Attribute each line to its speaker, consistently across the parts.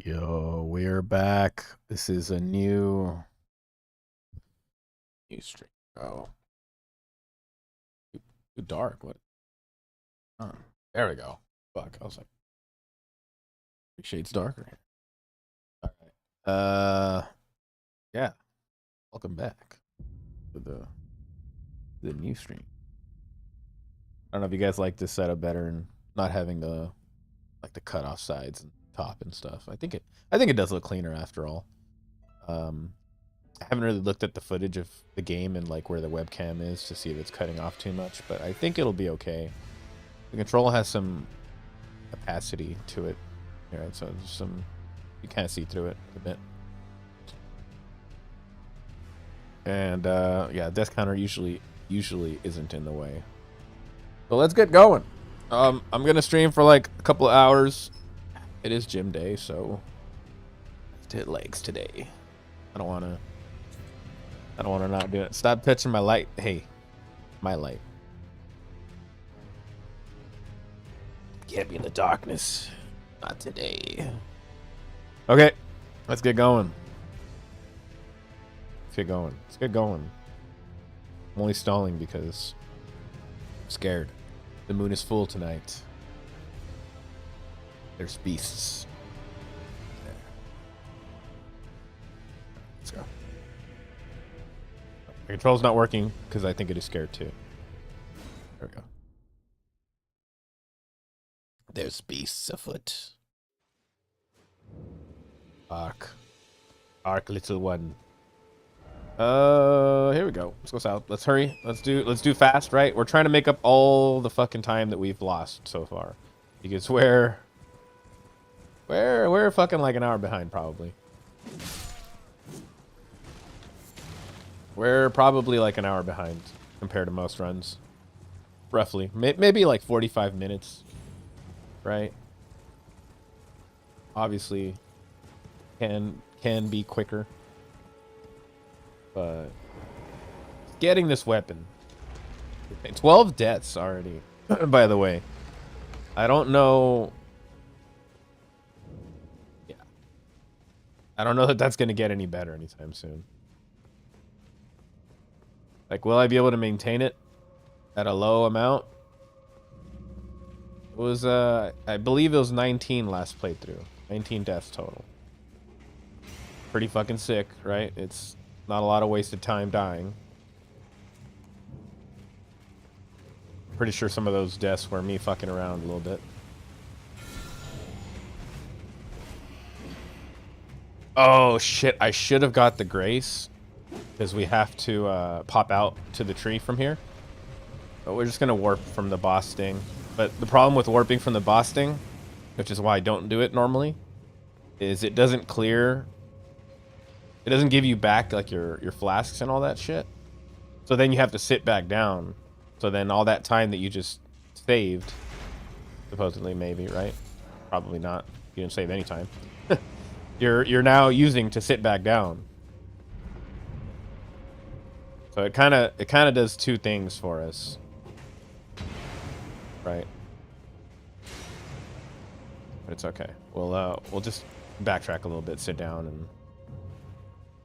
Speaker 1: Yo, we're back. This is a new stream. Oh, too dark. What? Oh, there we go. Fuck. I was like, 3 shades darker here. All right. Yeah. Welcome back to the new stream. I don't know if you guys like this setup better and not having the cut off sides and top and stuff. I think it does look cleaner after all. I haven't really looked at the footage of the game and like where the webcam is to see if it's cutting off too much, but I think it'll be okay. The control has some opacity to it, right? So there's some, you kind of see through it a bit. And yeah, death counter usually isn't in the way. So let's get going. I'm gonna stream for like a couple of hours. It is gym day, so let's hit legs today. I don't wanna not do it. Stop touching my light. Hey, my light. Can't be in the darkness. Not today. Okay, let's get going. Let's get going. Let's get going. I'm only stalling because I'm scared. The moon is full tonight. There's beasts. There. Let's go. My control's not working because I think it is scared too. There we go. There's beasts afoot. Ark. Ark, little one. Here we go. Let's go south. Let's hurry. Let's do fast, right? We're trying to make up all the fucking time that we've lost so far. Because we're fucking like an hour behind probably. We're probably like an hour behind compared to most runs. Roughly. Maybe like 45 minutes. Right? Obviously can be quicker. But getting this weapon. 12 deaths already, by the way. I don't know. Yeah. I don't know that that's going to get any better anytime soon. Like, will I be able to maintain it at a low amount? It was, I believe it was 19 last playthrough. 19 deaths total. Pretty fucking sick, right? It's not a lot of wasted time dying. Pretty sure some of those deaths were me fucking around a little bit. Oh shit, I should have got the grace. Because we have to pop out to the tree from here. But we're just gonna warp from the boss sting. But the problem with warping from the boss sting, which is why I don't do it normally, is it doesn't clear. It doesn't give you back like your flasks and all that shit. So then you have to sit back down. So then all that time that you just saved, supposedly, maybe, right? Probably not. You didn't save any time. you're now using to sit back down. So it kind of does two things for us. Right. But it's okay. We'll just backtrack a little bit, sit down, and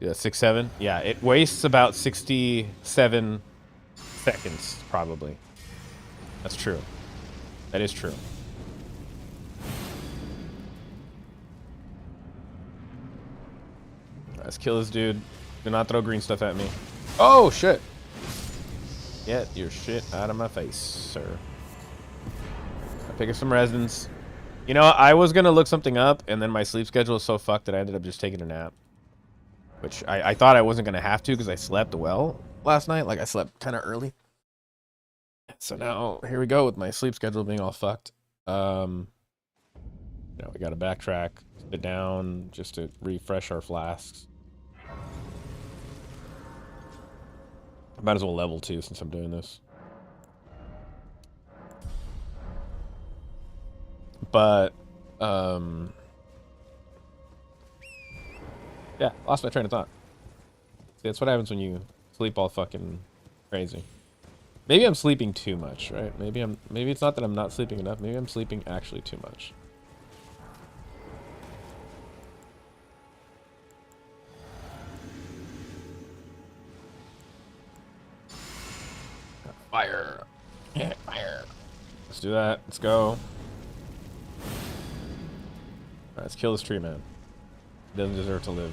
Speaker 1: yeah, 6-7. Yeah, it wastes about 67 seconds probably. That's true. That is true. Let's kill this dude. Do not throw green stuff at me. Oh shit! Get your shit out of my face, sir. I pick up some resins. You know, I was gonna look something up, and then my sleep schedule is so fucked that I ended up just taking a nap. Which I thought I wasn't gonna have to because I slept well last night. Like I slept kind of early. So now here we go with my sleep schedule being all fucked. Now we gotta backtrack, sit down just to refresh our flasks. I might as well level too since I'm doing this. But yeah, lost my train of thought. See, that's what happens when you sleep all fucking crazy. Maybe I'm sleeping too much, right? Maybe it's not that I'm not sleeping enough. Maybe I'm sleeping actually too much. Fire. Yeah, fire. Let's do that. Let's go. Alright, let's kill this tree, man. He doesn't deserve to live.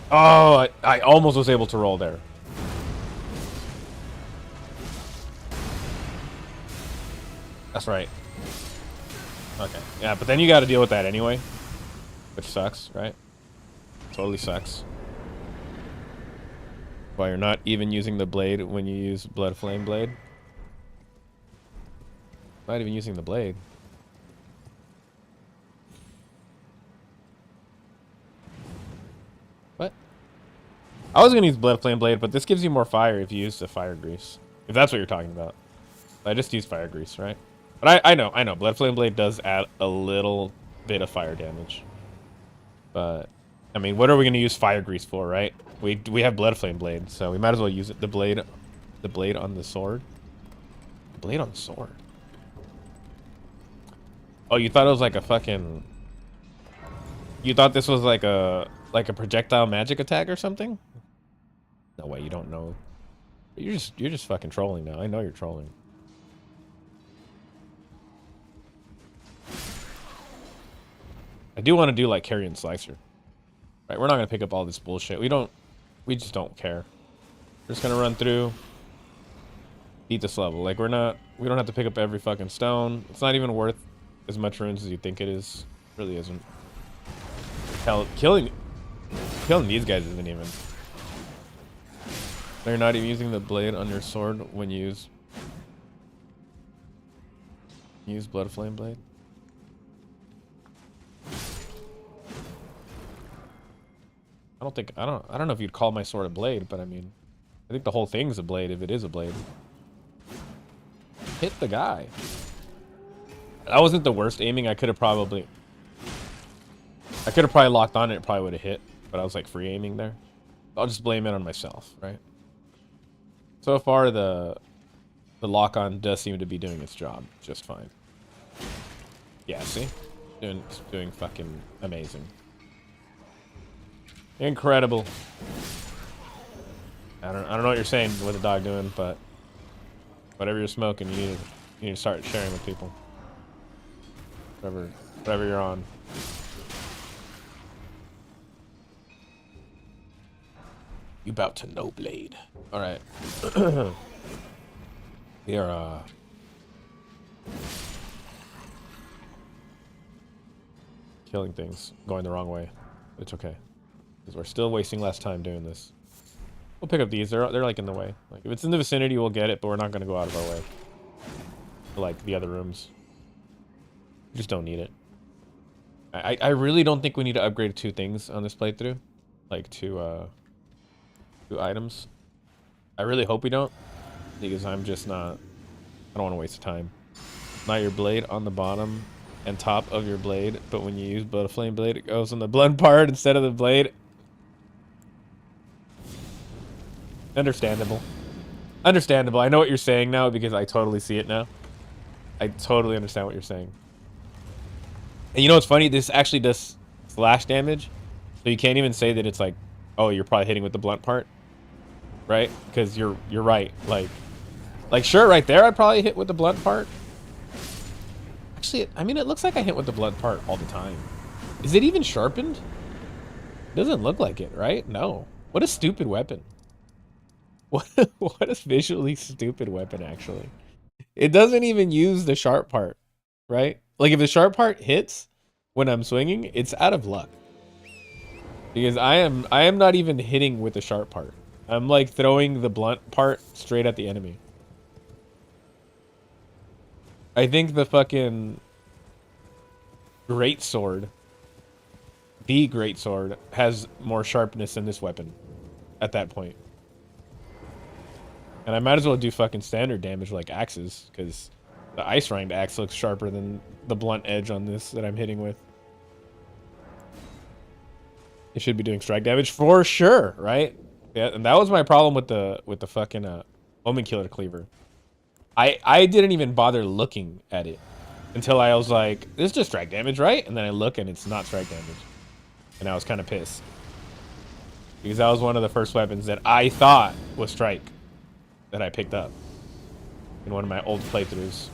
Speaker 1: Oh, I almost was able to roll there. That's right. Okay. Yeah, but then you got to deal with that anyway. Which sucks, right? Totally sucks. Why you're not even using the blade when you use Blood Flame Blade. Not even using the blade. What? I was gonna use Blood Flame Blade, but this gives you more fire if you use the fire grease. If that's what you're talking about. I just use fire grease, right? But I know. Blood Flame Blade does add a little bit of fire damage. But I mean, what are we gonna use fire grease for, right? We have Blood Flame Blade, so we might as well use it. The blade on the sword. The blade on the sword. Oh, you thought it was like a fucking. You thought this was like a like a projectile magic attack or something? No way, you don't know. You're just fucking trolling now. I know you're trolling. I do want to do like carry and slicer. Right, we're not gonna pick up all this bullshit. We just don't care. We're just gonna run through, beat this level. Like we don't have to pick up every fucking stone. It's not even worth as much runes as you think it is. It really isn't. Hell, killing these guys isn't even. They're not even using the blade on your sword when you use blood flame blade. I don't know if you'd call my sword a blade, but I mean, I think the whole thing's a blade if it is a blade. Hit the guy. That wasn't the worst aiming. I could have probably locked on it. It probably would have hit, but I was like free aiming there. I'll just blame it on myself, right? So far, the lock-on does seem to be doing its job just fine. Yeah, see? Doing fucking amazing. Incredible. I don't know what you're saying with the dog doing, but whatever you're smoking, you need to start sharing with people. Whatever you're on. You about to no blade. All right. We are killing things, going the wrong way. It's okay, because we're still wasting less time doing this. We'll pick up these. They're like in the way. Like if it's in the vicinity, we'll get it, but we're not gonna go out of our way. Like the other rooms. We just don't need it. I really don't think we need to upgrade 2 things on this playthrough, like two items. I really hope we don't, because I'm just not. I don't want to waste time. Not your blade on the bottom and top of your blade, but when you use blood flame blade, it goes on the blunt part instead of the blade. Understandable. Understandable. I know what you're saying now because I totally see it now. I totally understand what you're saying. And you know what's funny? This actually does slash damage, so you can't even say that it's like, oh, you're probably hitting with the blunt part, right? Because you're right. Like sure, right there, I probably hit with the blunt part. Actually, I mean, it looks like I hit with the blunt part all the time. Is it even sharpened? Doesn't look like it, right? No. What a stupid weapon. What a visually stupid weapon, actually. It doesn't even use the sharp part, right? Like if the sharp part hits when I'm swinging, it's out of luck. Because I am not even hitting with the sharp part. I'm like throwing the blunt part straight at the enemy. I think the fucking greatsword, the greatsword, has more sharpness than this weapon at that point. And I might as well do fucking standard damage like axes, because the ice rind axe looks sharper than the blunt edge on this that I'm hitting with. It should be doing strike damage for sure, right? Yeah, and that was my problem with the fucking Omen Killer Cleaver. I didn't even bother looking at it until I was like, this is just strike damage, right? And then I look and it's not strike damage. And I was kind of pissed. Because that was one of the first weapons that I thought was strike that I picked up in one of my old playthroughs.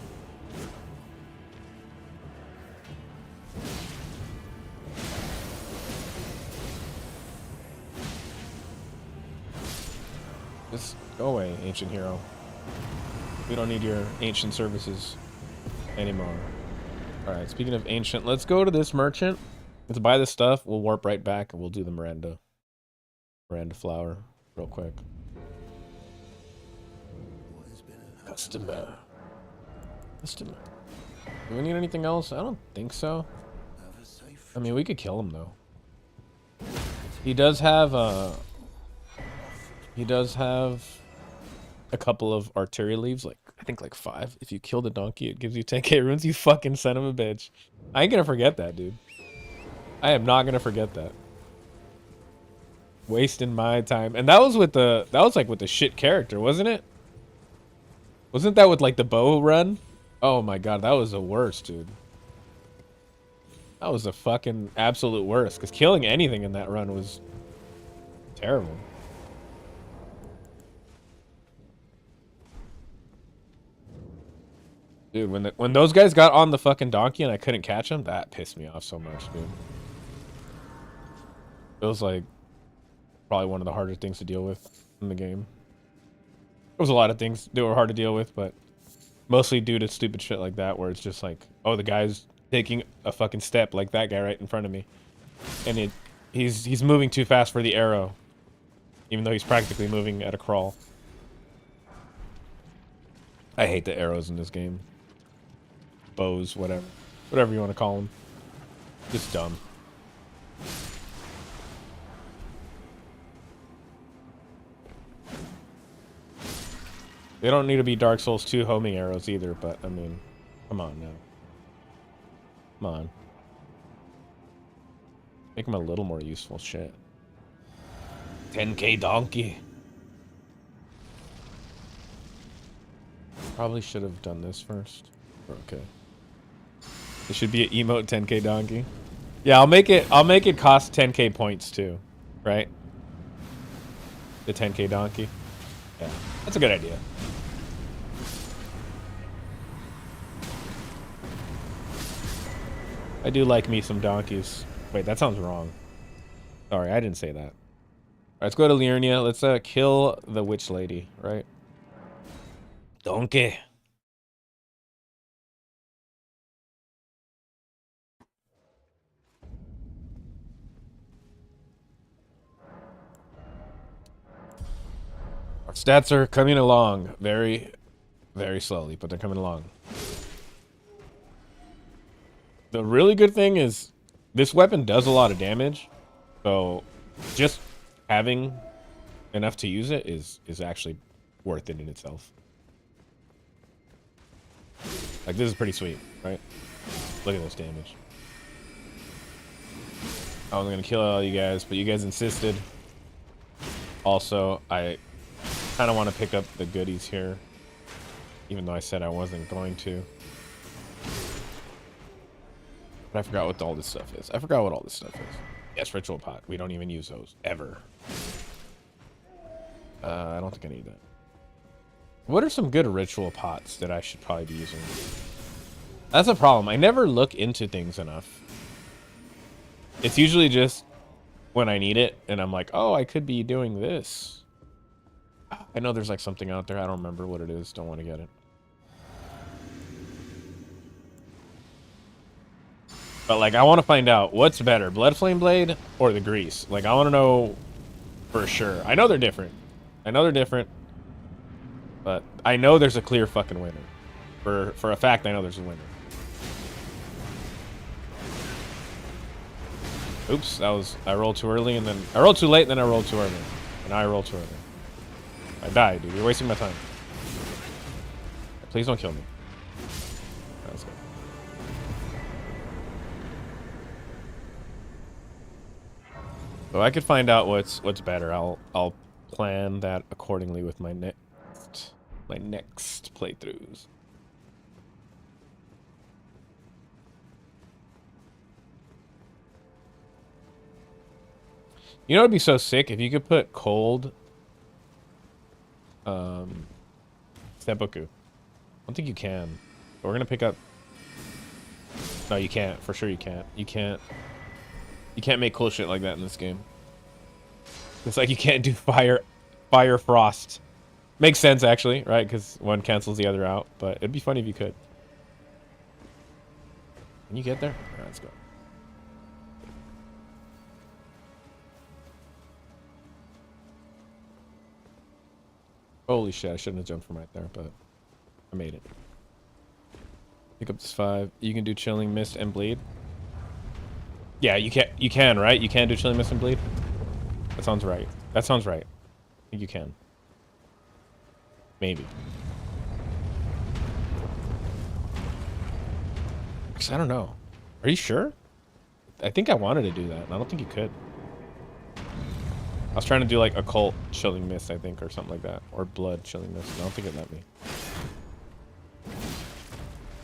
Speaker 1: Just go away, ancient hero. We don't need your ancient services anymore. Alright, speaking of ancient, let's go to this merchant. Let's buy this stuff. We'll warp right back and we'll do the Miranda flower real quick. Customer. Do we need anything else? I don't think so. I mean, we could kill him though. He does have a couple of arteria leaves, like I think like 5. If you kill the donkey, it gives you 10k runes. You fucking son of a bitch. I ain't gonna forget that, dude. I am not gonna forget that. Wasting my time. And that was with the shit character, wasn't it? Wasn't that with like the bow run? Oh my god, that was the worst, dude. That was the fucking absolute worst, because killing anything in that run was terrible. Dude, when those guys got on the fucking donkey and I couldn't catch them, that pissed me off so much, dude. It was like probably one of the harder things to deal with in the game. There was a lot of things that were hard to deal with, but mostly due to stupid shit like that, where it's just like, oh, the guy's taking a fucking step like that guy right in front of me, and he's moving too fast for the arrow, even though he's practically moving at a crawl. I hate the arrows in this game. Bows, whatever you want to call them. Just dumb. They don't need to be Dark Souls 2 homing arrows either, but I mean, come on now. Come on. Make them a little more useful, shit. 10k donkey. Probably should have done this first. Okay. It should be an emote 10k donkey. Yeah, I'll make it cost 10k points too, right? The 10k donkey. Yeah, that's a good idea. I do like me some donkeys. Wait, that sounds wrong. Sorry, I didn't say that. All right, let's go to Liurnia. Let's kill the witch lady, right? Donkey. Our stats are coming along very, very slowly, but they're coming along. The really good thing is this weapon does a lot of damage, so just having enough to use it is actually worth it in itself. Like, this is pretty sweet, right? Look at this damage. I was gonna kill all you guys, but you guys insisted. Also, I kind of want to pick up the goodies here, even though I said I wasn't going to. But I forgot what all this stuff is. Yes, ritual pot. We don't even use those ever. I don't think I need that. What are some good ritual pots that I should probably be using? That's a problem. I never look into things enough. It's usually just when I need it, and I'm like, oh, I could be doing this. I know there's like something out there. I don't remember what it is. Don't want to get it. But like, I want to find out what's better, Blood Flame Blade or the Grease. Like, I want to know for sure. I know they're different. But I know there's a clear fucking winner. For a fact, I know there's a winner. Oops, I rolled too early, and then I rolled too late, and then I rolled too early. And now I rolled too early. I died, dude. You're wasting my time. Please don't kill me. Let's go. So I could find out what's better. I'll plan that accordingly with my next playthroughs. You know, it'd be so sick if you could put cold seppuku. I don't think you can. But we're gonna pick up. No, you can't. For sure, you can't. You can't make cool shit like that in this game. It's like you can't do fire frost. Makes sense actually, right? Because one cancels the other out. But it'd be funny if you could. Can you get there? All right, let's go. Holy shit, I shouldn't have jumped from right there, but I made it. Pick up this 5. You can do Chilling Mist and Bleed. Yeah, you can, right? You can do Chilling Mist and Bleed? That sounds right. I think you can. Maybe. Because I don't know. Are you sure? I think I wanted to do that, and I don't think you could. I was trying to do like Occult Chilling Mist, I think, or something like that. Or Blood Chilling Mist. I don't think it let me.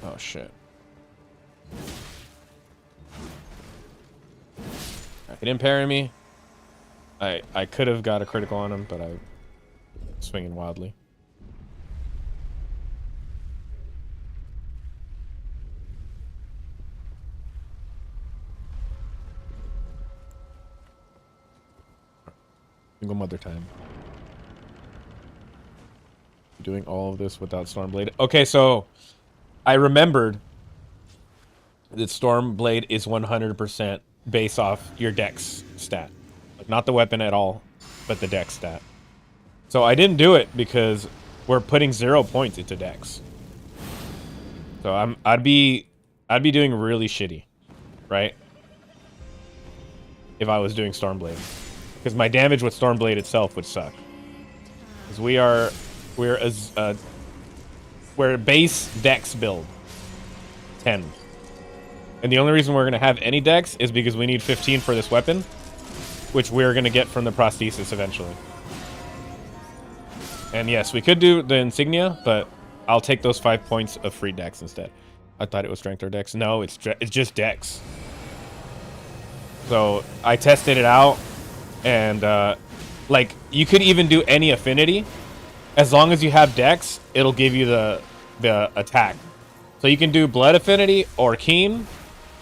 Speaker 1: Oh, shit. He didn't parry me. I could have got a critical on him, but I swinging wildly. Single mother time. Doing all of this without Stormblade. Okay, so I remembered that Stormblade is 100% based off your dex stat. Like, not the weapon at all, but the dex stat. So I didn't do it because we're putting 0 points into dex. So I'd be doing really shitty, right? If I was doing Stormblade. Because my damage with Stormblade itself would suck. Because we're a base dex build. 10. And the only reason we're going to have any dex is because we need 15 for this weapon, which we're going to get from the prosthesis eventually. And yes, we could do the insignia, but I'll take those 5 points of free dex instead. I thought it was strength or dex. No, it's just dex. So I tested it out, and like, you could even do any affinity. As long as you have dex, it'll give you the attack. So you can do blood affinity or keen,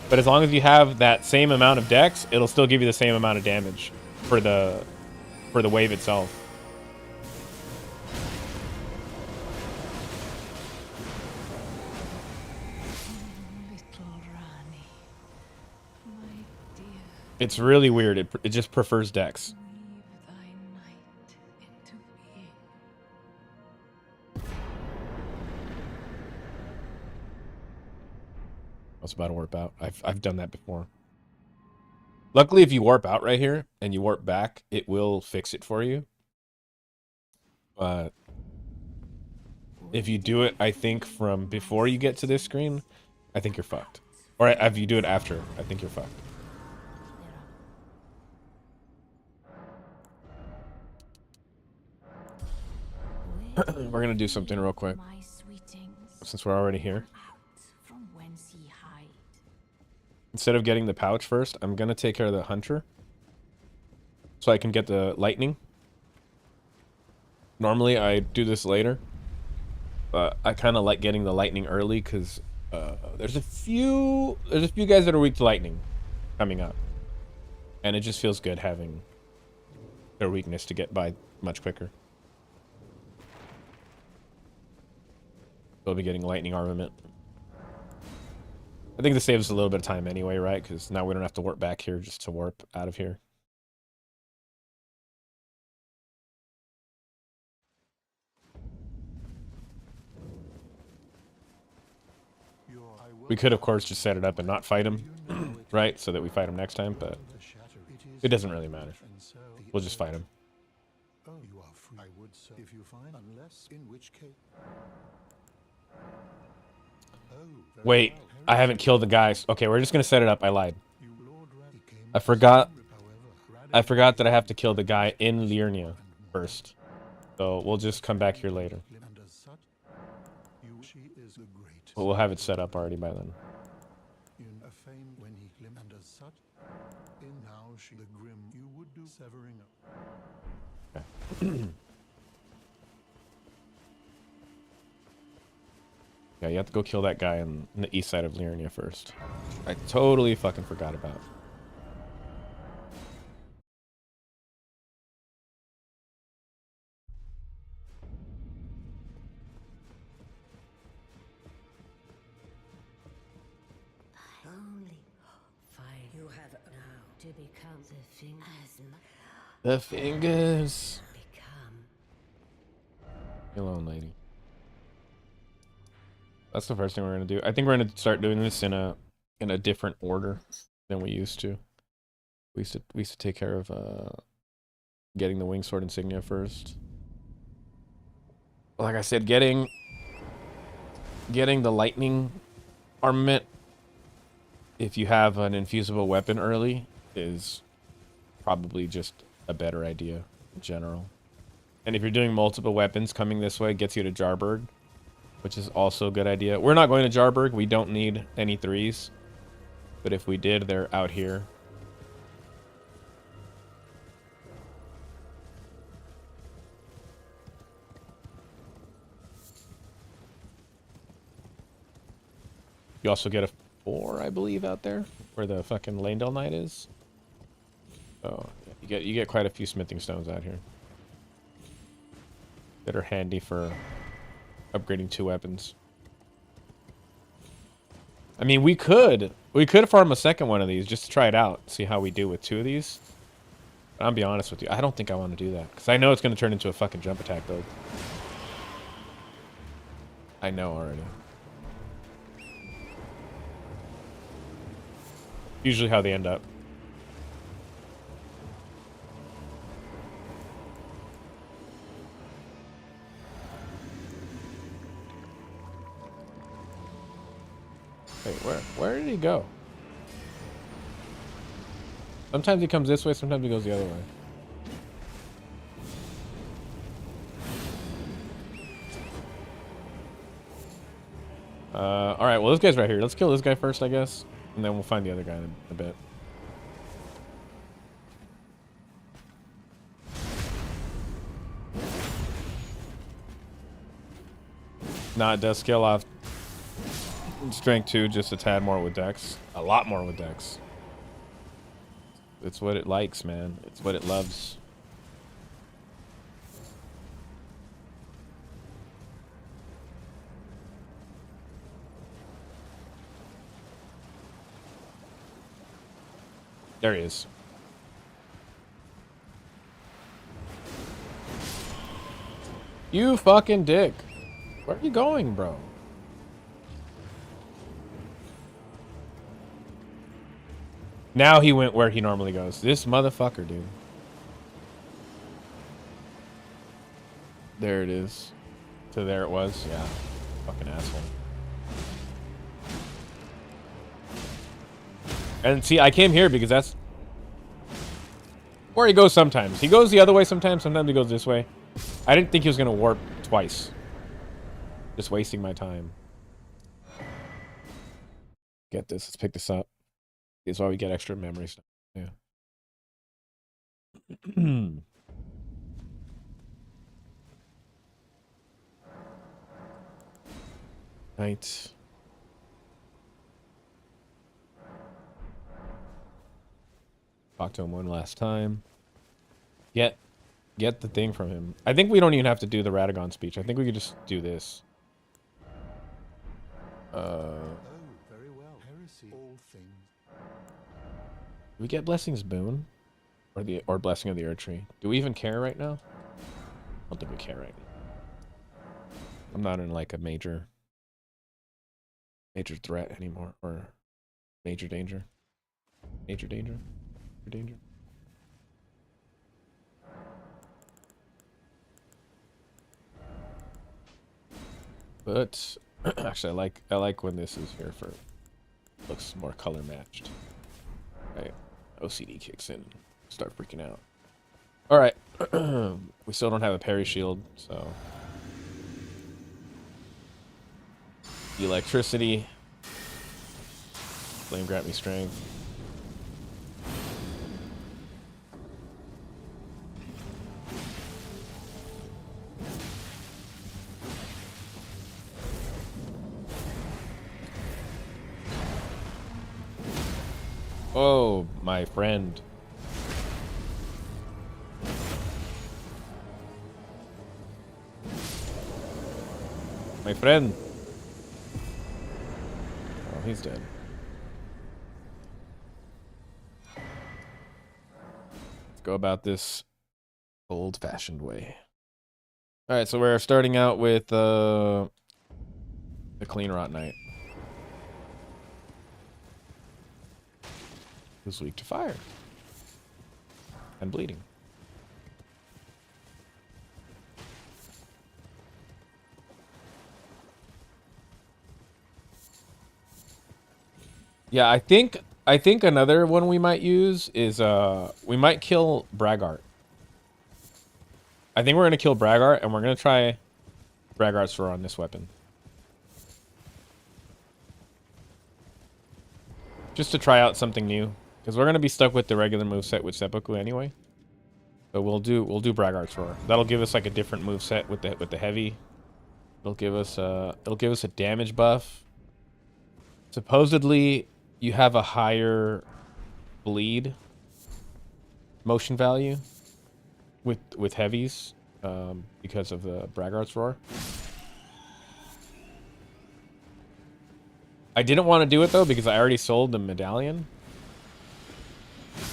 Speaker 1: but as long as you have that same amount of dex, it'll still give you the same amount of damage for the wave itself. It's really weird. It just prefers dex. I was about to warp out. I've done that before. Luckily, if you warp out right here and you warp back, it will fix it for you. But if you do it, I think from before you get to this screen, I think you're fucked. Or if you do it after, I think you're fucked. We're gonna do something real quick since we're already here. Instead of getting the pouch first, I'm gonna take care of the hunter so I can get the lightning. Normally I do this later, but I kind of like getting the lightning early because there's a few guys that are weak to lightning coming up, and it just feels good having their weakness to get by much quicker. We'll be getting lightning armament. I think this saves us a little bit of time anyway, right? Because now we don't have to warp back here just to warp out of here. We could, of course, just set it up and not fight him, right? So that we fight him next time, but it doesn't really matter. We'll just fight him. Wait, I haven't killed the guys. Okay, we're just gonna set it up. I lied. I forgot that I have to kill the guy in Liurnia first. So we'll just come back here later. But we'll have it set up already by then. Okay. Yeah, you have to go kill that guy on the east side of Liurnia first. I totally fucking forgot about. The fingers. Leave me alone, lady. That's the first thing we're gonna do. I think we're gonna start doing this in a different order than we used to. We used to take care of getting the Wingsword insignia first. Like I said, getting the lightning armament, if you have an infusible weapon early, is probably just a better idea in general. And if you're doing multiple weapons, coming this way gets you to Jarburg, which is also a good idea. We're not going to Jarburg. We don't need any 3s. But if we did, they're out here. You also get a 4, I believe, out there where the fucking Lanedale Knight is. So yeah, you get quite a few smithing stones out here that are handy for upgrading 2 weapons. I mean, we could farm a second one of these just to try it out, see how we do with 2 of these. But I'll be honest with you, I don't think I want to do that because I know it's going to turn into a fucking jump attack build. I know already. Usually how they end up. Wait, where did he go? Sometimes he comes this way, sometimes he goes the other way. Alright, well this guy's right here. Let's kill this guy first, I guess. And then we'll find the other guy in a bit. Nah, it does scale off strength 2 just a tad more with dex. A lot more with dex. It's what it likes, man. It's what it loves. There he is. You fucking dick. Where are you going, bro? Now he went where he normally goes. This motherfucker, dude. There it is. So there it was. Yeah. Fucking asshole. And see, I came here because that's where he goes sometimes. He goes the other way sometimes. Sometimes he goes this way. I didn't think he was going to warp twice. Just wasting my time. Get this. Let's pick this up. This is why we get extra memory stuff. Yeah. Right. Talk to him one last time. Get the thing from him. I think we don't even have to do the Radagon speech. I think we could just do this. Oh, very well. Heresy. All things. Do we get Blessing's Boon? Or Blessing of the Earth Tree? Do we even care right now? I don't think we care right now. I'm not in like a major threat anymore. Or major danger. Major danger? Danger. But actually I like when this is here for looks more color matched. Right. OCD kicks in. Start freaking out. Alright. We still don't have a parry shield, so electricity. Flame grant me strength. Oh, my friend. My friend. Oh, he's dead. Let's go about this old-fashioned way. All right, so we're starting out with the Clean Rot Knight. Who's weak to fire and bleeding. Yeah, I think another one we might use is we might kill Braggart. I think we're gonna kill Braggart and we're gonna try Braggart's Roar on this weapon. Just to try out something new. Because we're gonna be stuck with the regular moveset with Seppuku anyway. So we'll do Braggart's Roar. That'll give us like a different moveset with the heavy. It'll give us a damage buff. Supposedly, you have a higher bleed motion value with heavies because of the Braggart's Roar. I didn't want to do it though because I already sold the medallion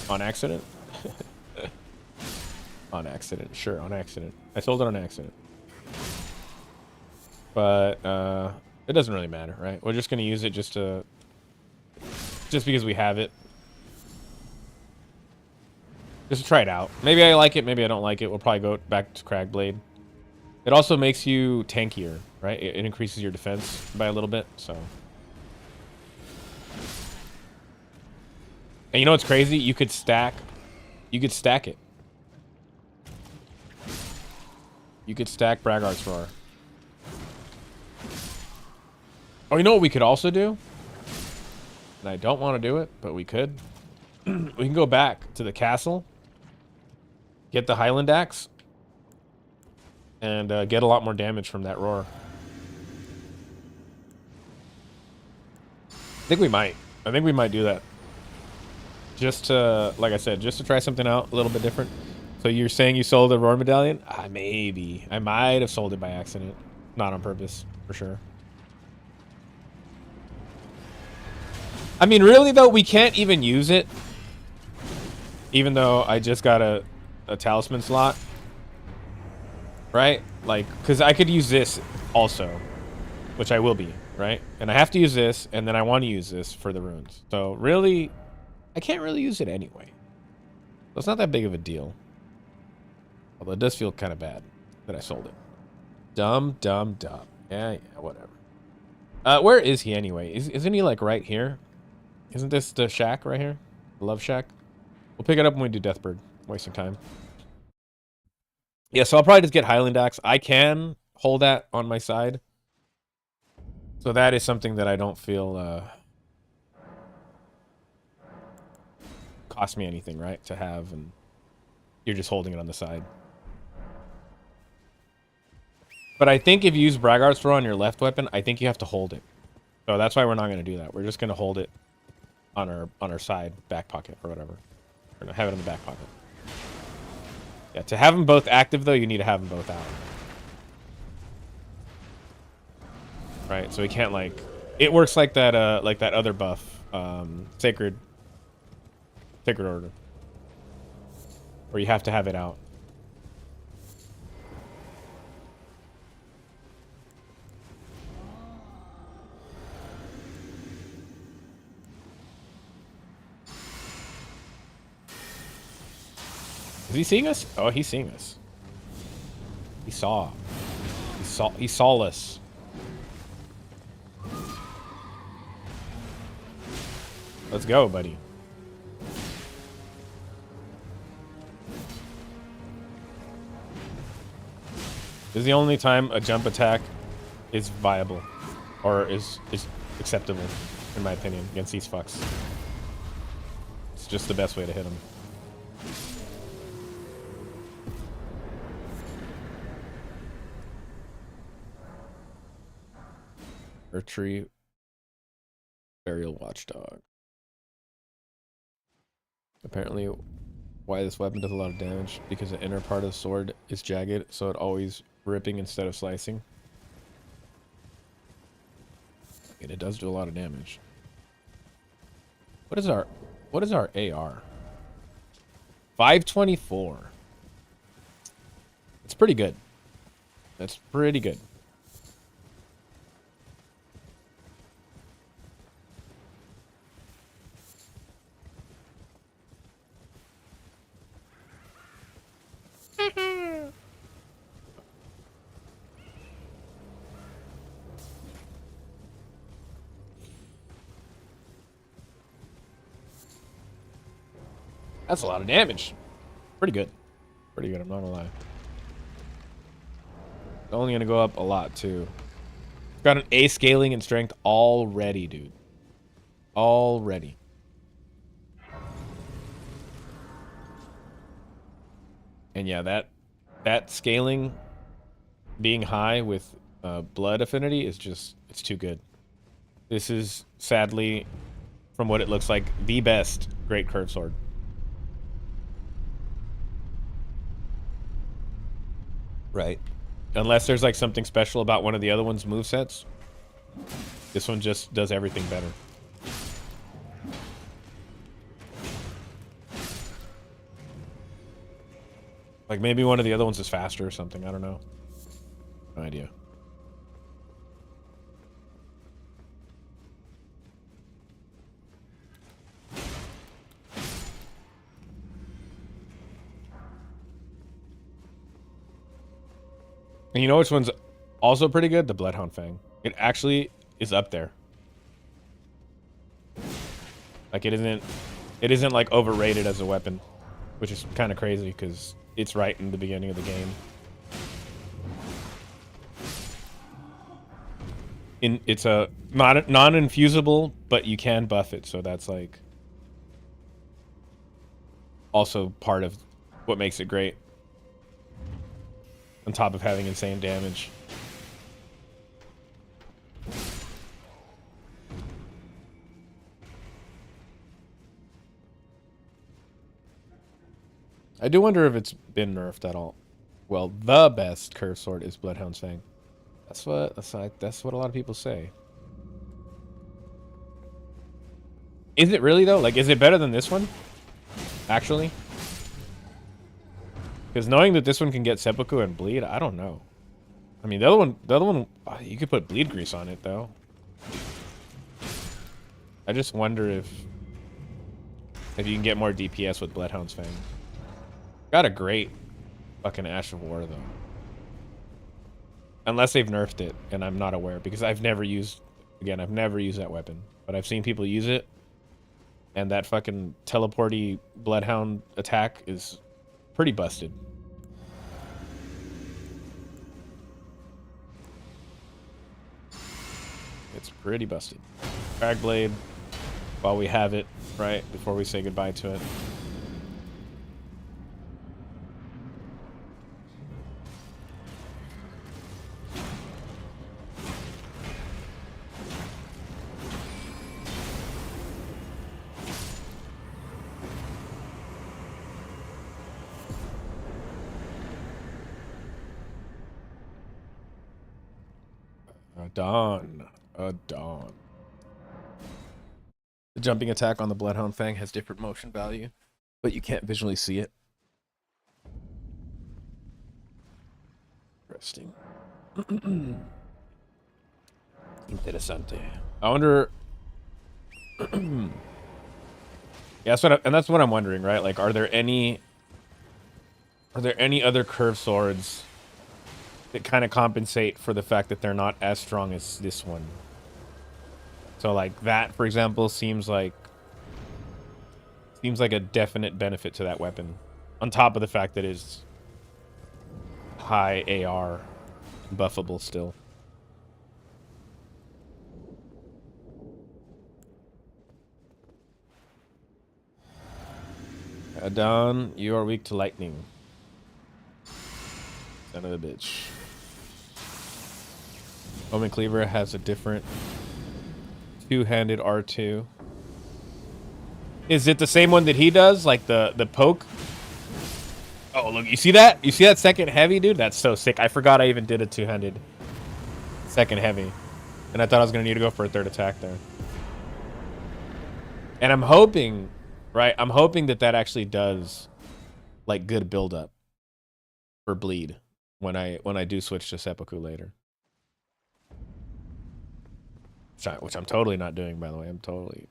Speaker 1: on accident. On accident, sure, on accident. I sold it on accident. But it doesn't really matter, right? We're just gonna use it just because we have it. Just to try it out. Maybe I like it, maybe I don't like it. We'll probably go back to Cragblade. It also makes you tankier, right? It increases your defense by a little bit, so. And you know what's crazy? You could stack it. You could stack Braggart's Roar. Oh, you know what we could also do? And I don't want to do it, but we could. We can go back to the castle, get the Highland Axe, and get a lot more damage from that roar. I think we might. I think we might do that. Just to, like I said, just to try something out a little bit different. So you're saying you sold a roar medallion? Maybe. I might have sold it by accident. Not on purpose, for sure. I mean, really, though, we can't even use it. Even though I just got a talisman slot. Right? Like, because I could use this also. Which I will be, right? And I have to use this, and then I want to use this for the runes. So, really, I can't really use it anyway. So it's not that big of a deal. Although it does feel kind of bad that I sold it. Dumb. Yeah, whatever. Where is he anyway? Isn't he, like, right here? Isn't this the shack right here? The love shack? We'll pick it up when we do Deathbird. Wasting time. Yeah, so I'll probably just get Highland Axe. I can hold that on my side. So that is something that I don't feel cost me anything, right? To have, and you're just holding it on the side. But I think if you use Braggart's Roar on your left weapon, I think you have to hold it. So that's why we're not going to do that. We're just going to hold it on our side, back pocket, or whatever. We're going to have it in the back pocket. Yeah, to have them both active, though, you need to have them both out. Right, so we can't, like... It works like that other buff. Sacred Order. Where you have to have it out. Is he seeing us? Oh, he's seeing us. He saw us. Let's go, buddy. This is the only time a jump attack is viable. Or is acceptable, in my opinion, against these fucks. It's just the best way to hit them. Tree Burial Watchdog. Apparently, why this weapon does a lot of damage, because the inner part of the sword is jagged, so it always ripping instead of slicing. And it does do a lot of damage. What is our AR? 524. It's pretty good. That's pretty good. That's a lot of damage. Pretty good. Pretty good, I'm not gonna lie. It's only gonna go up a lot, too. Got an A scaling and strength already, dude. Already. And yeah, that scaling being high with blood affinity is just, it's too good. This is sadly, from what it looks like, the best Great Curve Sword. Right. Unless there's like something special about one of the other one's movesets. This one just does everything better. Like maybe one of the other ones is faster or something. I don't know. No idea. And you know which one's also pretty good? The Bloodhound Fang. It actually is up there. Like it isn't like overrated as a weapon, which is kind of crazy because it's right in the beginning of the game. It's a non-infusable, but you can buff it, so that's like also part of what makes it great. On top of having insane damage. I do wonder if it's been nerfed at all. Well, the best curve sword is Bloodhound's Fang. That's what a lot of people say. Is it really though? Like, is it better than this one? Actually? Because knowing that this one can get seppuku and bleed, I don't know. I mean, the other one, you could put bleed grease on it though. I just wonder if you can get more DPS with Bloodhound's Fang. Got a great fucking Ash of War though. Unless they've nerfed it, and I'm not aware, because I've never used that weapon. But I've seen people use it, and that fucking teleporty Bloodhound attack is pretty busted. It's pretty busted. Drag Blade, while we have it, right, before we say goodbye to it. A dawn. The jumping attack on the Bloodhound Fang has different motion value, but you can't visually see it. Interesting. Interesante. I wonder. Yeah, that's what I'm wondering, right? Like, are there any other curved swords that kind of compensate for the fact that they're not as strong as this one? So like that, for example, seems like a definite benefit to that weapon, on top of the fact that it's high AR, buffable still. Adon, you are weak to lightning. Son of a bitch. Omen Cleaver has a different two-handed R2. Is it the same one that he does? Like the poke? Oh, look, you see that? You see that second heavy, dude? That's so sick. I forgot I even did a two-handed second heavy. And I thought I was going to need to go for a third attack there. And I'm hoping, right? I'm hoping that actually does like good build-up for bleed when I do switch to seppuku later. Which I'm totally not doing, by the way. I'm totally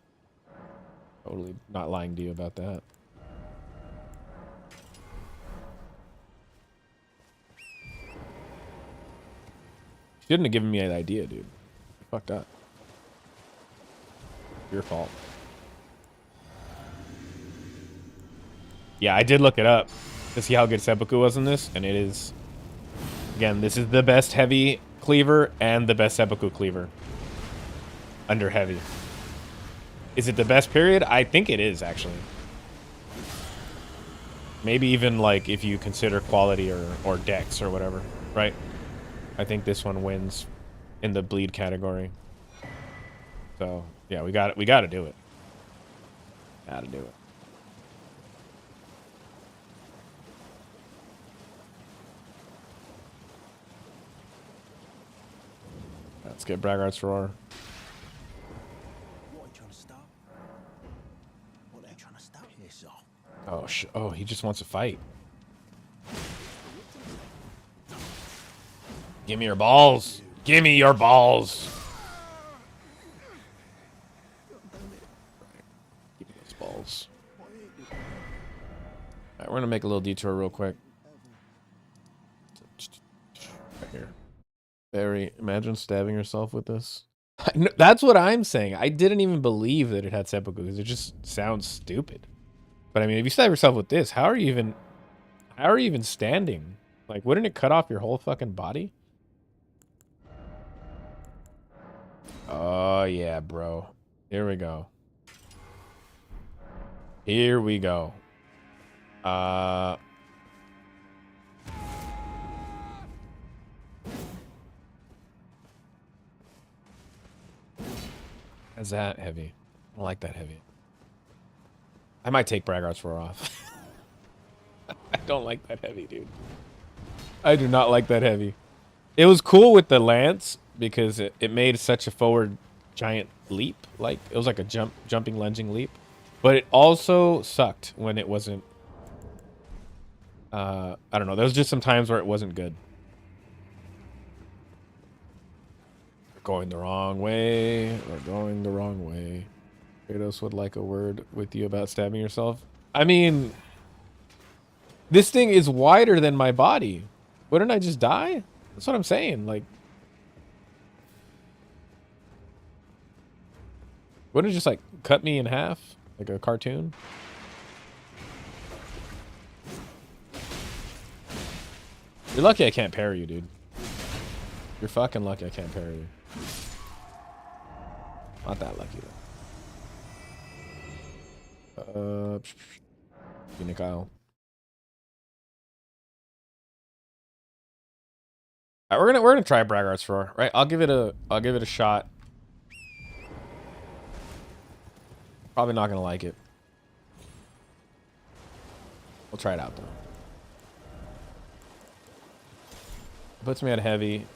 Speaker 1: not lying to you about that. Shouldn't have given me an idea, dude. You fucked up. Your fault. Yeah, I did look it up to see how good seppuku was in this, and it is. Again, this is the best heavy cleaver and the best seppuku cleaver. Under heavy. Is it the best period? I think it is, actually. Maybe even like if you consider quality or dex or whatever, right? I think this one wins in the bleed category. So yeah, we got it. We got to do it. Got to do it. Let's get Braggart's Roar.
Speaker 2: What are you trying to stop? What are you trying to stop? Yes,
Speaker 1: Oh, oh, he just wants to fight. Give me your balls. Give me your balls. Give me those balls. All right, we're gonna make a little detour real quick. Right here. Barry, imagine stabbing yourself with this. That's what I'm saying. I didn't even believe that it had seppuku because it just sounds stupid. But I mean, if you stab yourself with this, how are you even standing? Like, wouldn't it cut off your whole fucking body? Oh yeah, bro. Here we go. Here we go. Is that heavy? I don't like that heavy. I might take Braggart's Roar off. I don't like that heavy, dude. I do not like that heavy. It was cool with the lance because it made such a forward giant leap. Like it was like a jumping lunging leap. But it also sucked when it wasn't I don't know. There was just some times where it wasn't good. We're going the wrong way. We're going the wrong way. Kratos would like a word with you about stabbing yourself. I mean, this thing is wider than my body. Wouldn't I just die? That's what I'm saying. Like, wouldn't it just like cut me in half like a cartoon? You're lucky I can't parry you, dude. You're fucking lucky I can't parry you. Not that lucky though. Kyle. All right, we're gonna try Braggart's Roar, right? I'll give it a shot. Probably not gonna like it. We'll try it out though. Puts me at heavy.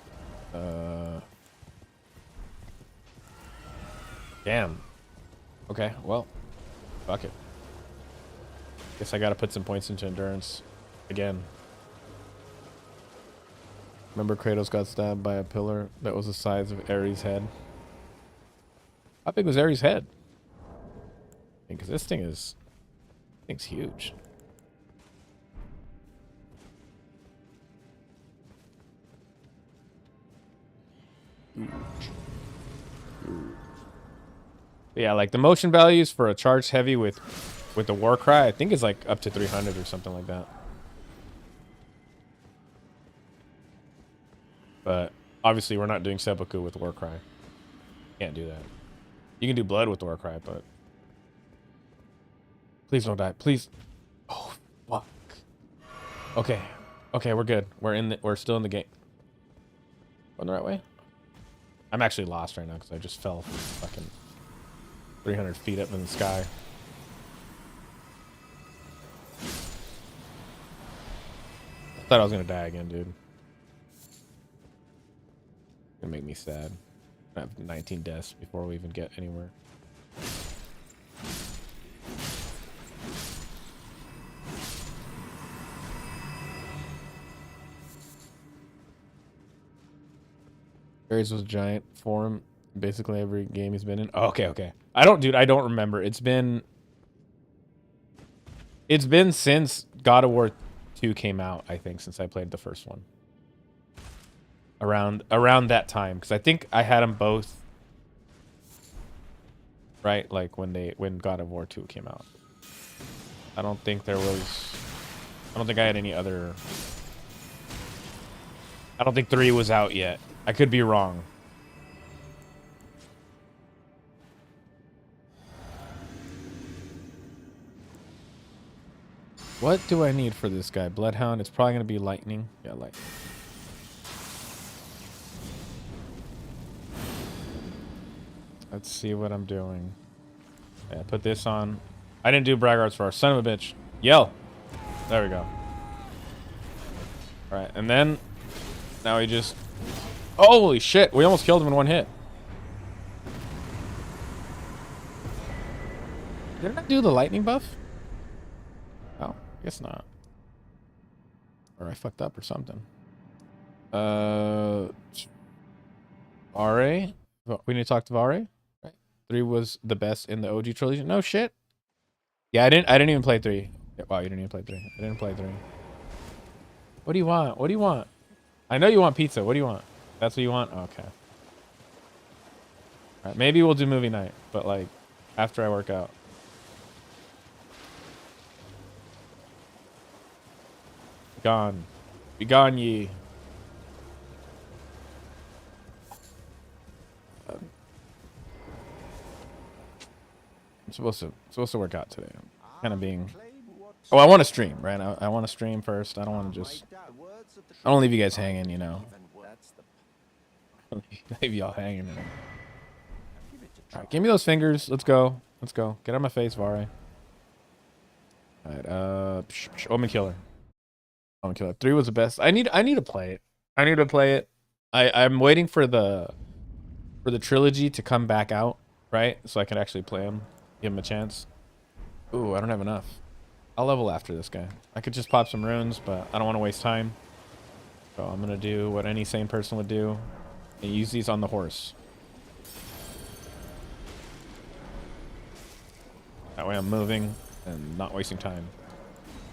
Speaker 1: Damn. Okay, well, fuck it. Guess I gotta put some points into endurance again. Remember Kratos got stabbed by a pillar that was the size of Ares' head? How big was Ares' head? Because this thing's huge. Huge. Yeah, like the motion values for a charged heavy with the war cry, I think is like up to 300 or something like that. But obviously we're not doing seppuku with war cry. Can't do that. You can do blood with war cry, but please don't die. Please. Oh fuck. Okay. Okay, we're good. We're still in the game. Going the right way? I'm actually lost right now because I just fell from fucking 300 feet up in the sky. Thought I was gonna die again, dude. Gonna make me sad. I have 19 deaths before we even get anywhere. Ares was giant for him. Basically every game he's been in. Oh, okay. I don't remember. It's been since God of War 2 came out, I think, since I played the first one. Around that time, because I think I had them both. Right, like when God of War 2 came out. I don't think I had any other. I don't think 3 was out yet. I could be wrong. What do I need for this guy? Bloodhound. It's probably going to be lightning. Yeah, lightning. Let's see what I'm doing. Yeah, put this on. I didn't do brag arts for our son of a bitch. Yell. There we go. All right, and then now he just. Holy shit! We almost killed him in one hit. Did I do the lightning buff? Oh, I guess not. Or I fucked up or something. RA? We need to talk to Vare. Right? 3 was the best in the OG trilogy. No shit. Yeah, I didn't even play 3. Yeah, wow, you didn't even play 3. I didn't play 3. What do you want? What do you want? I know you want pizza. What do you want? That's what you want? Okay. All right, maybe we'll do movie night, but like after I work out. Gone. Be gone, ye. I'm supposed to work out today. I'm kind of being. Oh, I want to stream, right? I want to stream first. I don't want to just. I don't leave you guys hanging, you know. Leave y'all hanging. All right, give me those fingers. Let's go. Let's go. Get out of my face, Vare. All right. Omen Killer. Omen Killer. 3 was the best. I need to play it. I need to play it. I'm waiting for the trilogy to come back out, right? So I can actually play them. Give him a chance. Ooh, I don't have enough. I'll level after this guy. I could just pop some runes, but I don't want to waste time. So I'm going to do what any sane person would do and use these on the horse. That way I'm moving and not wasting time.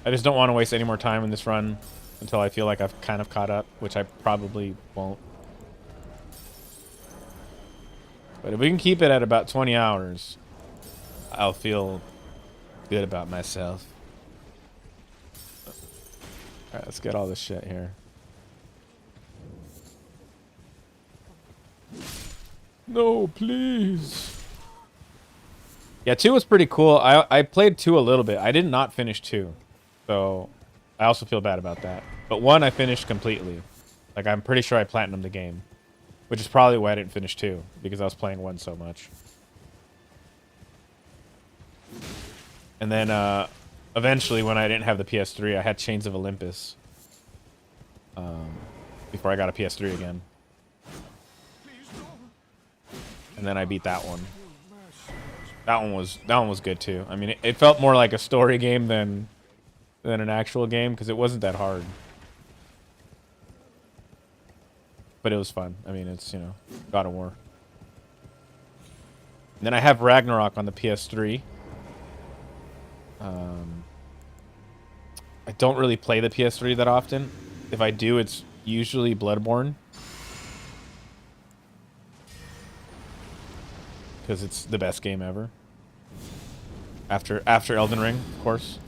Speaker 1: I just don't want to waste any more time in this run until I feel like I've kind of caught up, which I probably won't. But if we can keep it at about 20 hours, I'll feel good about myself. Alright, let's get all this shit here. No, please. Yeah, 2 was pretty cool. I played 2 a little bit. I did not finish 2. So I also feel bad about that. But 1 I finished completely. Like, I'm pretty sure I platinumed the game. Which is probably why I didn't finish 2. Because I was playing 1 so much. And then eventually, when I didn't have the PS3, I had Chains of Olympus. Before I got a PS3 again. And then I beat that one. That one was good too. I mean, it felt more like a story game than an actual game because it wasn't that hard. But it was fun. I mean, it's, you know, God of War. And then I have Ragnarok on the PS3. I don't really play the PS3 that often. If I do, it's usually Bloodborne. Because it's the best game ever. After Elden Ring, of course.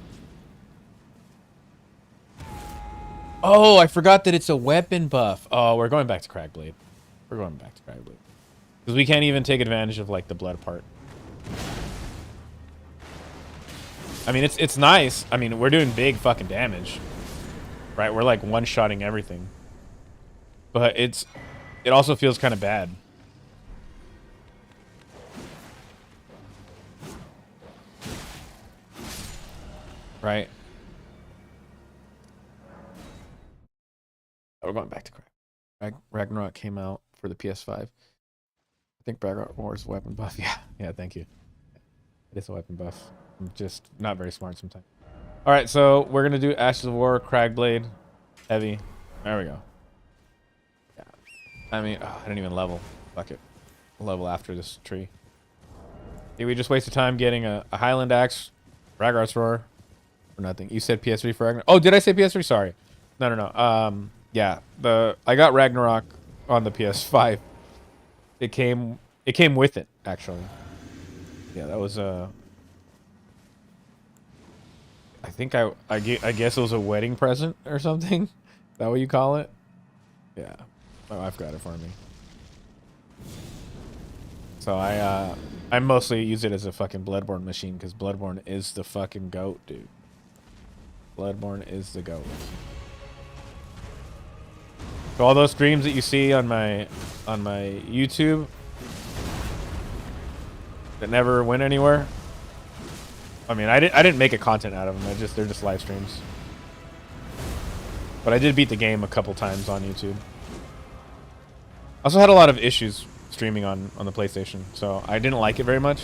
Speaker 1: Oh, I forgot that it's a weapon buff. Oh, we're going back to Crackblade. We're going back to Crackblade. Because we can't even take advantage of, like, the blood part. I mean, it's nice. I mean, we're doing big fucking damage. Right? We're, like, one-shotting everything. But it also feels kind of bad. Right? Oh, we're going back to Ragnarok came out for the PS5. I think Ragnarok War is a weapon buff. Yeah, thank you. It is a weapon buff. I'm just not very smart sometimes. All right, so we're going to do Ashes of War, Crackblade, Heavy. There we go. Yeah. I mean, I didn't even level. Fuck it. I'll level after this tree. Yeah, we just wasted time getting a Highland Axe, Ragnarok's Roar, or nothing. You said PS3 for Ragnarok. Oh, did I say PS3? Sorry. No. Yeah, I got Ragnarok on the PS5. It came with it, actually. Yeah, that was I think I guess it was a wedding present or something. Is that what you call it? Yeah, my wife got it for me. So I mostly use it as a fucking Bloodborne machine because Bloodborne is the fucking goat, dude. Bloodborne is the goat. So all those streams that you see on my YouTube, that never went anywhere. I mean, I didn't make a content out of them. They're just live streams. But I did beat the game a couple times on YouTube. I also had a lot of issues streaming on the PlayStation, so I didn't like it very much.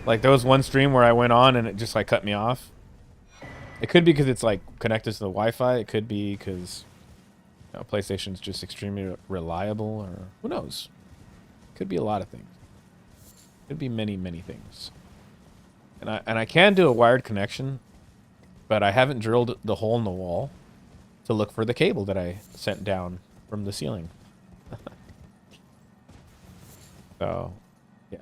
Speaker 1: Like there was one stream where I went on and it just like cut me off. It could be because it's like connected to the Wi-Fi. It could be because PlayStation's just extremely reliable, or who knows? Could be a lot of things. Could be many things. And I can do a wired connection, but I haven't drilled the hole in the wall to look for the cable that I sent down from the ceiling. So, yeah.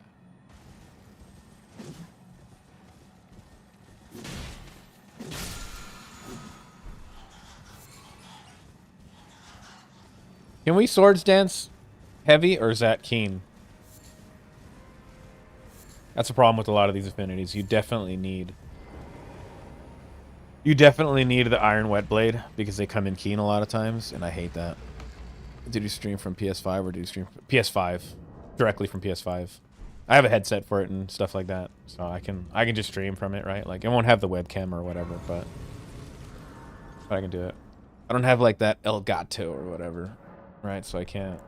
Speaker 1: Can we swords dance heavy, or is that keen? That's a problem with a lot of these affinities. You definitely need the iron wet blade because they come in keen a lot of times, and I hate that. Did you stream from PS5 or do you stream from PS5? Directly from PS5. I have a headset for it and stuff like that, so I can just stream from it, right? Like it won't have the webcam or whatever, but I can do it. I don't have like that Elgato or whatever, right? So I can't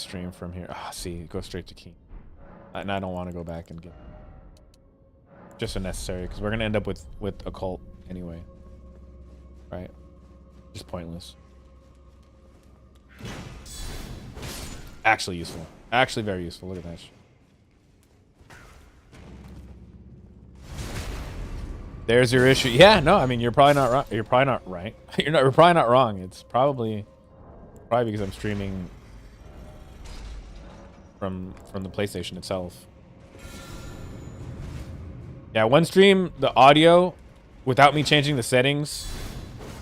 Speaker 1: stream from here. Ah, see, it goes straight to key. And I don't want to go back and get just unnecessary because we're gonna end up with a cult anyway, right? Just pointless. Actually useful. Actually very useful. Look at that shit. There's your issue. Yeah, no, I mean you're probably not right. You're probably not right. You're probably not wrong. It's probably because I'm streaming from the PlayStation itself. Yeah, one stream, the audio, without me changing the settings,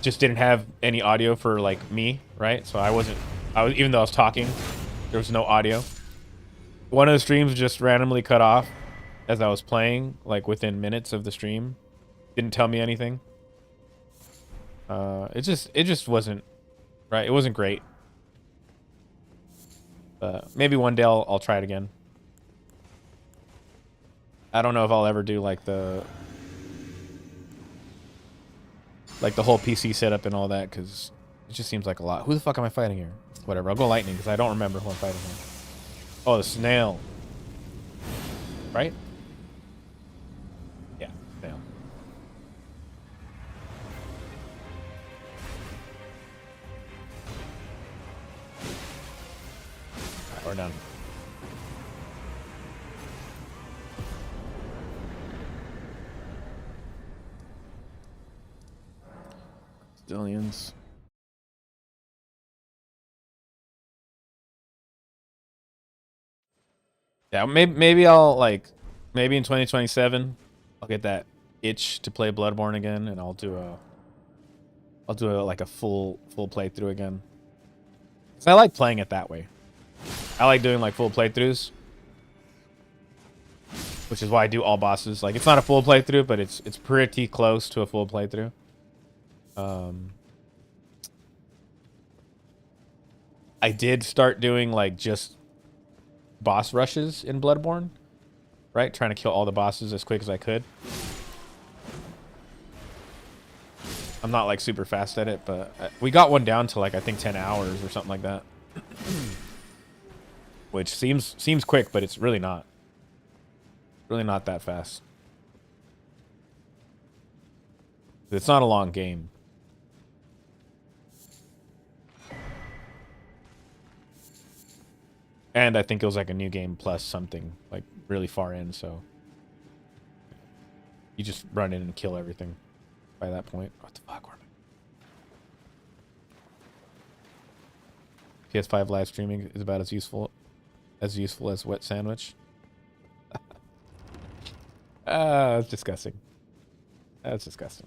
Speaker 1: just didn't have any audio for like me, right? So I was even though I was talking, there was no audio. One of the streams just randomly cut off as I was playing, like within minutes of the stream. Didn't tell me anything. It just wasn't right. It wasn't great. Maybe one day I'll try it again. I don't know if I'll ever do like the whole PC setup and all that, because it just seems like a lot. Who the fuck am I fighting here? Whatever, I'll go lightning because I don't remember who I'm fighting here. Oh, the snail. Right? Yeah, snail. Right, we're done. Stillions. Yeah, maybe I'll maybe in 2027 I'll get that itch to play Bloodborne again, and I'll do like a full playthrough again. 'Cause I like playing it that way. I like doing like full playthroughs, which is why I do all bosses. Like it's not a full playthrough, but it's pretty close to a full playthrough. I did start doing like just boss rushes in Bloodborne, right? Trying to kill all the bosses as quick as I could. I'm not like super fast at it, but we got one down to like I think 10 hours or something like that. Which seems quick, but it's really not. Really not that fast. It's not a long game. And I think it was like a new game plus something, like really far in, so you just run in and kill everything by that point. What the fuck? PS5 live streaming is about as useful as wet sandwich. That's disgusting. That's disgusting.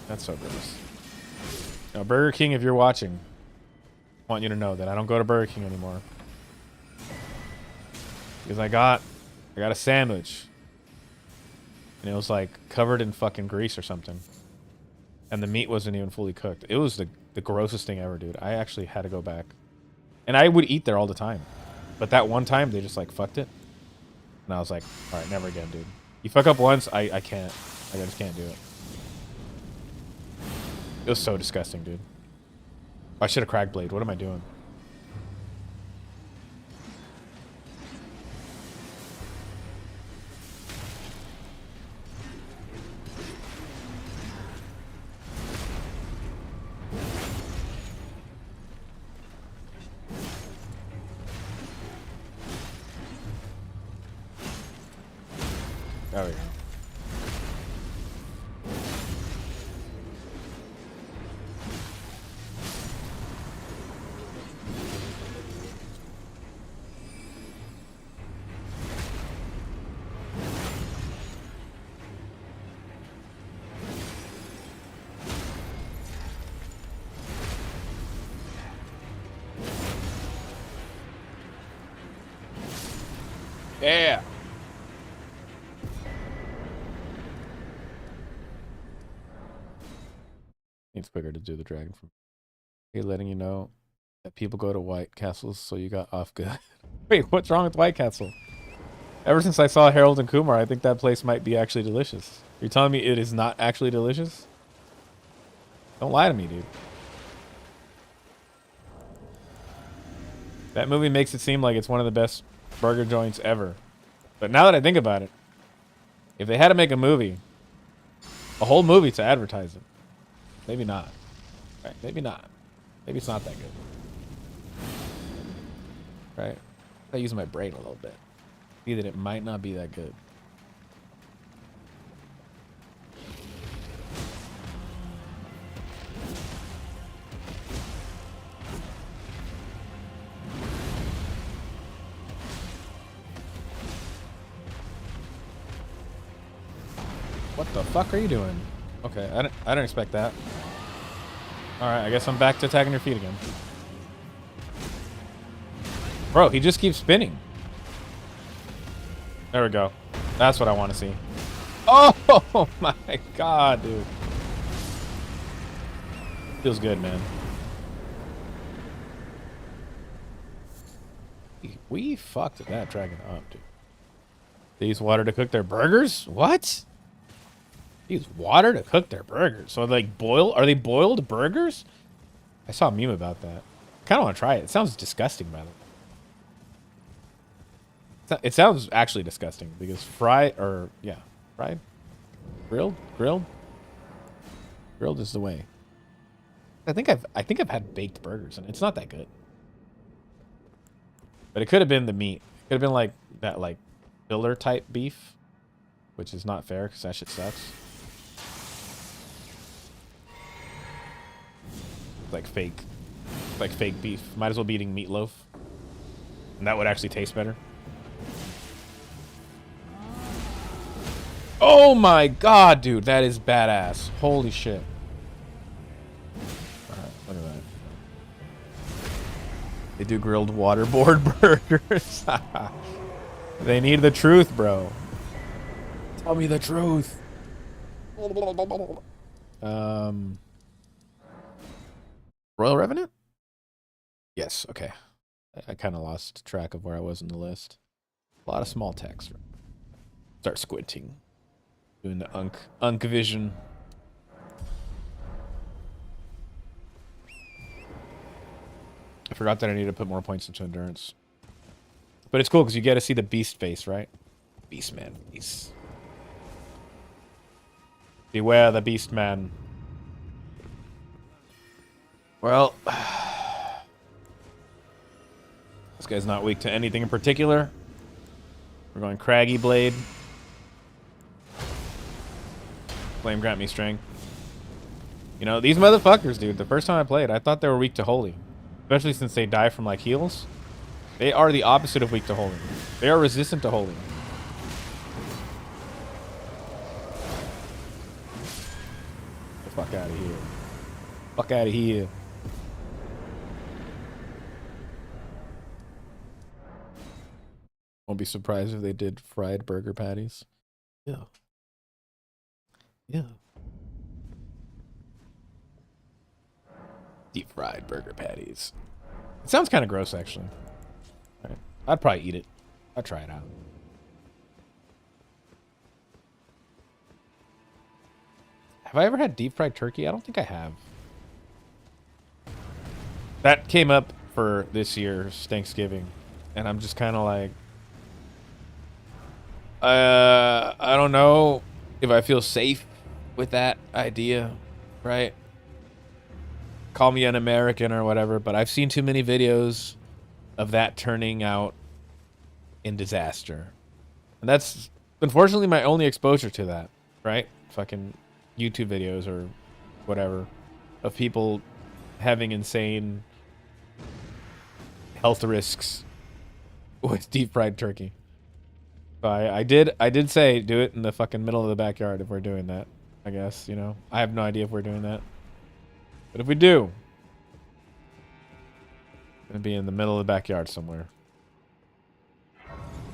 Speaker 1: That's so gross. Now, Burger King, if you're watching, I want you to know that I don't go to Burger King anymore because I got a sandwich and it was like covered in fucking grease or something, and the meat wasn't even fully cooked. It was the grossest thing ever, dude. I actually had to go back. And I would eat there all the time. But that one time, they just, like, fucked it. And I was like, all right, never again, dude. You fuck up once, I can't. I just can't do it. It was so disgusting, dude. I should have cracked blade. What am I doing? There we go. Yeah. It's quicker to do the dragon from. Hey, letting you know that people go to White Castles, so you got off good. Wait, what's wrong with White Castle? Ever since I saw Harold and Kumar, I think that place might be actually delicious. You're telling me it is not actually delicious? Don't lie to me, dude. That movie makes it seem like it's one of the best burger joints ever. But now that I think about it, if they had to make a movie, a whole movie to advertise it, maybe not. Right? Maybe not. Maybe it's not that good. Right? I use my brain a little bit. See that it might not be that good. What the fuck are you doing? Okay, I didn't expect that. Alright, I guess I'm back to attacking your feet again. Bro, he just keeps spinning. There we go. That's what I want to see. Oh my god, dude. Feels good, man. We fucked that dragon up, dude. They use water to cook their burgers? What? They use water to cook their burgers. So like are they boiled burgers? I saw a meme about that. I kind of want to try it. It sounds disgusting, by the way. It sounds actually disgusting because fried grilled is the way. I think I've had baked burgers and it's not that good. But it could have been the meat. It could have been like that like filler type beef, which is not fair because that shit sucks. Like fake beef. Might as well be eating meatloaf. And that would actually taste better. Oh my god, dude, that is badass. Holy shit. Alright, look at that. They do grilled waterboard burgers. They need the truth, bro. Tell me the truth. Royal Revenant? Yes, okay. I kind of lost track of where I was in the list. A lot of small text. Start squinting. Doing the unk vision. I forgot that I need to put more points into endurance. But it's cool because you get to see the beast face, right? Beastman face. Beware the Beastman. Well, this guy's not weak to anything in particular. We're going Craggy Blade. Flame grant me strength. You know, these motherfuckers, dude, the first time I played, I thought they were weak to holy. Especially since they die from, like, heals. They are the opposite of weak to holy. They are resistant to holy. Get the fuck out of here. Fuck out of here. Won't be surprised if they did fried burger patties. Yeah. Yeah. Deep fried burger patties. It sounds kind of gross, actually. Right. I'd probably eat it. I'd try it out. Have I ever had deep fried turkey? I don't think I have. That came up for this year's Thanksgiving, and I'm just kind of like, I don't know if I feel safe with that idea, right? Call me an American or whatever, but I've seen too many videos of that turning out in disaster. And that's unfortunately my only exposure to that, right? Fucking YouTube videos or whatever of people having insane health risks with deep fried turkey. So I did say do it in the fucking middle of the backyard if we're doing that. I guess, you know. I have no idea if we're doing that. But if we do, it's gonna be in the middle of the backyard somewhere.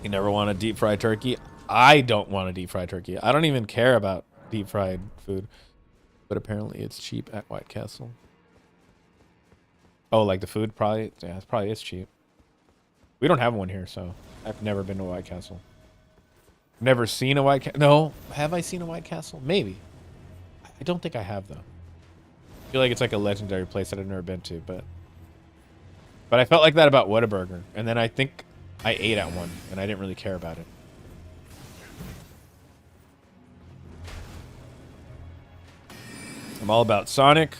Speaker 1: You never want a deep fried turkey? I don't want a deep fried turkey. I don't even care about deep fried food. But apparently it's cheap at White Castle. Oh, like the food probably? Yeah, it probably is cheap. We don't have one here, so I've never been to White Castle. Never seen a White Castle. No, have I seen a White Castle? Maybe. I don't think I have, though. I feel like it's like a legendary place that I've never been to, but I felt like that about Whataburger. And then I think I ate at one, and I didn't really care about it. I'm all about Sonic.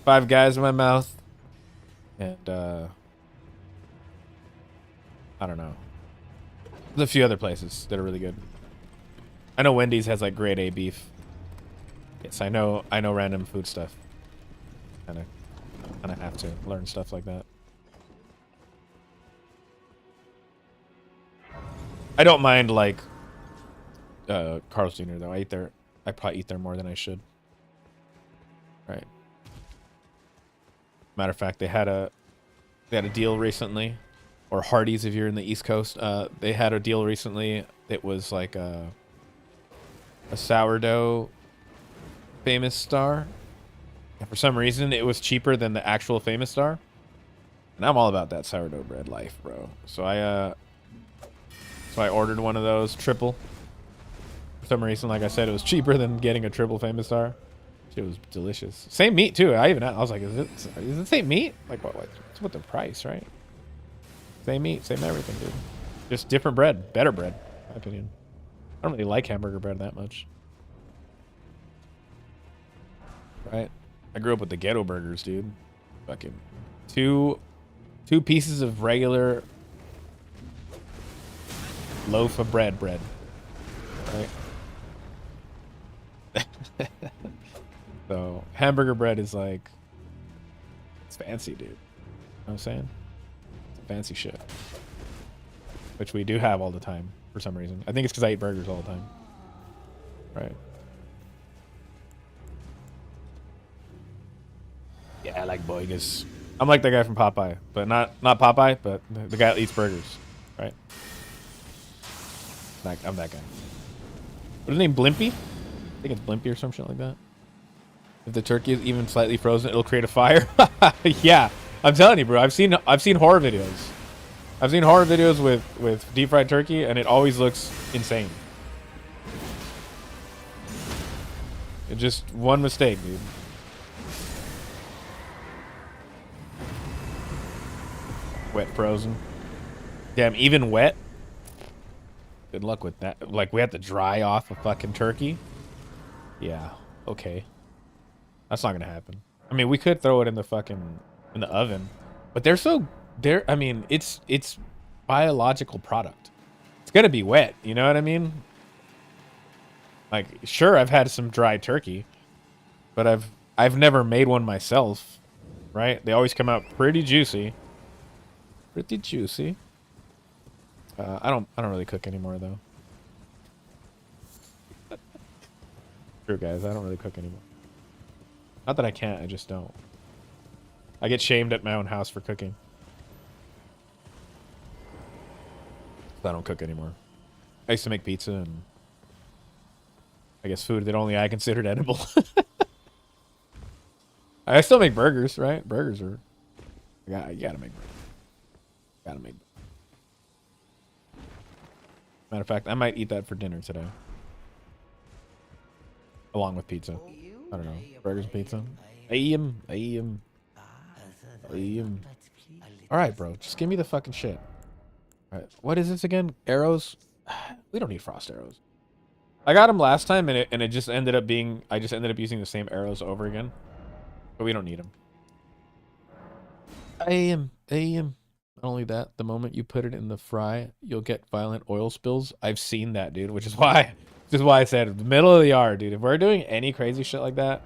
Speaker 1: 5 Guys in my mouth. And, I don't know. There's a few other places that are really good. I know Wendy's has, like, grade A beef. Yes, I know random food stuff. Kinda have to learn stuff like that. I don't mind, like, Carl's Jr., though. I probably eat there more than I should. Right. Matter of fact, they had a deal recently, or Hardee's if you're in the East Coast. They had a deal recently. It was like a sourdough Famous Star. And for some reason, it was cheaper than the actual Famous Star. And I'm all about that sourdough bread life, bro. So I ordered one of those triple. For some reason, like I said, it was cheaper than getting a triple Famous Star. It was delicious. Same meat too. I was like, is it the same meat? Like what? What's with the price, right? Same meat, same everything, dude. Just different bread, better bread, in my opinion. I don't really like hamburger bread that much. Right? I grew up with the ghetto burgers, dude. Fucking two pieces of regular loaf of bread. Right? So hamburger bread is like, it's fancy, dude. You know what I'm saying? It's fancy shit. Which we do have all the time for some reason. I think it's because I eat burgers all the time. Right. Yeah, I like boigas. I'm like that guy from Popeye, but not Popeye, but the guy that eats burgers. Right? Like, I'm that guy. What's his name? Blimpy? I think it's Blimpy or some shit like that. If the turkey is even slightly frozen, it'll create a fire. Yeah, I'm telling you, bro. I've seen horror videos. I've seen horror videos with deep fried turkey, and it always looks insane. It's just one mistake, dude. Wet frozen. Damn, even wet. Good luck with that. Like, we have to dry off a fucking turkey. Yeah. Okay. That's not gonna happen. I mean, we could throw it in the oven, but I mean, it's biological product. It's gonna be wet. You know what I mean? Like, sure, I've had some dry turkey, but I've never made one myself. Right? They always come out pretty juicy. Pretty juicy. I don't really cook anymore though. True, guys. I don't really cook anymore. Not that I can't, I just don't. I get shamed at my own house for cooking. So I don't cook anymore. I used to make pizza and I guess food that only I considered edible. I still make burgers, right? Burgers are. You gotta make burgers. Gotta make. Matter of fact, I might eat that for dinner today, along with pizza. I don't know, burgers and pizza. I am. All right, bro. Just give me the fucking shit. All right. What is this again? Arrows? We don't need frost arrows. I got them last time, and it just ended up being. I just ended up using the same arrows over again, but we don't need them. I am. Not only that, the moment you put it in the fry, you'll get violent oil spills. I've seen that, dude, which is why I said the middle of the yard, dude. If we're doing any crazy shit like that,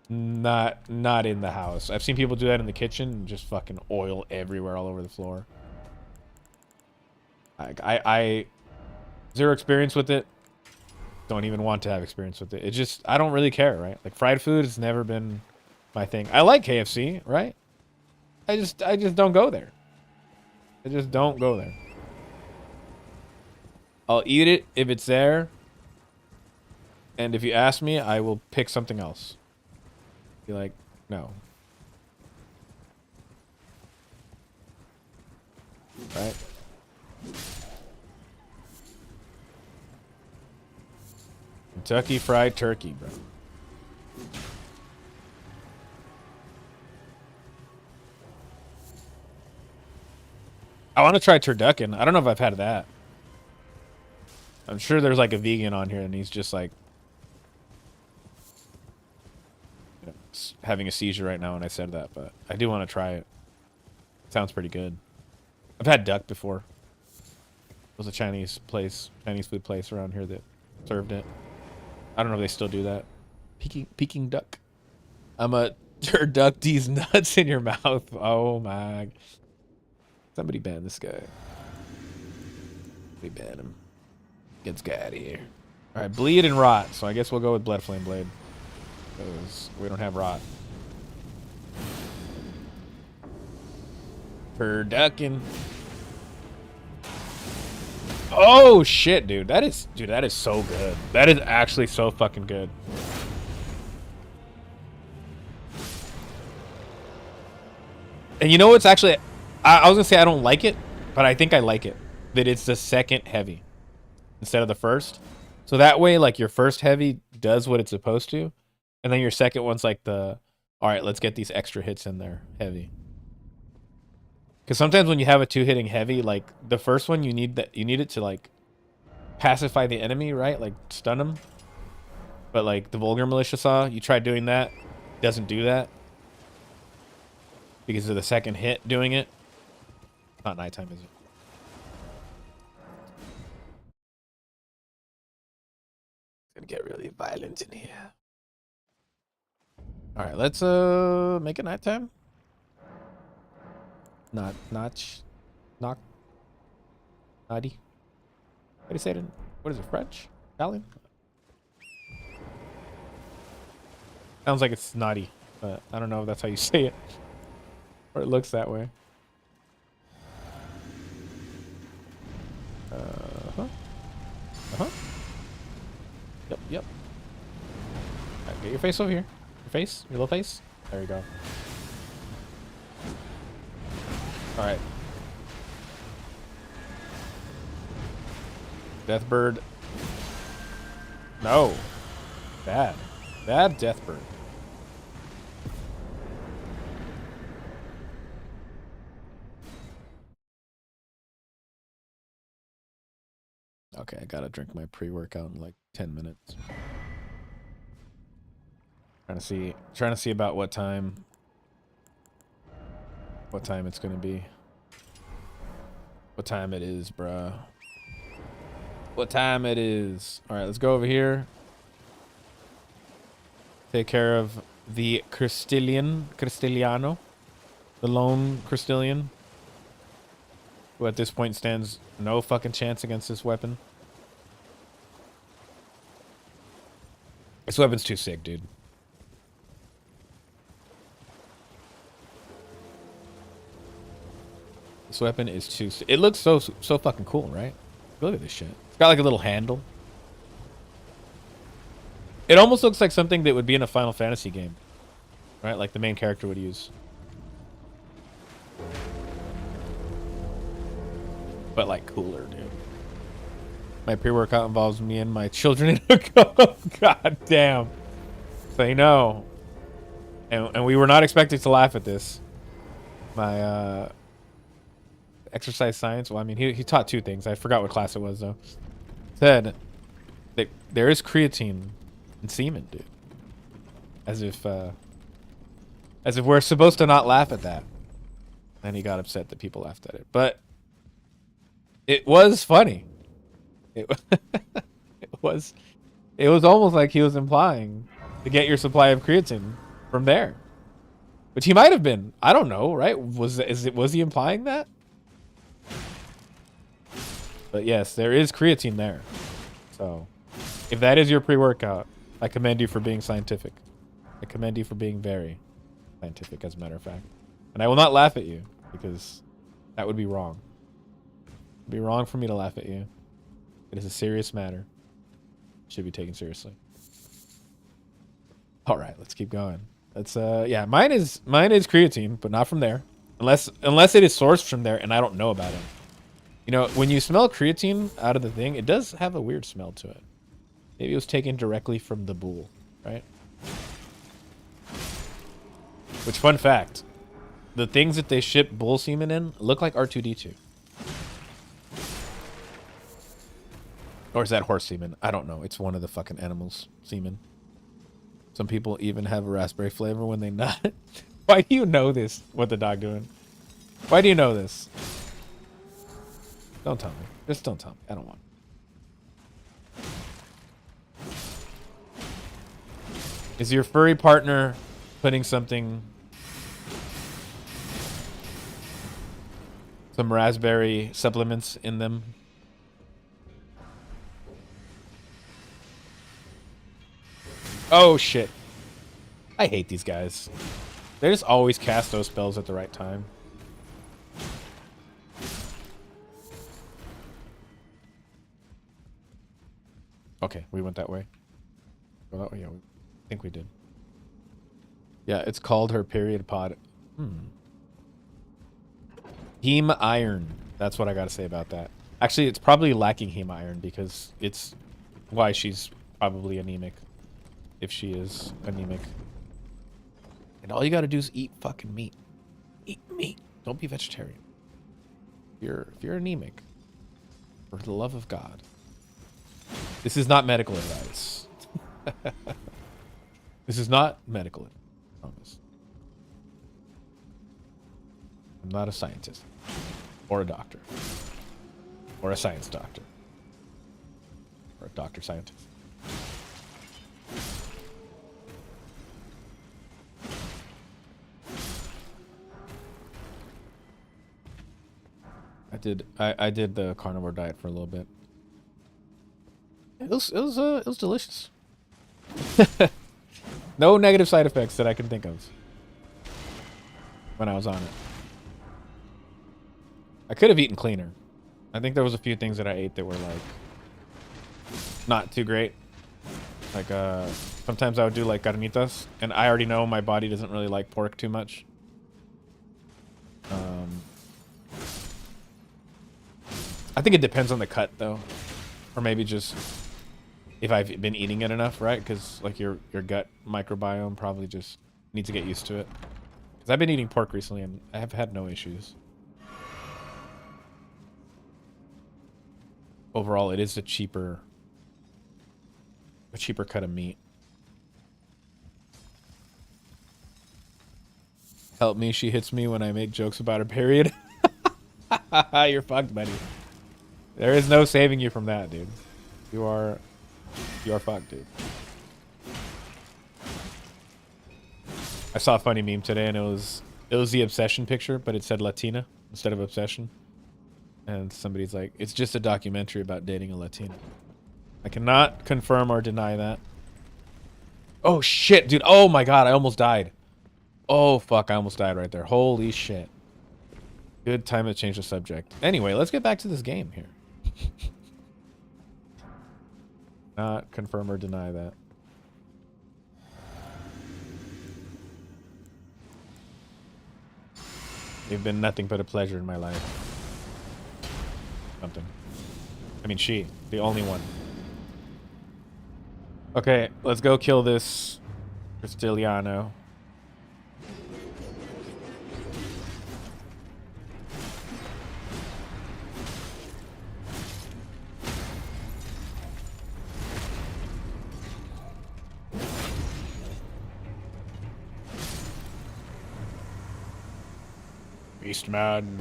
Speaker 1: not in the house. I've seen people do that in the kitchen and just fucking oil everywhere all over the floor. I zero experience with it. Don't even want to have experience with it. It just, I don't really care, right? Like fried food has never been my thing. I like KFC, right? I just don't go there. I just don't go there. I'll eat it if it's there. And if you ask me, I will pick something else. Be like, no. Right? Kentucky Fried Turkey, bro. I want to try turducken. I don't know if I've had that. I'm sure there's like a vegan on here and he's just like, you know, having a seizure right now when I said that, but I do want to try it. Sounds pretty good. I've had duck before. It was a Chinese food place around here that served it. I don't know if they still do that. Peking duck. I'm a turduck these nuts in your mouth. Oh my. Somebody ban this guy. We ban him. Get this guy out of here. Alright, bleed and rot. So I guess we'll go with Blood Flame Blade. Because we don't have rot. Turducken. Oh shit, dude. That is so good. That is actually so fucking good. And you know what's actually, I was gonna say I don't like it, but I think I like it. That it's the second heavy instead of the first. So that way, like, your first heavy does what it's supposed to, and then your second one's like the, all right, let's get these extra hits in there, heavy. Because sometimes when you have a two-hitting heavy, like the first one, you need it to like pacify the enemy, right? Like stun them. But like the Vulgar Militia Saw, you try doing that, doesn't do that because of the second hit doing it. Not nighttime, is it? It's gonna get really violent in here. All right, let's make it nighttime. Naughty. How do you say it in, what is it, French? Italian? Sounds like it's naughty, but I don't know if that's how you say it. Or it looks that way. Yep. Right, get your face over here. Your little face. There you go. Alright. Deathbird. No. Bad Deathbird. Okay, I gotta drink my pre-workout in like 10 minutes. Trying to see about what time it's gonna be. What time it is, bruh. What time it is. Alright, let's go over here. Take care of the Crystiliano. The lone Crystillian. Who at this point stands no fucking chance against this weapon. This weapon's too sick, dude. This weapon is too sick. It looks so fucking cool, right? Look at this shit. It's got like a little handle. It almost looks like something that would be in a Final Fantasy game. right? Like the main character would use. But like cooler, dude. My pre-workout involves me and my children in a cup. God damn. Say no. And we were not expecting to laugh at this. My exercise science. Well, I mean, he taught 2 things. I forgot what class it was though. Said that there is creatine in semen, dude. As if we're supposed to not laugh at that. And he got upset that people laughed at it. But it was funny. It was it was almost like he was implying to get your supply of creatine from there. Which he might have been. I don't know, right? Was he implying that? But yes, there is creatine there. So, if that is your pre-workout, I commend you for being scientific. I commend you for being very scientific, as a matter of fact. And I will not laugh at you, because that would be wrong. It would be wrong for me to laugh at you. It is a serious matter. It should be taken seriously. All right, let's keep going. That's yeah, mine is creatine, but not from there. Unless it is sourced from there and I don't know about it. You know, when you smell creatine out of the thing, it does have a weird smell to it. Maybe it was taken directly from the bull, right? Which, fun fact, the things that they ship bull semen in look like R2-D2. Or is that horse semen? I don't know. It's one of the fucking animals' semen. Some people even have a raspberry flavor when they nut. Why do you know this? What the dog doing? Why do you know this? Don't tell me. Just don't tell me. I don't want. Is your furry partner putting some raspberry supplements in them? Oh shit. I hate these guys. They just always cast those spells at the right time. Okay, we went that way. Go that way, yeah, I think we did. Yeah, it's called her period pod. Heme iron. That's what I gotta say about that. Actually, it's probably lacking heme iron because it's why she's probably anemic. If she is anemic. And all you gotta do is eat fucking meat. Eat meat. Don't be vegetarian. If you're anemic, for the love of God. This is not medical advice. This is not medical advice. I promise. I'm not a scientist. Or a doctor. Or a science doctor. Or a doctor scientist. I did the carnivore diet for a little bit. It was delicious. No negative side effects that I can think of when I was on it. I could have eaten cleaner. I think there was a few things that I ate that were like not too great. Like sometimes I would do like carnitas, and I already know my body doesn't really like pork too much. I think it depends on the cut though, or maybe just if I've been eating it enough, right? Because like your gut microbiome probably just needs to get used to it. Because I've been eating pork recently and I have had no issues. Overall, it is a cheaper cut of meat. Help me, she hits me when I make jokes about her period. You're fucked, buddy. There is no saving you from that, dude. You are fucked, dude. I saw a funny meme today, and it was the obsession picture, but it said Latina instead of obsession. And somebody's like, it's just a documentary about dating a Latina. I cannot confirm or deny that. Oh shit, dude. Oh my god, I almost died. Oh fuck, I almost died right there. Holy shit. Good time to change the subject. Anyway, let's get back to this game here. Not confirm or deny that. They've been nothing but a pleasure in my life. Something. I mean, she. The only one. Okay, let's go kill this Cristiliano. Beastman.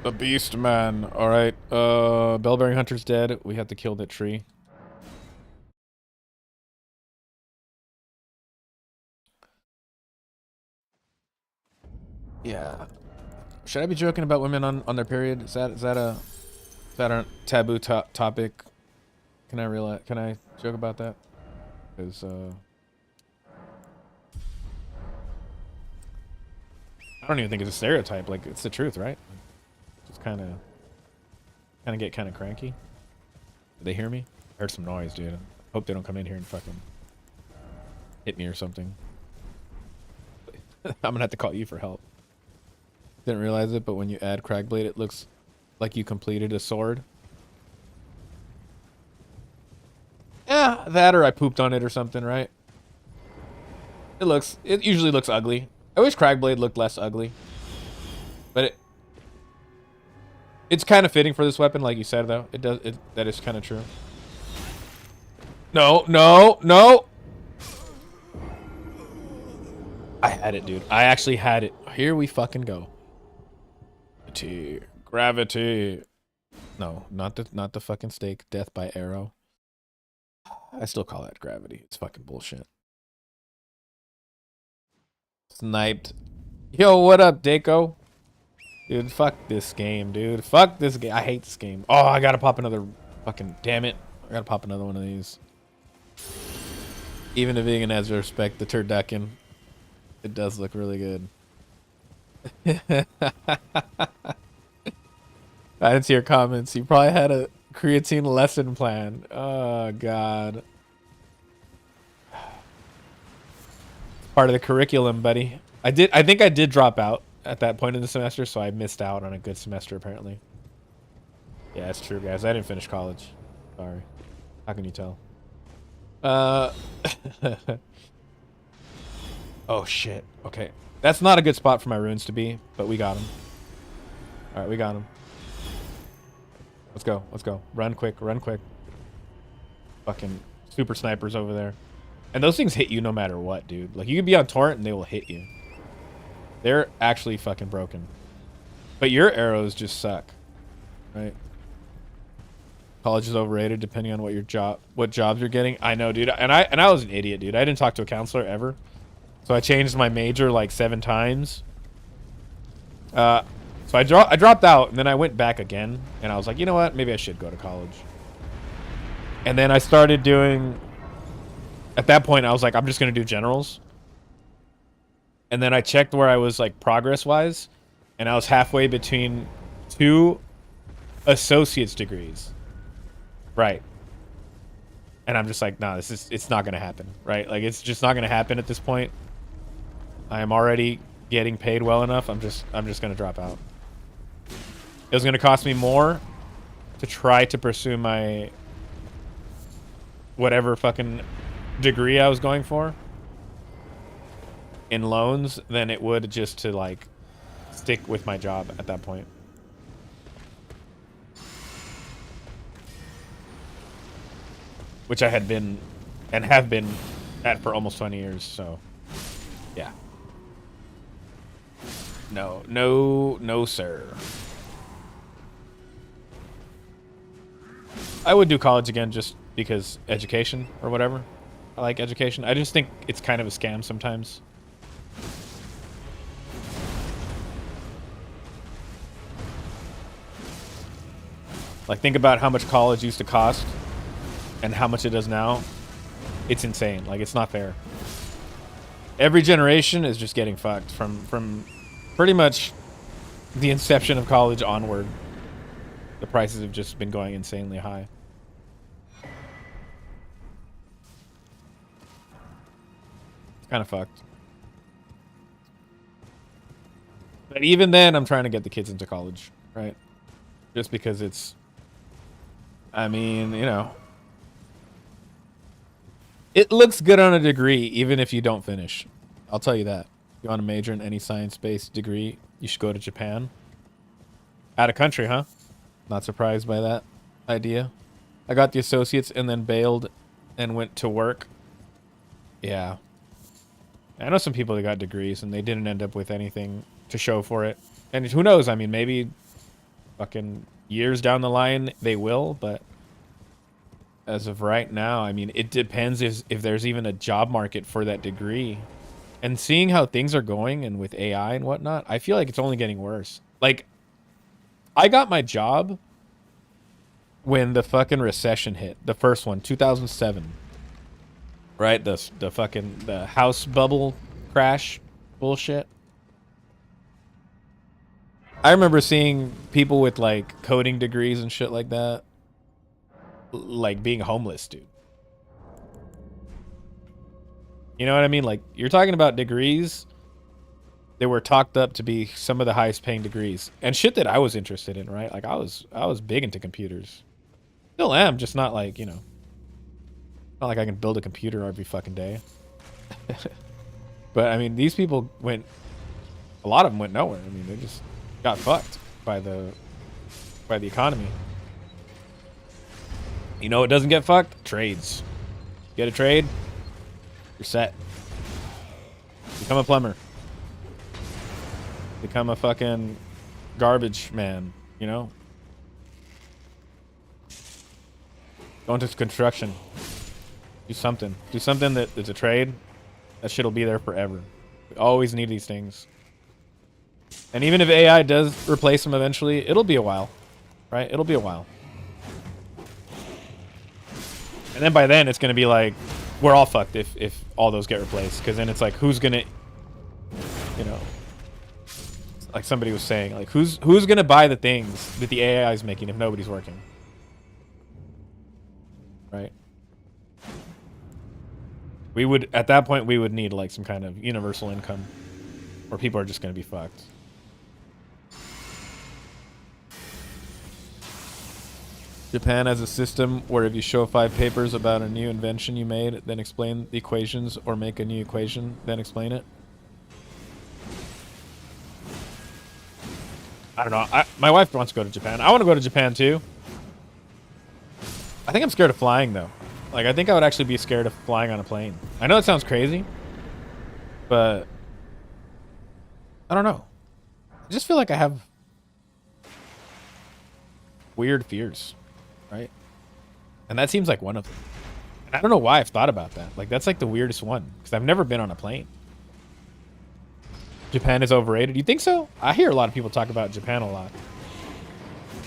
Speaker 1: The Beastman. Alright, Bellbearing Hunter's dead. We have to kill that tree. Yeah. Should I be joking about women on their period? Is that a taboo topic? Can I joke about that? Because I don't even think it's a stereotype. Like, it's the truth, right? Just kind of get kind of cranky. Did they hear me? I heard some noise, dude. Hope they don't come in here and fucking hit me or something. I'm gonna have to call you for help. Didn't realize it, but when you add Cragblade, it looks like you completed a sword. Yeah, that or I pooped on it or something, right? It usually looks ugly. I wish Cragblade looked less ugly. But it's kind of fitting for this weapon, like you said, though. That is kind of true. No, no, no! I had it, dude. I actually had it. Here we fucking go. Gravity. No, not the fucking stake. Death by arrow. I still call that gravity. It's fucking bullshit. Sniped. Yo, what up, Daco? Dude, fuck this game, dude. Fuck this game. I hate this game. Oh, I gotta pop another fucking... Damn it. I gotta pop another one of these. Even the vegan has to respect the turducken. It does look really good. I didn't see your comments. You probably had a creatine lesson plan. Oh, God. Part of the curriculum, buddy. I think I did drop out at that point in the semester, so I missed out on a good semester, apparently. Yeah, it's true, guys. I didn't finish college. Sorry. How can you tell? Oh, shit. Okay. That's not a good spot for my runes to be, but we got him. All right, we got him. Let's go. Let's go. Run quick. Run quick. Fucking super snipers over there. And those things hit you no matter what, dude. Like, you can be on torrent and they will hit you. They're actually fucking broken. But your arrows just suck. Right? College is overrated depending on what jobs you're getting. I know, dude. And I was an idiot, dude. I didn't talk to a counselor ever. So I changed my major like 7 times. So I dropped out and then I went back again and I was like, you know what? Maybe I should go to college. And then I started doing... At that point, I was like, I'm just going to do generals. And then I checked where I was, like, progress-wise. And I was halfway between 2 associate's degrees. Right. And I'm just like, nah, it's not going to happen. Right? Like, it's just not going to happen at this point. I am already getting paid well enough. I'm just going to drop out. It was going to cost me more to try to pursue my... whatever fucking... degree I was going for in loans than it would just to like stick with my job at that point. Which I had been and have been at for almost 20 years, so yeah. No, sir. I would do college again just because education or whatever. I like education. I just think it's kind of a scam sometimes. Like, think about how much college used to cost and how much it does now. It's insane. Like, it's not fair. Every generation is just getting fucked from pretty much the inception of college onward. The prices have just been going insanely high. Kind of fucked. But even then, I'm trying to get the kids into college, right? Just because it's, I mean, you know, it looks good on a degree, even if you don't finish. I'll tell you that. If you want to major in any science-based degree, you should go to Japan. Out of country, huh? Not surprised by that idea. I got the associates and then bailed and went to work. Yeah. I know some people that got degrees and they didn't end up with anything to show for it. And who knows? I mean, maybe fucking years down the line they will, but as of right now, I mean, it depends if there's even a job market for that degree. And seeing how things are going and with AI and whatnot, I feel like it's only getting worse. Like, I got my job when the fucking recession hit. The first one, 2007. Right? The house bubble crash bullshit. I remember seeing people with like coding degrees and shit like that, like being homeless, dude. You know what I mean? Like, you're talking about degrees that were talked up to be some of the highest paying degrees and shit that I was interested in, right? Like, I was big into computers. Still am, just not like, you know, not like I can build a computer every fucking day. But I mean, these people went, a lot of them went nowhere. I mean, they just got fucked by the economy. You know, it doesn't get fucked. Trades. Get a trade, you're set. Become a plumber. Become a fucking garbage man. You know. Go into construction. Do something. Do something that is a trade. That shit'll be there forever. We always need these things. And even if AI does replace them eventually, it'll be a while. Right? It'll be a while. And then by then, it's going to be like, we're all fucked if all those get replaced. Because then it's like, who's going to, you know, like somebody was saying, like, who's going to buy the things that the AI is making if nobody's working? Right? We would, at that point, we would need like some kind of universal income or people are just going to be fucked. Japan has a system where if you show 5 papers about a new invention you made, then explain the equations or make a new equation, then explain it. I don't know. My wife wants to go to Japan. I want to go to Japan too. I think I'm scared of flying though. Like, I think I would actually be scared of flying on a plane. I know it sounds crazy, but I don't know. I just feel like I have weird fears, right? And that seems like one of them. And I don't know why I've thought about that. Like, that's like the weirdest one because I've never been on a plane. Japan is overrated. You think so? I hear a lot of people talk about Japan a lot.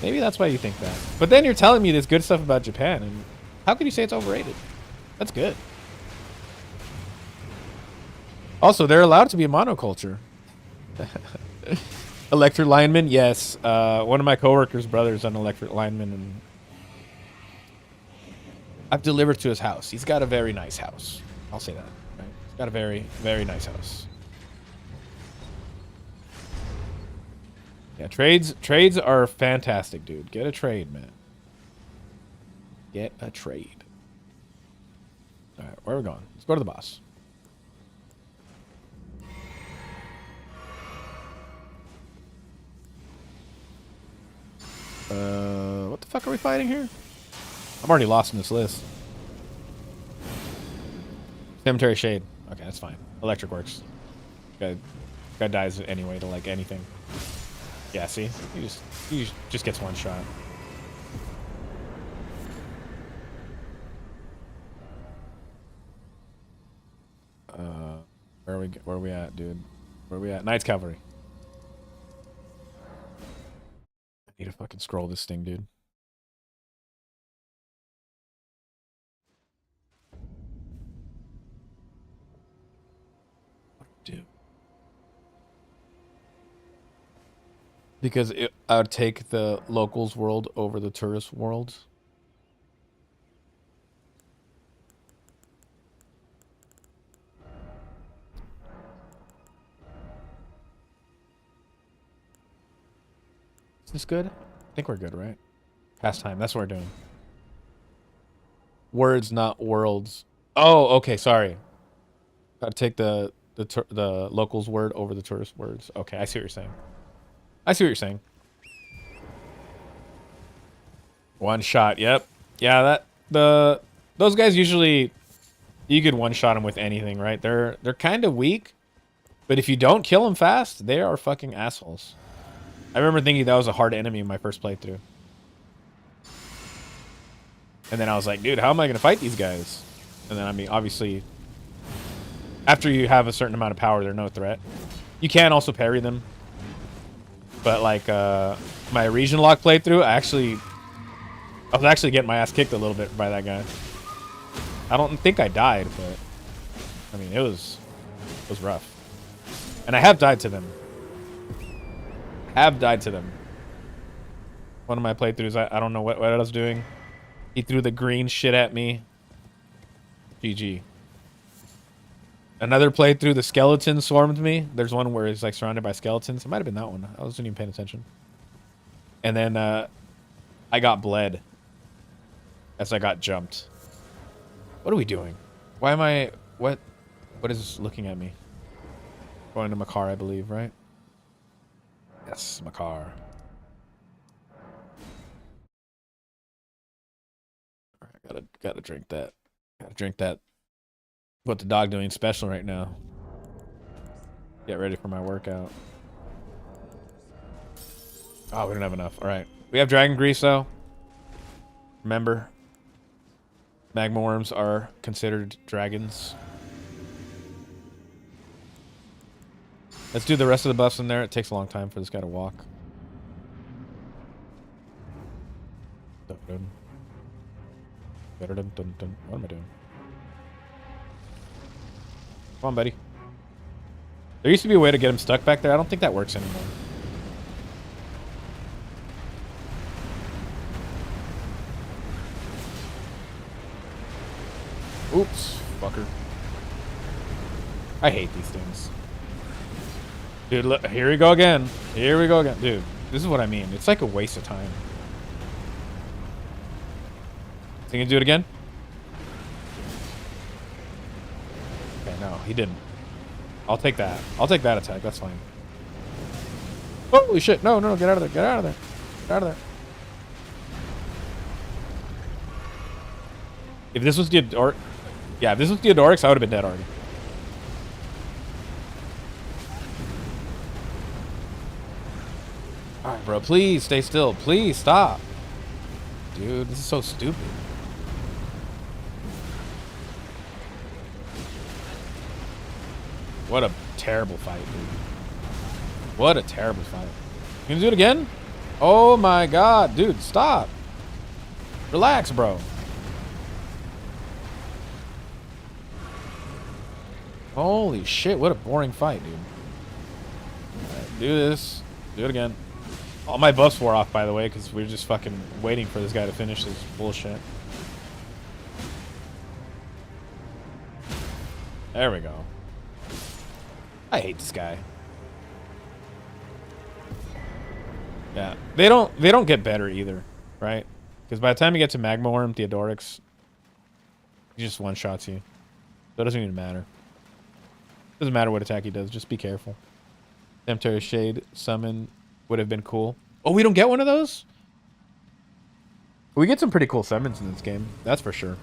Speaker 1: Maybe that's why you think that. But then you're telling me this good stuff about Japan, and how can you say it's overrated? That's good. Also, they're allowed to be a monoculture. Electric lineman, yes. One of my coworkers' brothers an electric lineman, and I've delivered to his house. He's got a very nice house. I'll say that. Right? He's got a very, very nice house. Yeah, trades are fantastic, dude. Get a trade, man. Get a trade. All right, where are we going? Let's go to the boss. What the fuck are we fighting here? I'm already lost in this list. Cemetery Shade. Okay, that's fine. Electric works. Guy dies anyway to like anything. Yeah, see? He just gets one shot. Where are we at, dude? Where are we at? Knights Cavalry. I need to fucking scroll this thing, dude. What do I do? Because I would take the locals world over the tourist world. this good? I think we're good, right? Pastime. That's what we're doing. Words, not worlds. Oh, okay. Sorry. Gotta take the locals' word over the tourist words. Okay, I see what you're saying. I see what you're saying. One shot. Yep. Yeah, those guys usually you could one shot them with anything, right? They're kind of weak, but if you don't kill them fast, they are fucking assholes. I remember thinking that was a hard enemy in my first playthrough. And then I was like, dude, how am I going to fight these guys? And then, I mean, obviously, after you have a certain amount of power, they're no threat. You can also parry them. But, like, my region lock playthrough, I was actually getting my ass kicked a little bit by that guy. I don't think I died, but, I mean, it was rough. And I have died to them. One of my playthroughs, I don't know what I was doing. He threw the green shit at me. GG. Another playthrough, the skeleton swarmed me. There's one where it's like surrounded by skeletons. It might have been that one. I wasn't even paying attention. And then I got bled as I got jumped. What are we doing? Why am I... What is this looking at me? Going to Makar, I believe, right? Yes, Makar. Alright, gotta drink that. Gotta drink that. What the dog doing special right now. Get ready for my workout. Oh, we don't have enough. Alright. We have dragon grease, though. Remember, magma worms are considered dragons. Let's do the rest of the buffs in there. It takes a long time for this guy to walk. What am I doing? Come on, buddy. There used to be a way to get him stuck back there. I don't think that works anymore. Oops, fucker. I hate these things. Dude, look, here we go again. Here we go again. Dude, this is what I mean. It's like a waste of time. Think you can do it again? Okay, no, he didn't. I'll take that. I'll take that attack. That's fine. Holy shit. No, no, get out of there. Get out of there. Get out of there. If this was Theodoric... Yeah, if this was Theodorix, I would have been dead already. Alright, bro. Please stay still. Please stop. Dude, this is so stupid. What a terrible fight, dude. What a terrible fight. You gonna do it again? Oh my god, dude, stop. Relax, bro. Holy shit, what a boring fight, dude. Right, do this. Do it again. All my buffs wore off, by the way, because we were just fucking waiting for this guy to finish his bullshit. There we go. I hate this guy. Yeah, they don't get better either, right? Because by the time you get to Magma Worm, Theodorix, he just one-shots you. So it doesn't even matter. Doesn't matter what attack he does, just be careful. Tempter Shade Summon would have been cool. Oh, we don't get one of those? We get some pretty cool summons in this game, that's for sure.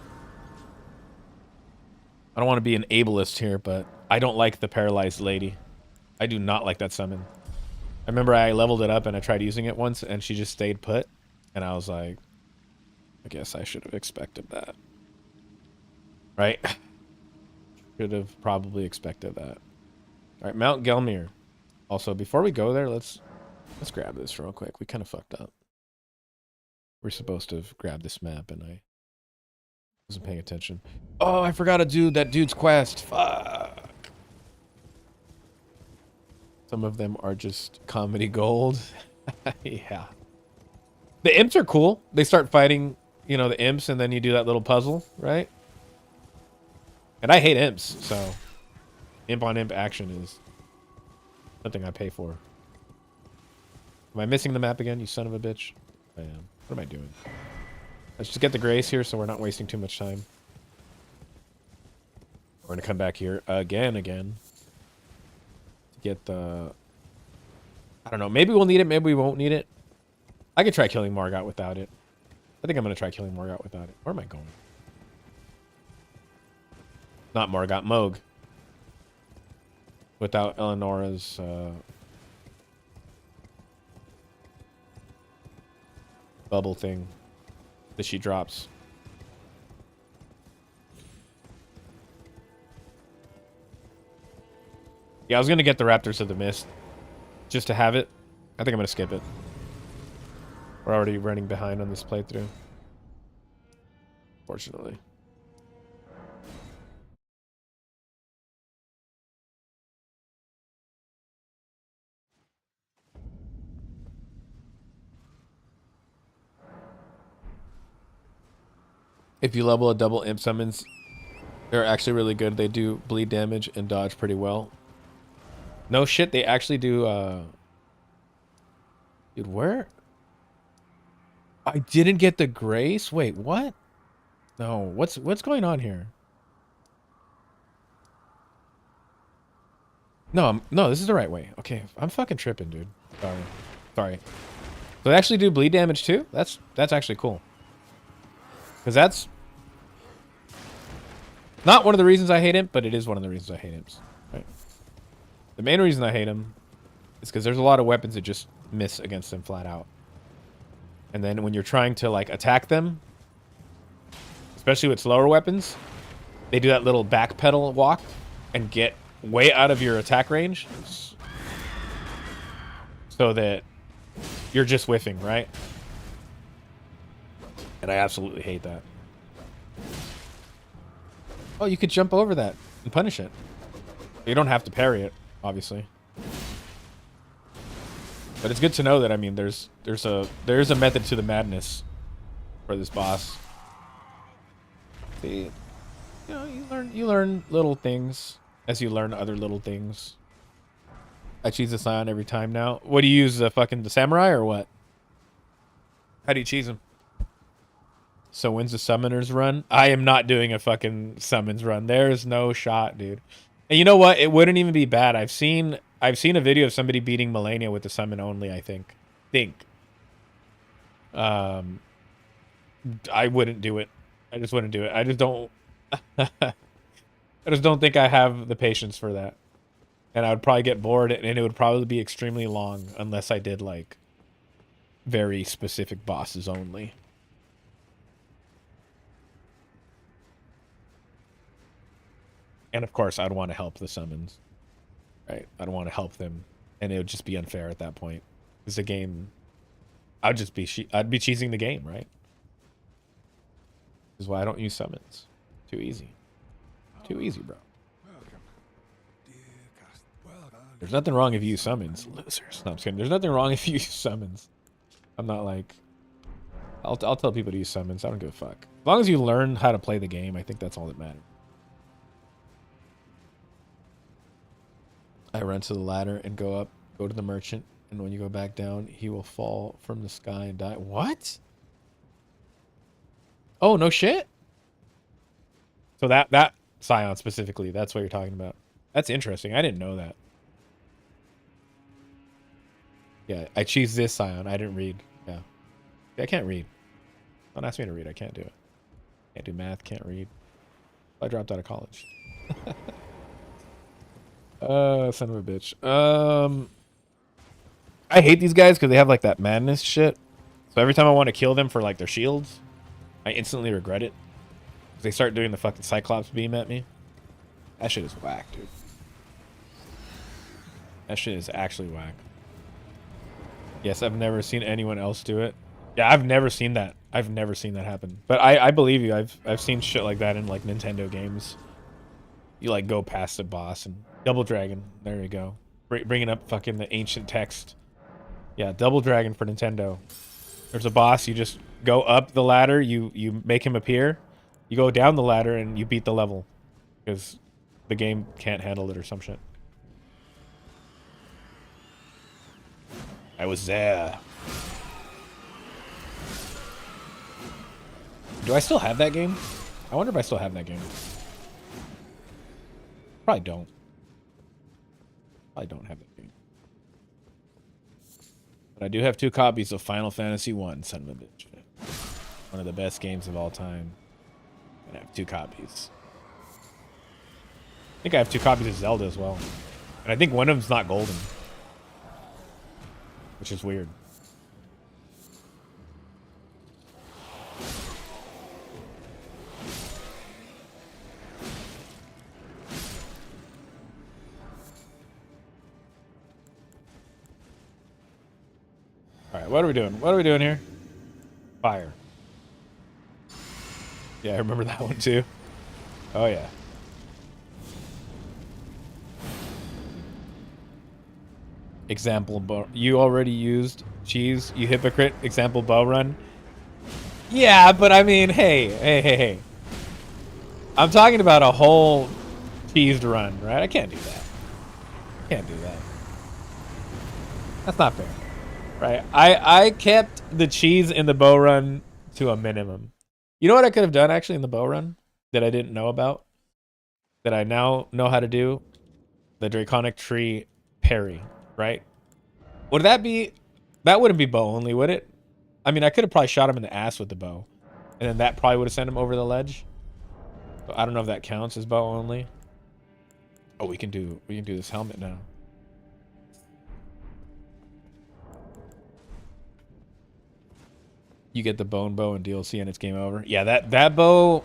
Speaker 1: I don't want to be an ableist here, but I don't like the Paralyzed Lady. I do not like that summon. I remember I leveled it up and I tried using it once and she just stayed put. And I was like, I guess I should have expected that. Right? Should have probably expected that. Alright, Mount Gelmir. Also, before we go there, let's grab this real quick. We kind of fucked up. We're supposed to have grabbed this map and I wasn't paying attention. Oh, I forgot to do that dude's quest. Fuck. Some of them are just comedy gold. Yeah. The imps are cool. They start fighting, you know, the imps, and then you do that little puzzle, right? And I hate imps, so imp on imp action is something I pay for. Am I missing the map again, you son of a bitch? I am. What am I doing? Let's just get the grace here so we're not wasting too much time. We're going to come back here again. To get the... I don't know. Maybe we'll need it. Maybe we won't need it. I could try killing Morgott without it. I think I'm going to try killing Morgott without it. Where am I going? Not Morgott, Moog. Without Eleonora's... bubble thing that she drops. Yeah, I was gonna get the Raptors of the Mist just to have it. I think I'm gonna skip it. We're already running behind on this playthrough, fortunately. If you level a double imp summons, they're actually really good. They do bleed damage and dodge pretty well. No shit, they actually do, Dude, where? I didn't get the grace? Wait, what? No, what's going on here? No, no, this is the right way. Okay, I'm fucking tripping, dude. Sorry. So they actually do bleed damage too? That's actually cool. Because that's not one of the reasons I hate imp, but it is one of the reasons I hate imps. Right? The main reason I hate him is because there's a lot of weapons that just miss against them flat out. And then when you're trying to like attack them, especially with slower weapons, they do that little backpedal walk and get way out of your attack range so that you're just whiffing, right? And I absolutely hate that. Oh, you could jump over that and punish it. You don't have to parry it, obviously. But it's good to know that, I mean, there's a method to the madness for this boss. See, you know, you learn little things as you learn other little things. I cheese the Scion every time now. What do you use, the samurai or what? How do you cheese him? So when's the summoners run? I am not doing a fucking summons run. There's no shot, dude. And you know what? It wouldn't even be bad. I've seen a video of somebody beating Melania with the summon only, I think. I wouldn't do it. I just wouldn't do it. I just don't I just don't think I have the patience for that. And I would probably get bored and it would probably be extremely long unless I did like very specific bosses only. And of course, I'd want to help the summons, right? I'd want to help them, and it would just be unfair at that point. Because the game, I'd be cheesing the game, right? This is why I don't use summons. Too easy, bro. There's nothing wrong if you use summons, losers. No, I'm just kidding. There's nothing wrong if you use summons. I'm not like, I'll tell people to use summons. I don't give a fuck. As long as you learn how to play the game, I think that's all that matters. I run to the ladder and go to the merchant, and when you go back down, he will fall from the sky and die. What? Oh, no shit? So that Scion specifically, that's what you're talking about. That's interesting. I didn't know that. Yeah, I cheesed this Scion. I didn't read. Yeah. I can't read. Don't ask me to read. I can't do it. Can't do math. Can't read. I dropped out of college. Son of a bitch. I hate these guys because they have like that madness shit. So every time I want to kill them for like their shields, I instantly regret it. They start doing the fucking Cyclops beam at me. That shit is whack, dude. That shit is actually whack. Yes, I've never seen anyone else do it. Yeah, I've never seen that. I've never seen that happen. But I believe you. I've seen shit like that in like Nintendo games. You like go past the boss and Double Dragon. There you go. Bringing up fucking the ancient text. Yeah, Double Dragon for Nintendo. There's a boss. You just go up the ladder. You make him appear. You go down the ladder and you beat the level. Because the game can't handle it or some shit. I was there. Do I still have that game? I wonder if I still have that game. Probably don't. I don't have that game. But I do have 2 copies of Final Fantasy 1, son of a bitch. One of the best games of all time. And I have 2 copies. I think I have 2 copies of Zelda as well. And I think one of them's not golden. Which is weird. Alright, what are we doing? What are we doing here? Fire. Yeah, I remember that one too. Oh yeah. Example bow. You already used cheese, you hypocrite. Example bow run. Yeah, but I mean, hey. I'm talking about a whole cheesed run, right? I can't do that. Can't do that. That's not fair. Right? I kept the cheese in the bow run to a minimum. You know what I could have done actually in the bow run that I didn't know about? That I now know how to do? The Draconic Tree parry, right? Would that be... That wouldn't be bow only, would it? I mean, I could have probably shot him in the ass with the bow. And then that probably would have sent him over the ledge. But I don't know if that counts as bow only. Oh, we can do this helmet now. You get the bone bow and DLC and it's game over. Yeah, that bow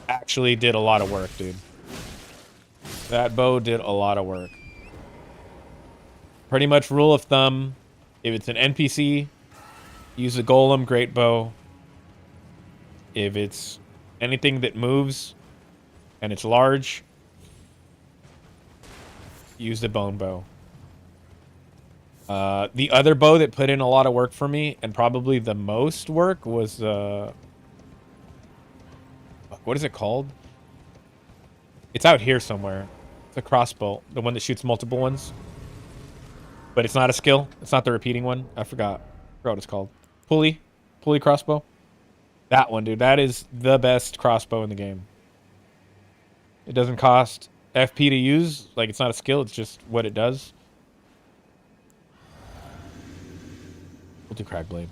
Speaker 1: actually did a lot of work, dude. That bow did a lot of work. Pretty much rule of thumb, if it's an NPC, use a golem, great bow. If it's anything that moves and it's large, use the bone bow. The other bow that put in a lot of work for me, and probably the most work, was what is it called? It's out here somewhere. It's a crossbow, the one that shoots multiple ones. But it's not a skill. It's not the repeating one. I forgot what it's called. Pulley crossbow. That one, dude. That is the best crossbow in the game. It doesn't cost FP to use. Like, it's not a skill. It's just what it does. We'll do crack blade.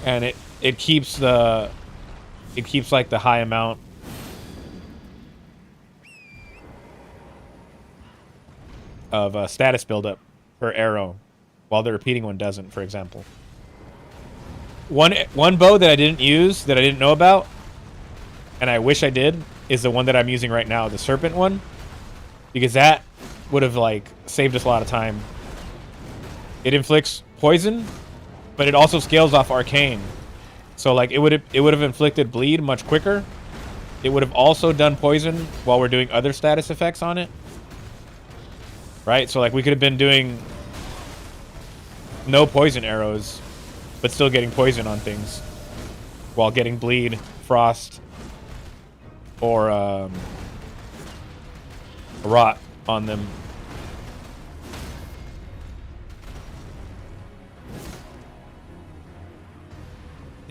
Speaker 1: And it keeps like the high amount of status buildup per arrow, while the repeating one doesn't, for example. One bow that I didn't use, that I didn't know about, and I wish I did, is the one that I'm using right now, the serpent one, because that would have like saved us a lot of time. It inflicts poison, but it also scales off arcane. So like it would have inflicted bleed much quicker. It would have also done poison while we're doing other status effects on it. Right? So like we could have been doing no poison arrows, but still getting poison on things while getting bleed, frost, or rot on them.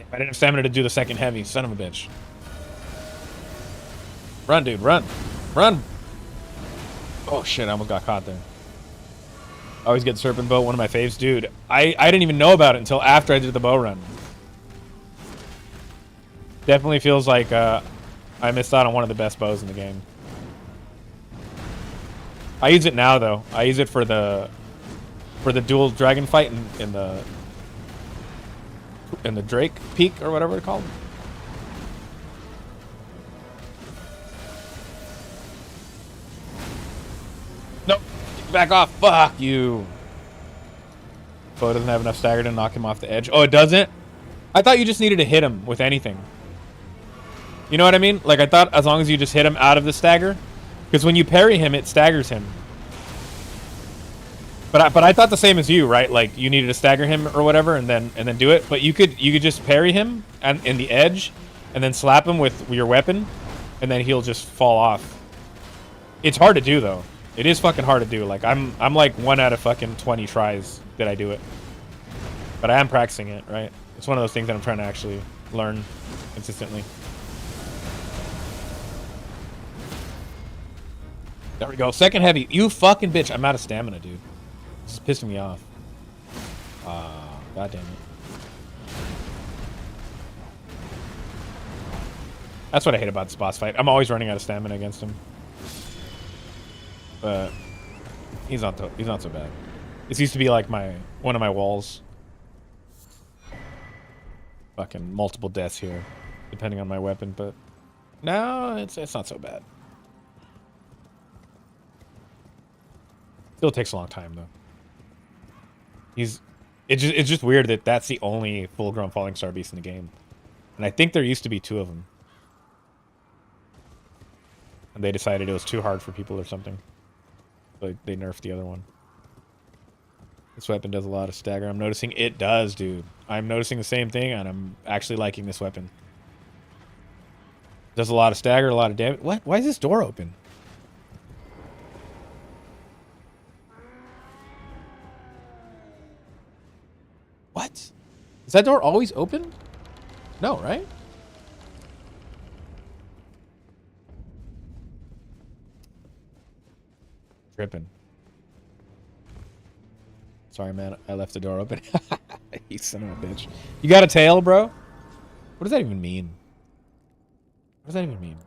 Speaker 1: I didn't have stamina to do the second heavy. Son of a bitch. Run, dude. Run. Run. Oh, shit. I almost got caught there. I always get serpent bow. One of my faves. Dude, I didn't even know about it until after I did the bow run. Definitely feels like I missed out on one of the best bows in the game. I use it now, though. I use it for the dual dragon fight in the Drake Peak, or whatever it's called. Nope. Back off. Fuck you. Bo doesn't have enough stagger to knock him off the edge. Oh, it doesn't? I thought you just needed to hit him with anything. You know what I mean? Like, I thought as long as you just hit him out of the stagger. Because when you parry him, it staggers him. But I thought the same as you, right? Like, you needed to stagger him or whatever, and then do it. But you could just parry him in the edge, and then slap him with your weapon, and then he'll just fall off. It's hard to do, though. It is fucking hard to do. Like I'm like 1 out of fucking 20 tries that I do it. But I am practicing it, right? It's one of those things that I'm trying to actually learn consistently. There we go. Second heavy. You fucking bitch. I'm out of stamina, dude. This is pissing me off. God damn it. That's what I hate about this boss fight. I'm always running out of stamina against him. But he's not so bad. This used to be like one of my walls. Fucking multiple deaths here, depending on my weapon, but no, it's not so bad. Still takes a long time though. It's just weird that that's the only full-grown falling star beast in the game, and I think there used to be 2 of them, and they decided it was too hard for people or something, so they nerfed the other one. This weapon does a lot of stagger. I'm noticing it does, dude. I'm noticing the same thing, and I'm actually liking this weapon. Does a lot of stagger, a lot of damage. What? Why is this door open? What? Is that door always open? No, right? Tripping. Sorry, man. I left the door open. You son of a bitch. You got a tail, bro? What does that even mean? What does that even mean?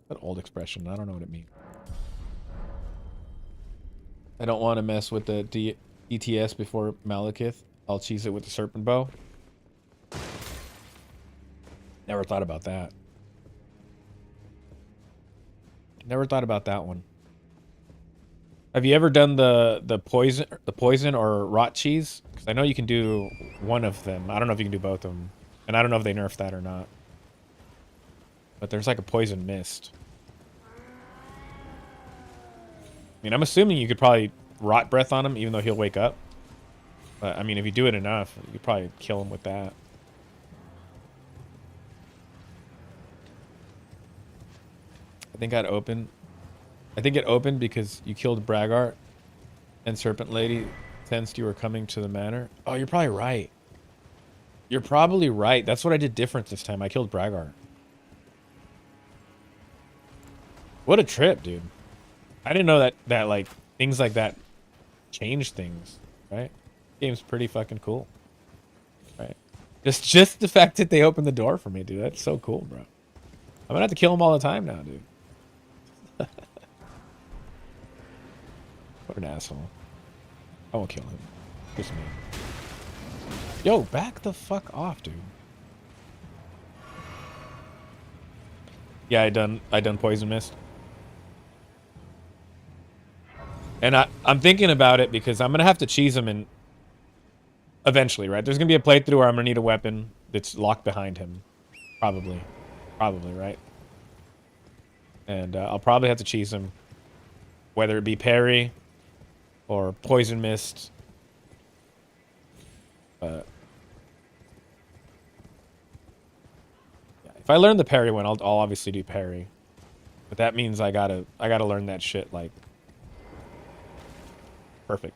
Speaker 1: That old expression. I don't know what it means. I don't want to mess with the ETS before Malekith. I'll cheese it with the serpent bow. Never thought about that. Never thought about that one. Have you ever done the poison or rot cheese? Because I know you can do one of them. I don't know if you can do both of them, and I don't know if they nerfed that or not. But there's like a poison mist. I mean, I'm assuming you could probably rot breath on him, even though he'll wake up. But I mean, if you do it enough, you could probably kill him with that. I think it opened because you killed Braggart and Serpent Lady sensed you were coming to the manor. Oh, you're probably right. You're probably right. That's what I did different this time. I killed Braggart. What a trip, dude. I didn't know that like things like that change things, right? Game's pretty fucking cool. Right? Just the fact that they opened the door for me, dude. That's so cool, bro. I'm gonna have to kill them all the time now, dude. What an asshole. I won't kill him. Just me. Yo, back the fuck off, dude. Yeah, I done poison mist. And I'm thinking about it because I'm gonna have to cheese him in eventually, right? There's gonna be a playthrough where I'm gonna need a weapon that's locked behind him. Probably, right? And I'll probably have to cheese him, whether it be parry or poison mist. Yeah, if I learn the parry one, I'll obviously do parry. But that means I gotta learn that shit like perfect.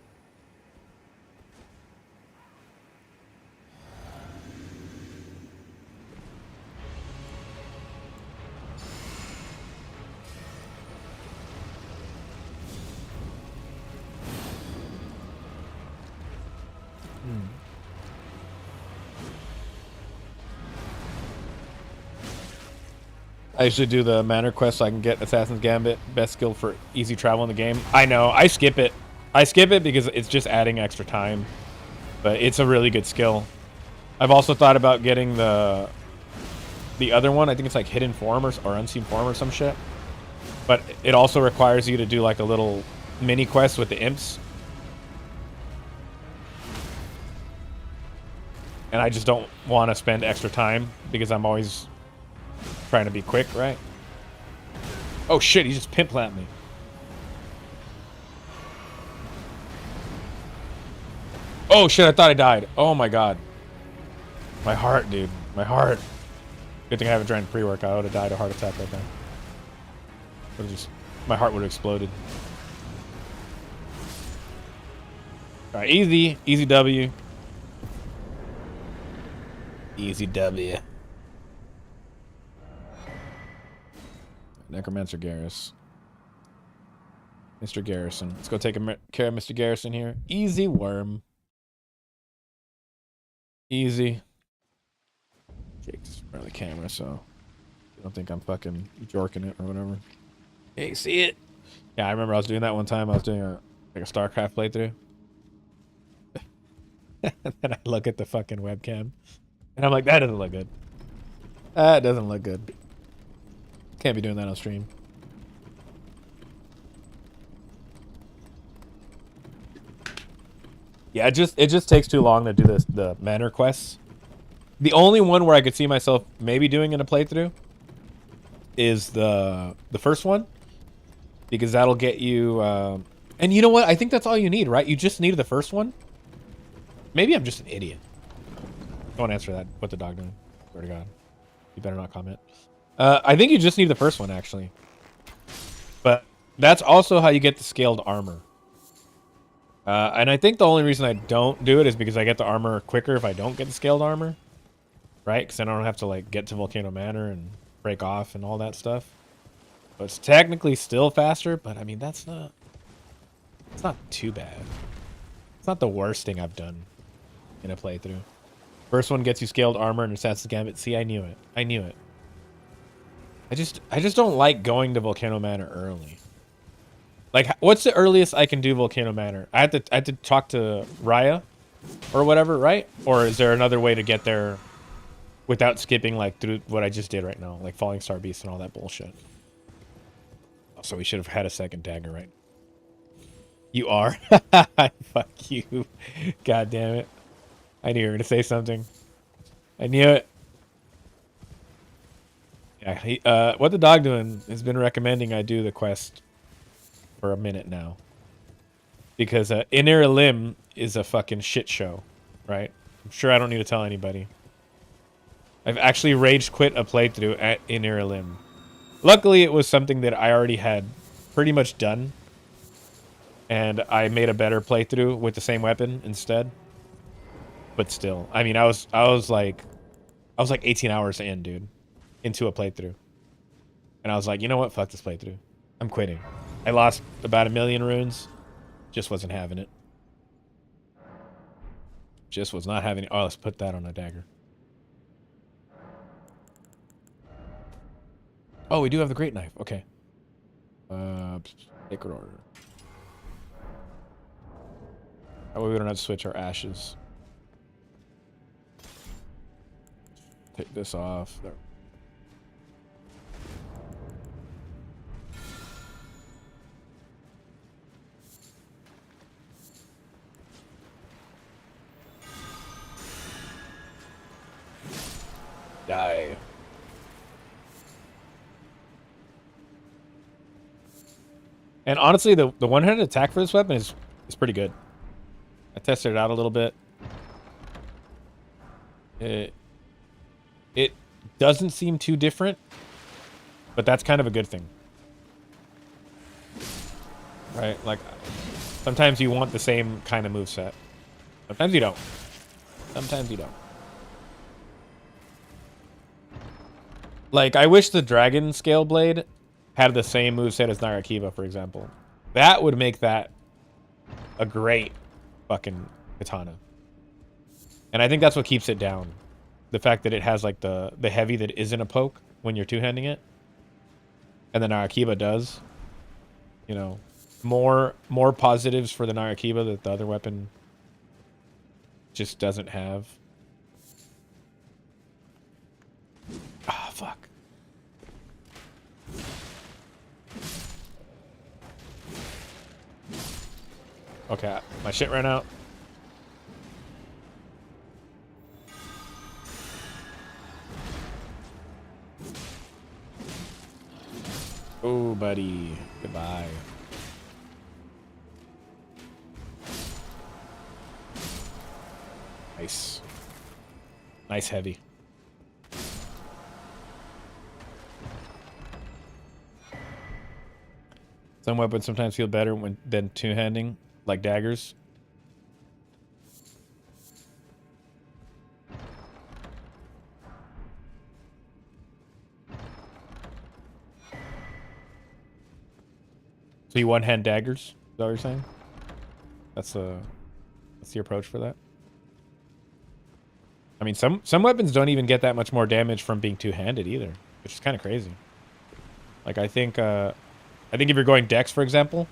Speaker 1: I usually do the manor quest so I can get Assassin's Gambit, best skill for easy travel in the game. I know, I skip it. I skip it because it's just adding extra time. But it's a really good skill. I've also thought about getting the other one. I think it's like Hidden Form or Unseen Form or some shit. But it also requires you to do like a little mini quest with the imps. And I just don't want to spend extra time because I'm always trying to be quick, right? Oh shit, he just pimp slapped me. Oh shit, I thought I died. Oh my god. My heart, dude. My heart. Good thing I haven't drank pre-workout. I would have died a heart attack right now. Would have just My heart would have exploded. All right, easy. Easy W. Easy W. Necromancer Garrus. Mr. Garrison. Let's go take care of Mr. Garrison here. Easy worm. Easy. Jake's around the camera, so I don't think I'm fucking jorking it or whatever. Hey, see it? Yeah, I remember I was doing that one time. I was doing a StarCraft playthrough. And then I look at the fucking webcam. And I'm like, that doesn't look good. That doesn't look good. Can't be doing that on stream. Yeah, it just takes too long to do the manor quests. The only one where I could see myself maybe doing in a playthrough is the first one, because that'll get you. And you know what? I think that's all you need, right? You just need the first one. Maybe I'm just an idiot. Don't answer that. What the dog doing? Swear to God, you better not comment. I think you just need the first one actually, but that's also how you get the scaled armor. And I think the only reason I don't do it is because I get the armor quicker if I don't get the scaled armor. Right? Because I don't have to like get to Volcano Manor and break off and all that stuff. But it's technically still faster, but I mean, it's not too bad. It's not the worst thing I've done in a playthrough. First one gets you scaled armor and Assassin's Gambit. See, I knew it. I knew it. I just don't like going to Volcano Manor early. Like, what's the earliest I can do Volcano Manor? I had to talk to Raya or whatever, right? Or is there another way to get there without skipping like through what I just did right now, like Falling Star Beast and all that bullshit? So we should have had a second dagger, right? You are? Fuck you. God damn it. I knew you were gonna say something. I knew it. Yeah, what the dog doing has been recommending I do the quest for a minute now. Because Inner Limb is a fucking shit show, right? I'm sure I don't need to tell anybody. I've actually rage quit a playthrough at Inner Limb. Luckily, it was something that I already had pretty much done. And I made a better playthrough with the same weapon instead. But still, I mean, I was like 18 hours in, dude, into a playthrough. And I was like, you know what? Fuck this playthrough. I'm quitting. I lost about 1,000,000 runes. Just wasn't having it. Just was not having it. Oh, let's put that on a dagger. Oh, we do have the great knife. Okay. Sacred order. That way we don't have to switch our ashes. Take this off. There. Die. And honestly, the one-handed attack for this weapon is pretty good. I tested it out a little bit. It doesn't seem too different, but that's kind of a good thing. Right? Like, sometimes you want the same kind of moveset. Sometimes you don't. Sometimes you don't. Like, I wish the Dragon Scale Blade had the same moveset as Narakiba, for example. That would make that a great fucking katana. And I think that's what keeps it down. The fact that it has like the heavy that isn't a poke when you're two-handing it. And the Narakiba does. You know, more positives for the Narakiba that the other weapon just doesn't have. Ah, fuck. Okay, my shit ran out. Oh, buddy. Goodbye. Nice. Nice heavy. Some weapons sometimes feel better than two-handing, like daggers. So you one-hand daggers? Is that what you're saying? That's the approach for that. I mean, some weapons don't even get that much more damage from being two-handed either, which is kind of crazy. Like I think if you're going dex, for example,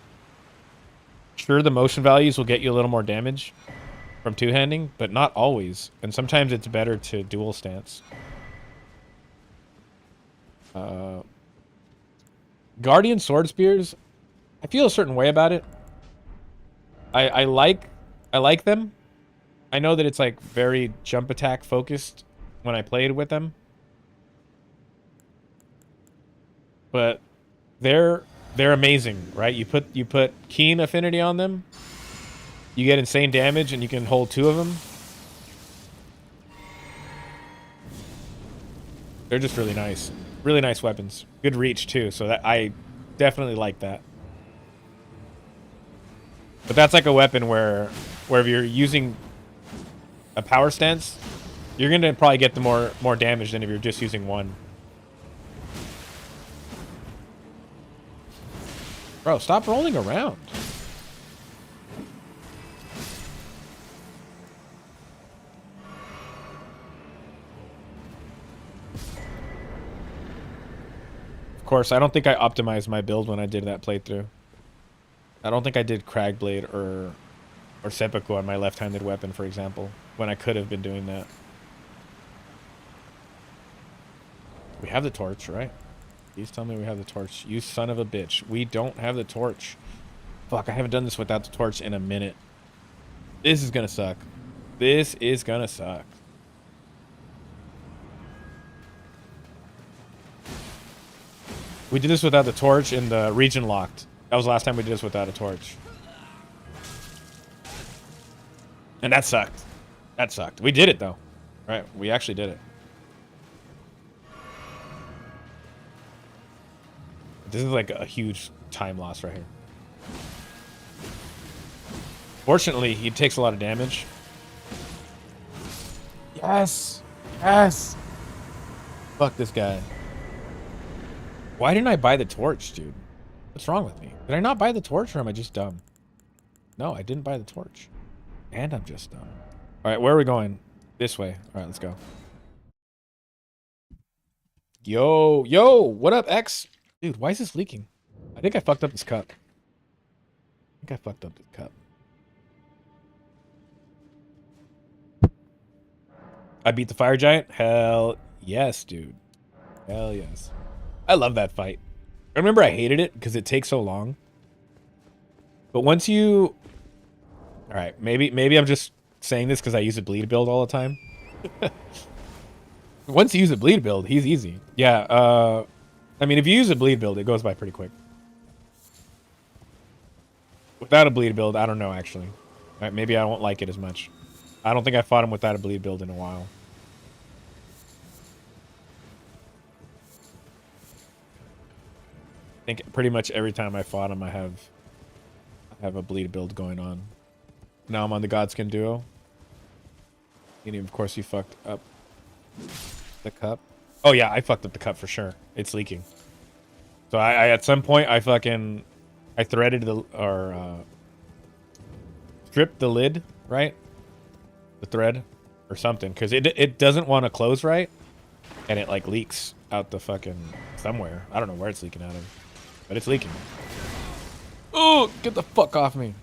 Speaker 1: sure the motion values will get you a little more damage from two-handing, but not always. And sometimes it's better to dual stance. Guardian sword spears, I feel a certain way about it. I like them. I know that it's like very jump attack focused when I played with them. But they're amazing, right? You put keen affinity on them, you get insane damage, and you can hold 2 of them. They're just really nice. Really nice weapons. Good reach too, so that I definitely like that. But that's like a weapon where if you're using a power stance, you're gonna probably get the more damage than if you're just using one. Bro, stop rolling around. Of course, I don't think I optimized my build when I did that playthrough. I don't think I did Cragblade or Seppuku on my left-handed weapon, for example, when I could have been doing that. We have the torch, right? Please tell me we have the torch. You son of a bitch. We don't have the torch. Fuck, I haven't done this without the torch in a minute. This is gonna suck. This is gonna suck. We did this without the torch in the region locked. That was the last time we did this without a torch. And that sucked. That sucked. We did it, though. Right? We actually did it. This is like a huge time loss right here. Fortunately, he takes a lot of damage. Yes! Yes! Fuck this guy. Why didn't I buy the torch, dude? What's wrong with me? Did I not buy the torch, or am I just dumb? No, I didn't buy the torch. And I'm just dumb. Alright, where are we going? This way. Alright, let's go. Yo, yo! What up, X? Dude, why is this leaking? I think I fucked up this cup. I beat the fire giant? Hell yes, dude. Hell yes. I love that fight. I remember I hated it because it takes so long. But once you... Alright, maybe I'm just saying this because I use a bleed build all the time. Once you use a bleed build, he's easy. Yeah, I mean, if you use a bleed build, it goes by pretty quick. Without a bleed build, I don't know, actually. Right, maybe I won't like it as much. I don't think I fought him without a bleed build in a while. I think pretty much every time I fought him, I have a bleed build going on. Now I'm on the Godskin duo. And of course, you fucked up the cup. Oh yeah, I fucked up the cup for sure. It's leaking. So I at some point I threaded stripped the lid, right? The thread or something, because it doesn't want to close right, and it like leaks out the fucking somewhere. I don't know where it's leaking out of, but it's leaking. Oh, get the fuck off me!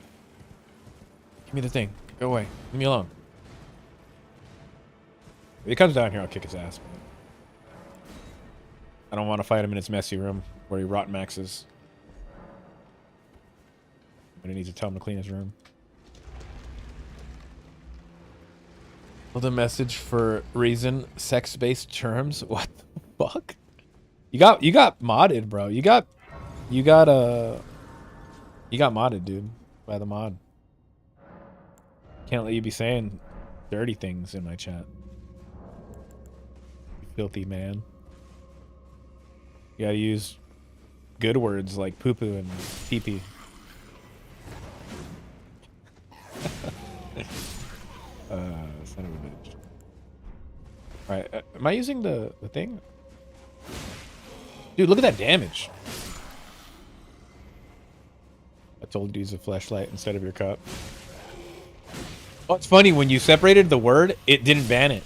Speaker 1: Give me the thing. Go away. Leave me alone. If he comes down here, I'll kick his ass. I don't want to fight him in his messy room where he rot maxes. But I need to tell him to clean his room. The message for reason, sex-based terms. What the fuck? You got modded, bro. You got modded, dude, by the mod. Can't let you be saying dirty things in my chat. You filthy man. You gotta use good words like poo poo and pee pee. Son of a bitch. Alright, am I using the thing? Dude, look at that damage. I told you to use a flashlight instead of your cup. Oh, it's funny, when you separated the word, it didn't ban it.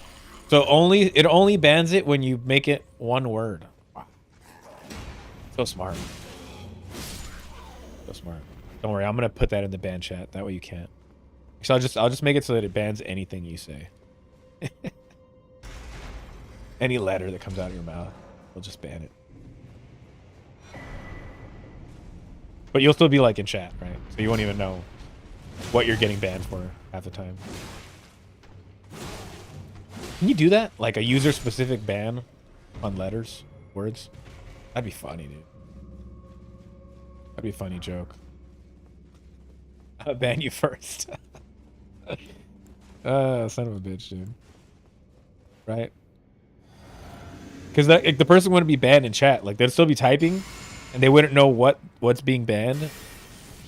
Speaker 1: So it only bans it when you make it one word. Wow. So smart. So smart. Don't worry, I'm gonna put that in the ban chat. That way you can't. So I'll just make it so that it bans anything you say. Any letter that comes out of your mouth, we'll just ban it. But you'll still be like in chat, right? So you won't even know what you're getting banned for half the time. Can you do that? Like a user-specific ban on letters, words? That'd be funny, dude. That'd be a funny joke. I'll ban you first. Son of a bitch, dude. Right? Because like, the person wouldn't be banned in chat. Like, they'd still be typing, and they wouldn't know what's being banned.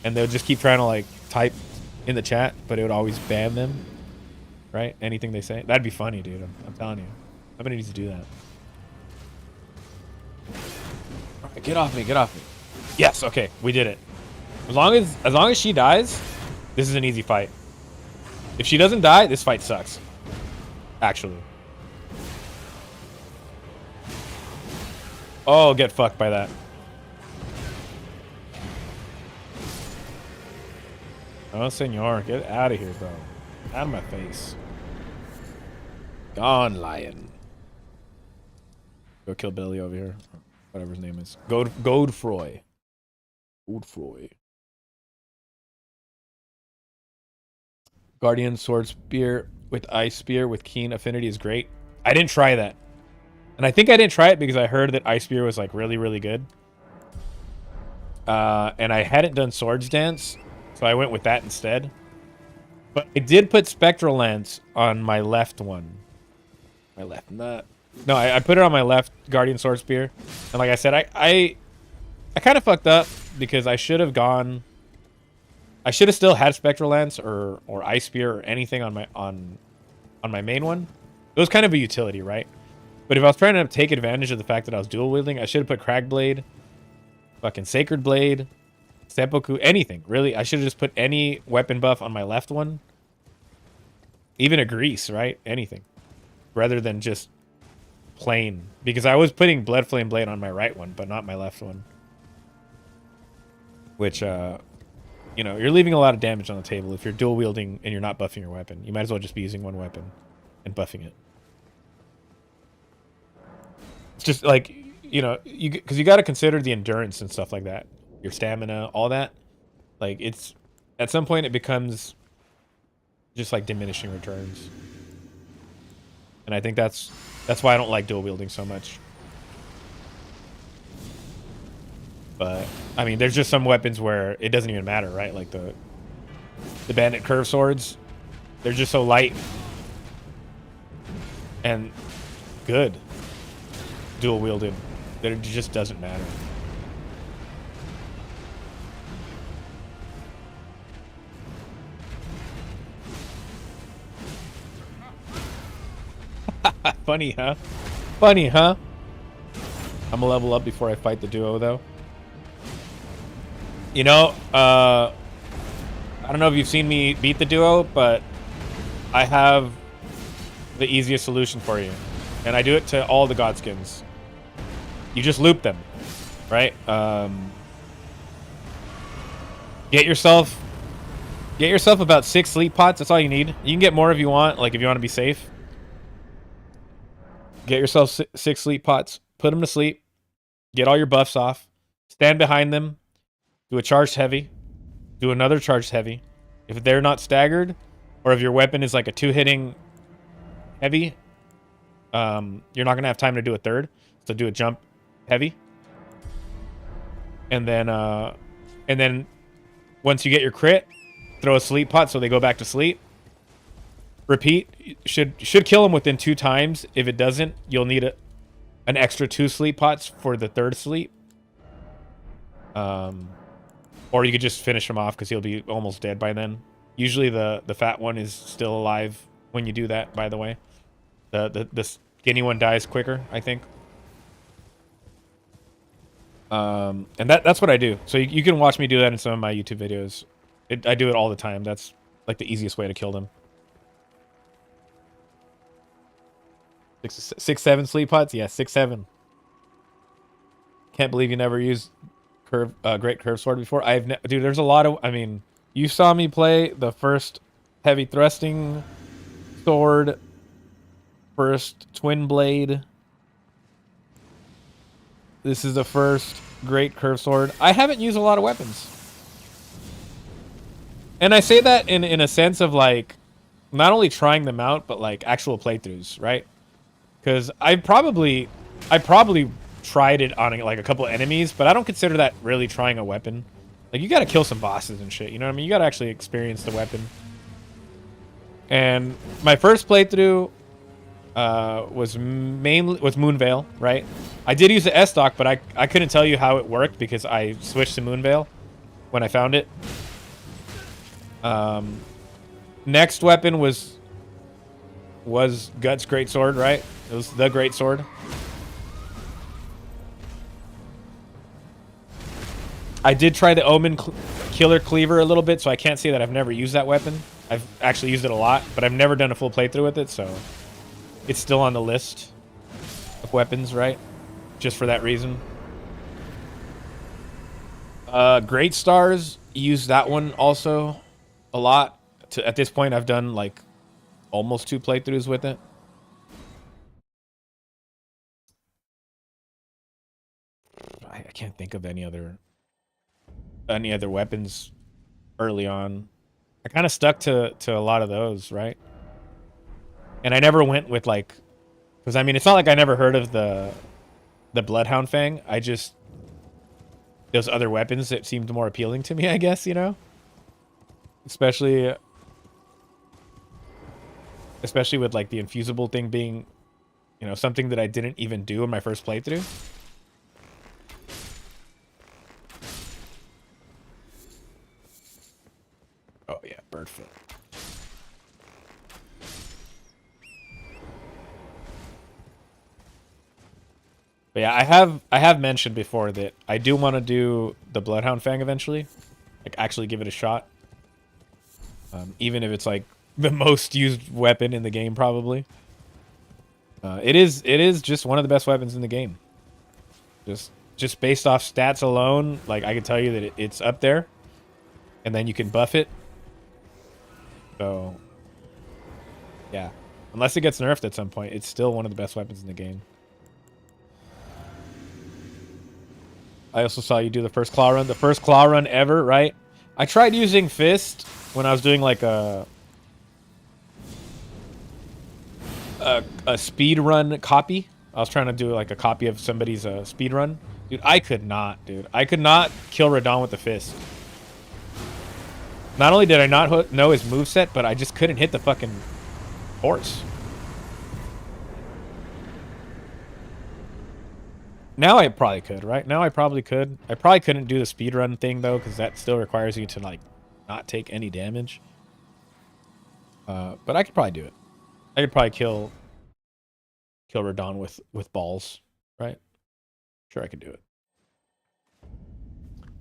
Speaker 1: And they'll just keep trying to, like, type in the chat, but it would always ban them. Right? Anything they say. That'd be funny, dude. I'm telling you. Somebody needs to do that. Right, get off me. Get off me. Yes, okay. We did it. As long as she dies, this is an easy fight. If she doesn't die, this fight sucks. Actually. Oh, get fucked by that. Oh, senor. Get out of here, bro. Out of my face. Gone, lion. Go kill Billy over here. Whatever his name is. Godefroy. Godefroy. Guardian Sword Spear with Ice Spear with Keen Affinity is great. I didn't try that. And I think I didn't try it because I heard that Ice Spear was like really, really good. And I hadn't done Swords Dance, so I went with that instead. But I did put Spectral Lance on my left one. My left nut. No, I put it on my left Guardian Sword Spear. And like I said, I kind of fucked up because I should have gone... I should have still had Spectral Lance or Ice Spear or anything on my main one. It was kind of a utility, right? But if I was trying to take advantage of the fact that I was dual wielding, I should have put Crag Blade, fucking Sacred Blade, Seppuku, anything, really. I should have just put any weapon buff on my left one. Even a Grease, right? Anything. Rather than just plain. Because I was putting Blood Flame Blade on my right one, but not my left one. Which, you know, you're leaving a lot of damage on the table if you're dual wielding and you're not buffing your weapon. You might as well just be using one weapon and buffing it. It's just like, you know, because you got to consider the endurance and stuff like that, your stamina, all that. Like, it's at some point it becomes just like diminishing returns, and I think that's why I don't like dual wielding so much. But I mean, there's just some weapons where it doesn't even matter, right? Like the Bandit Curve Swords, they're just so light and good dual wielded that it just doesn't matter. Funny, huh? Funny, huh? I'm gonna level up before I fight the duo, though. You know, I don't know if you've seen me beat the duo, but I have the easiest solution for you. And I do it to all the Godskins. You just loop them, right? Get yourself about 6 sleep pots. That's all you need. You can get more if you want, like if you want to be safe. Get yourself 6 sleep pots. Put them to sleep. Get all your buffs off. Stand behind them. Do a charged heavy. Do another charged heavy. If they're not staggered, or if your weapon is like a 2-hitting heavy, you're not gonna have time to do a third. So do a jump heavy. And then once you get your crit, throw a sleep pot so they go back to sleep. Repeat. Should kill them within 2 times. If it doesn't, you'll need an extra 2 sleep pots for the third sleep.
Speaker 3: Or you could just finish him off because he'll be almost dead by then. Usually the fat one is still alive when you do that, by the way. The skinny one dies quicker, I think. And that's what I do. So you can watch me do that in some of my YouTube videos. I do it all the time. That's like the easiest way to kill them. 6-7 sleep pots? Yeah, 6-7. Can't believe you never used great curve sword before. Dude, there's a lot of, I mean, you saw me play the first heavy thrusting sword, first twin blade. This is the first great curve sword. I haven't used a lot of weapons. And I say that in a sense of like, not only trying them out, but like actual playthroughs, right? Because I probably tried it on like a couple of enemies, but I don't consider that really trying a weapon. Like, you gotta kill some bosses and shit, you know what I mean? You gotta actually experience the weapon. And my first playthrough was Moonveil, right? I did use the S-Dock, but I couldn't tell you how it worked because I switched to Moonveil when I found it. Next weapon was Guts Greatsword, right? It was the Greatsword. I did try the Omen Killer Cleaver a little bit, so I can't say that I've never used that weapon. I've actually used it a lot, but I've never done a full playthrough with it, so it's still on the list of weapons, right? Just for that reason. Great Stars, use that one also a lot. At this point, I've done like almost 2 playthroughs with it. I can't think of any other weapons early on. I kind of stuck to a lot of those, right? And I never went with like, because I mean, it's not like I never heard of the Bloodhound Fang. I just, those other weapons that seemed more appealing to me, I guess, you know? Especially with like the infusible thing being, you know, something that I didn't even do in my first playthrough. Oh yeah, Birdfoot. But yeah, I have mentioned before that I do want to do the Bloodhound Fang eventually, like actually give it a shot. Even if it's like the most used weapon in the game, probably. It is just one of the best weapons in the game. Just based off stats alone, like I can tell you that it's up there, and then you can buff it. So yeah, unless it gets nerfed at some point, it's still one of the best weapons in the game. I also saw you do the first claw run ever, right? I tried using Fist when I was doing like a speed run copy. I was trying to do like a copy of somebody's speed run. Dude, I could not kill Radon with the Fist. Not only did I not know his moveset, but I just couldn't hit the fucking horse. Now I probably could, right? Now I probably could. I probably couldn't do the speedrun thing, though, because that still requires you to, like, not take any damage. But I could probably do it. I could probably kill Radon with balls, right? Sure, I could do it.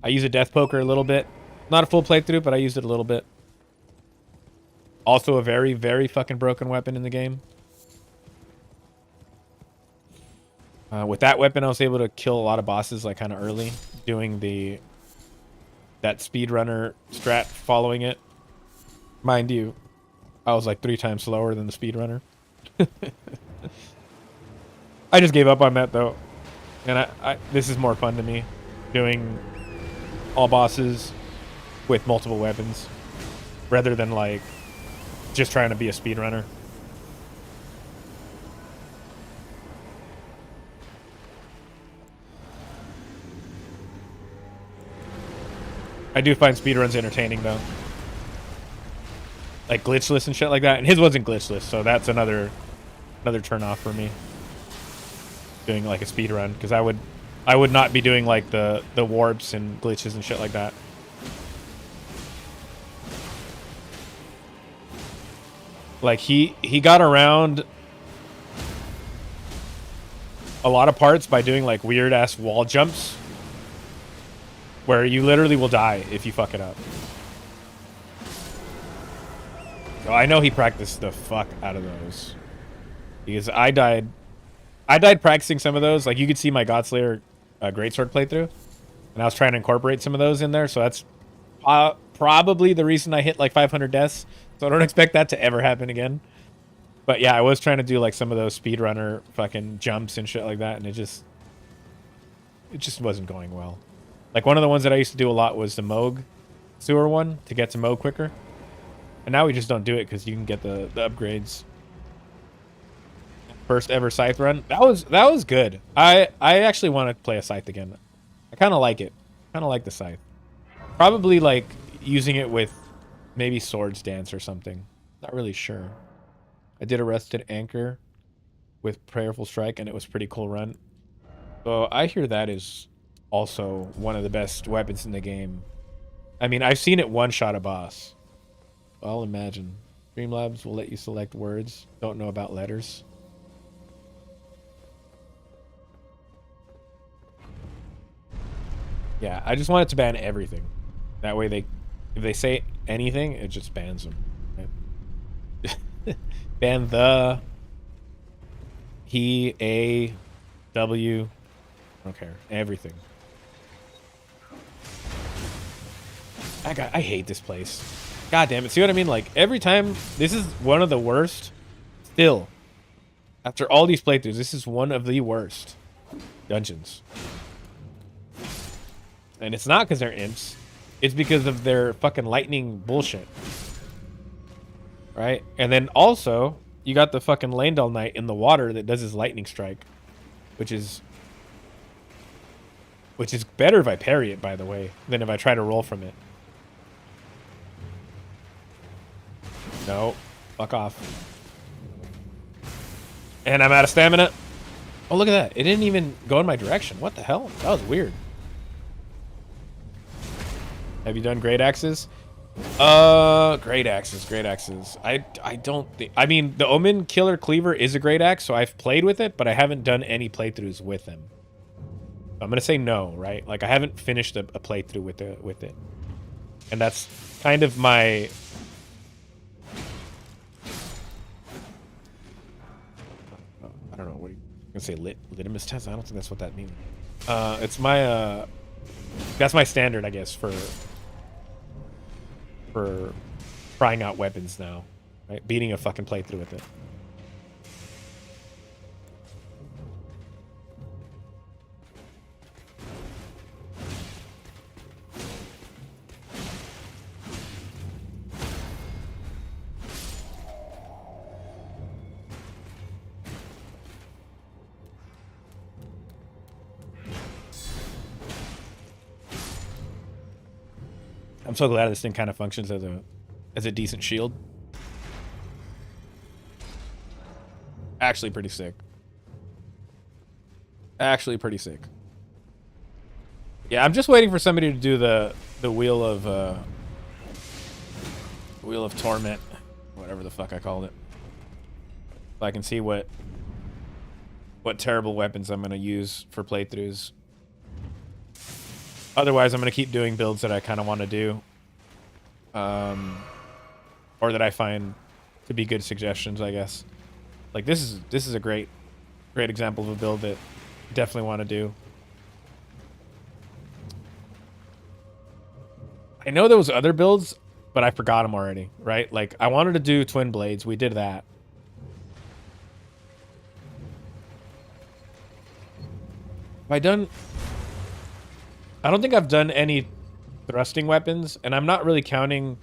Speaker 3: I use a Death Poker a little bit. Not a full playthrough, but I used it a little bit. Also a very, very fucking broken weapon in the game. With that weapon, I was able to kill a lot of bosses like kind of early, doing that speedrunner strat following it. Mind you, I was like 3 times slower than the speedrunner. I just gave up on that though, and this is more fun to me, doing all bosses with multiple weapons rather than like just trying to be a speedrunner. I do find speedruns entertaining, though. Like, glitchless and shit like that. And his wasn't glitchless, so that's another turn off for me. Doing, like, a speedrun. Because I would I would not be doing like the warps and glitches and shit like that. Like he got around a lot of parts by doing like weird ass wall jumps where you literally will die if you fuck it up. So I know he practiced the fuck out of those. Because I died practicing some of those. Like you could see my Godslayer Greatsword playthrough. And I was trying to incorporate some of those in there. So that's probably the reason I hit like 500 deaths. So I don't expect that to ever happen again. But yeah, I was trying to do like some of those speedrunner fucking jumps and shit like that. And it just wasn't going well. Like one of the ones that I used to do a lot was the Moog sewer one to get to Moog quicker. And now we just don't do it because you can get the upgrades. First ever scythe run. That was good. I actually want to play a scythe again. I kind of like it. Kind of like the scythe. Probably like using it with maybe Swords Dance or something. Not really sure. I did Arrested Anchor with Prayerful Strike and it was a pretty cool run. So I hear that is also one of the best weapons in the game. I mean, I've seen it one-shot a boss. I'll imagine. Streamlabs will let you select words. Don't know about letters. Yeah, I just want it to ban everything. That way if they say anything, it just bans them. Right? Ban the, he, a, w, I don't care. Everything. I hate this place. God damn it. See what I mean? Like, every time, this is one of the worst. Still, after all these playthroughs, this is one of the worst dungeons. And it's not because they're imps. It's because of their fucking lightning bullshit. Right? And then also, you got the fucking Landell Knight in the water that does his lightning strike. Which is better if I parry it, by the way, than if I try to roll from it. No. Fuck off. And I'm out of stamina. Oh, look at that. It didn't even go in my direction. What the hell? That was weird. Have you done great axes? Great axes. I don't think... I mean, the Omen Killer Cleaver is a great axe, so I've played with it, but I haven't done any playthroughs with them. I'm going to say no, right? Like, I haven't finished a playthrough with it. And that's kind of my... I don't know. What are you going to say? Litmus test? I don't think that's what that means. It's my... That's my standard, I guess, for trying out weapons now. Right? Beating a fucking playthrough with it. I'm so glad this thing kind of functions as a decent shield. Actually pretty sick. Yeah, I'm just waiting for somebody to do the wheel of torment, whatever the fuck I called it. So I can see what terrible weapons I'm gonna use for playthroughs. Otherwise, I'm going to keep doing builds that I kind of want to do. Or that I find to be good suggestions, I guess. Like, this is a great example of a build that I definitely want to do. I know there was other builds, but I forgot them already, right? Like, I wanted to do Twin Blades. We did that. Have I done... I don't think I've done any thrusting weapons, and I'm not really counting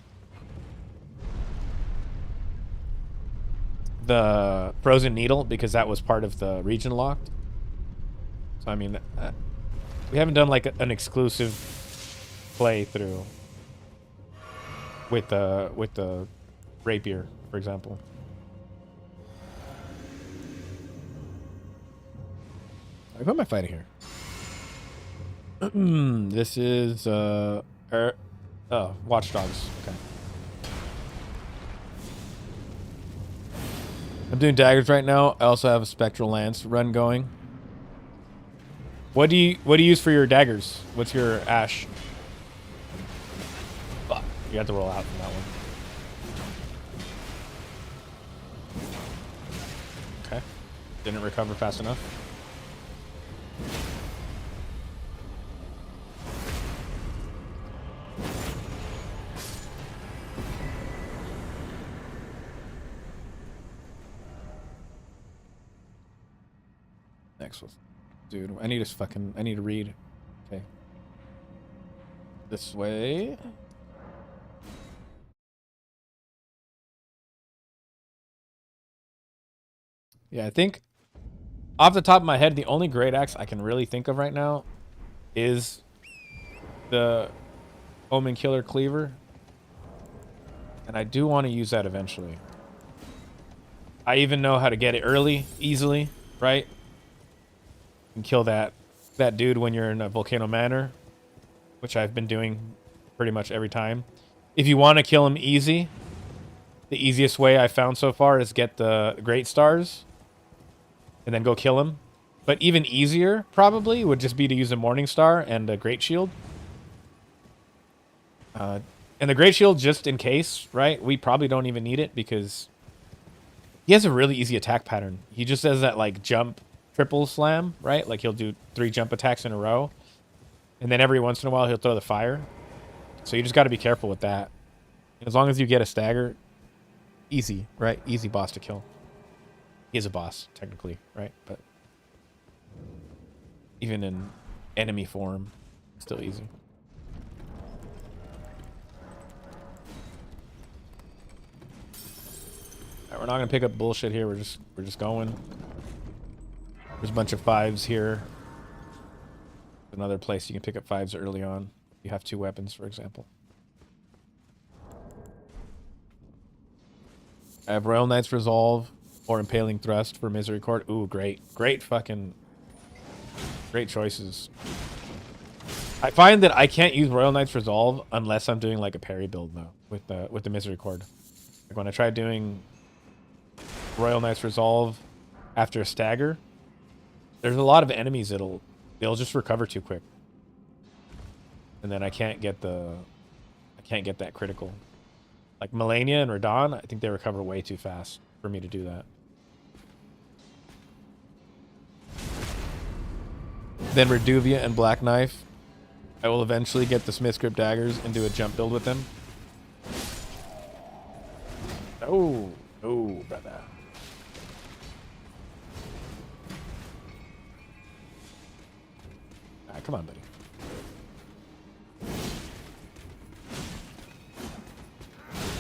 Speaker 3: the Frozen Needle because that was part of the region locked. So I mean, we haven't done like an exclusive playthrough with the rapier, for example. Who am I fighting here? This is Watch Dogs. Okay. I'm doing daggers right now. I also have a spectral lance run going. What do you use for your daggers? What's your ash? Fuck. You have to roll out from that one. Okay. Didn't recover fast enough. Next one. Dude, I need to read. Okay. This way. Yeah, I think off the top of my head, the only great axe I can really think of right now is the Omen Killer Cleaver. And I do want to use that eventually. I even know how to get it early, easily, right? And kill that dude when you're in a Volcano Manor, which I've been doing pretty much every time. If you want to kill him easy, the easiest way I found so far is get the Great Stars and then go kill him. But even easier, probably, would just be to use a Morning Star and a Great Shield. And the Great Shield, just in case, right? We probably don't even need it because he has a really easy attack pattern. He just does that, like, jump triple slam, right? Like, he'll do 3 jump attacks in a row. And then every once in a while, he'll throw the fire. So you just got to be careful with that. As long as you get a stagger, easy, right? Easy boss to kill. He is a boss, technically, right? But even in enemy form, still easy. Alright, we're not gonna pick up bullshit here. We're just going. There's a bunch of 5s here. Another place you can pick up 5s early on. You have 2 weapons, for example. I have Royal Knight's Resolve or Impaling Thrust for Misericord. Ooh, great. Great choices. I find that I can't use Royal Knight's Resolve unless I'm doing like a parry build though with the Misericord. Like when I try doing Royal Knight's Resolve after a stagger, there's a lot of enemies they'll just recover too quick. And then I can't get that critical. Like Melania and Radon, I think they recover way too fast for me to do that. Then Reduvia and Black Knife. I will eventually get the Smith's Grip daggers and do a jump build with them. Oh, no, brother. Alright, come on, buddy.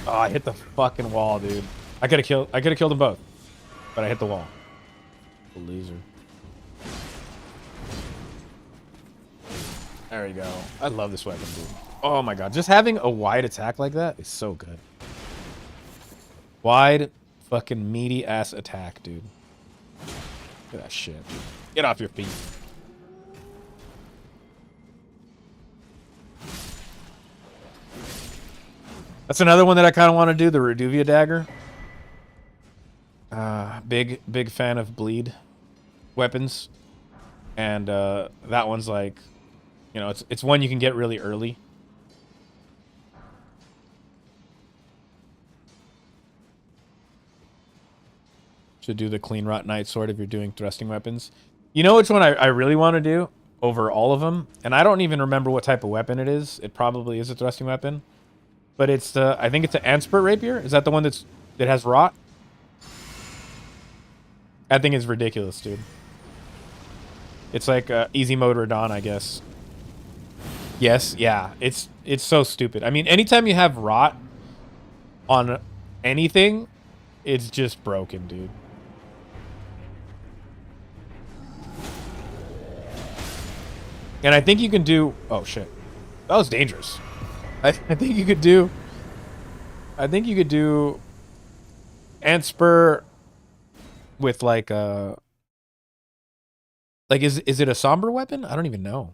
Speaker 3: Oh, I hit the fucking wall, dude. I could have killed them both, but I hit the wall. Loser. There we go. I love this weapon, dude. Oh my god, just having a wide attack like that is so good. Wide, fucking meaty ass attack, dude. Look at that shit. Get off your feet. That's another one that I kind of want to do, the Reduvia dagger. Big fan of bleed weapons. And that one's like, you know, it's one you can get really early. Should do the Clean Rot Knight sword if you're doing thrusting weapons. You know which one I really want to do over all of them? And I don't even remember what type of weapon it is. It probably is a thrusting weapon. But it's the, I think it's an Anspert Rapier. Is that the one that has rot? That thing is ridiculous, dude. It's like easy mode Radon, I guess. Yes, yeah. It's so stupid. I mean, anytime you have rot on anything, it's just broken, dude. And I think you can do... Oh, shit. That was dangerous. I think you could do... I think you could do... Antspur with like a... Like, is it a somber weapon? I don't even know.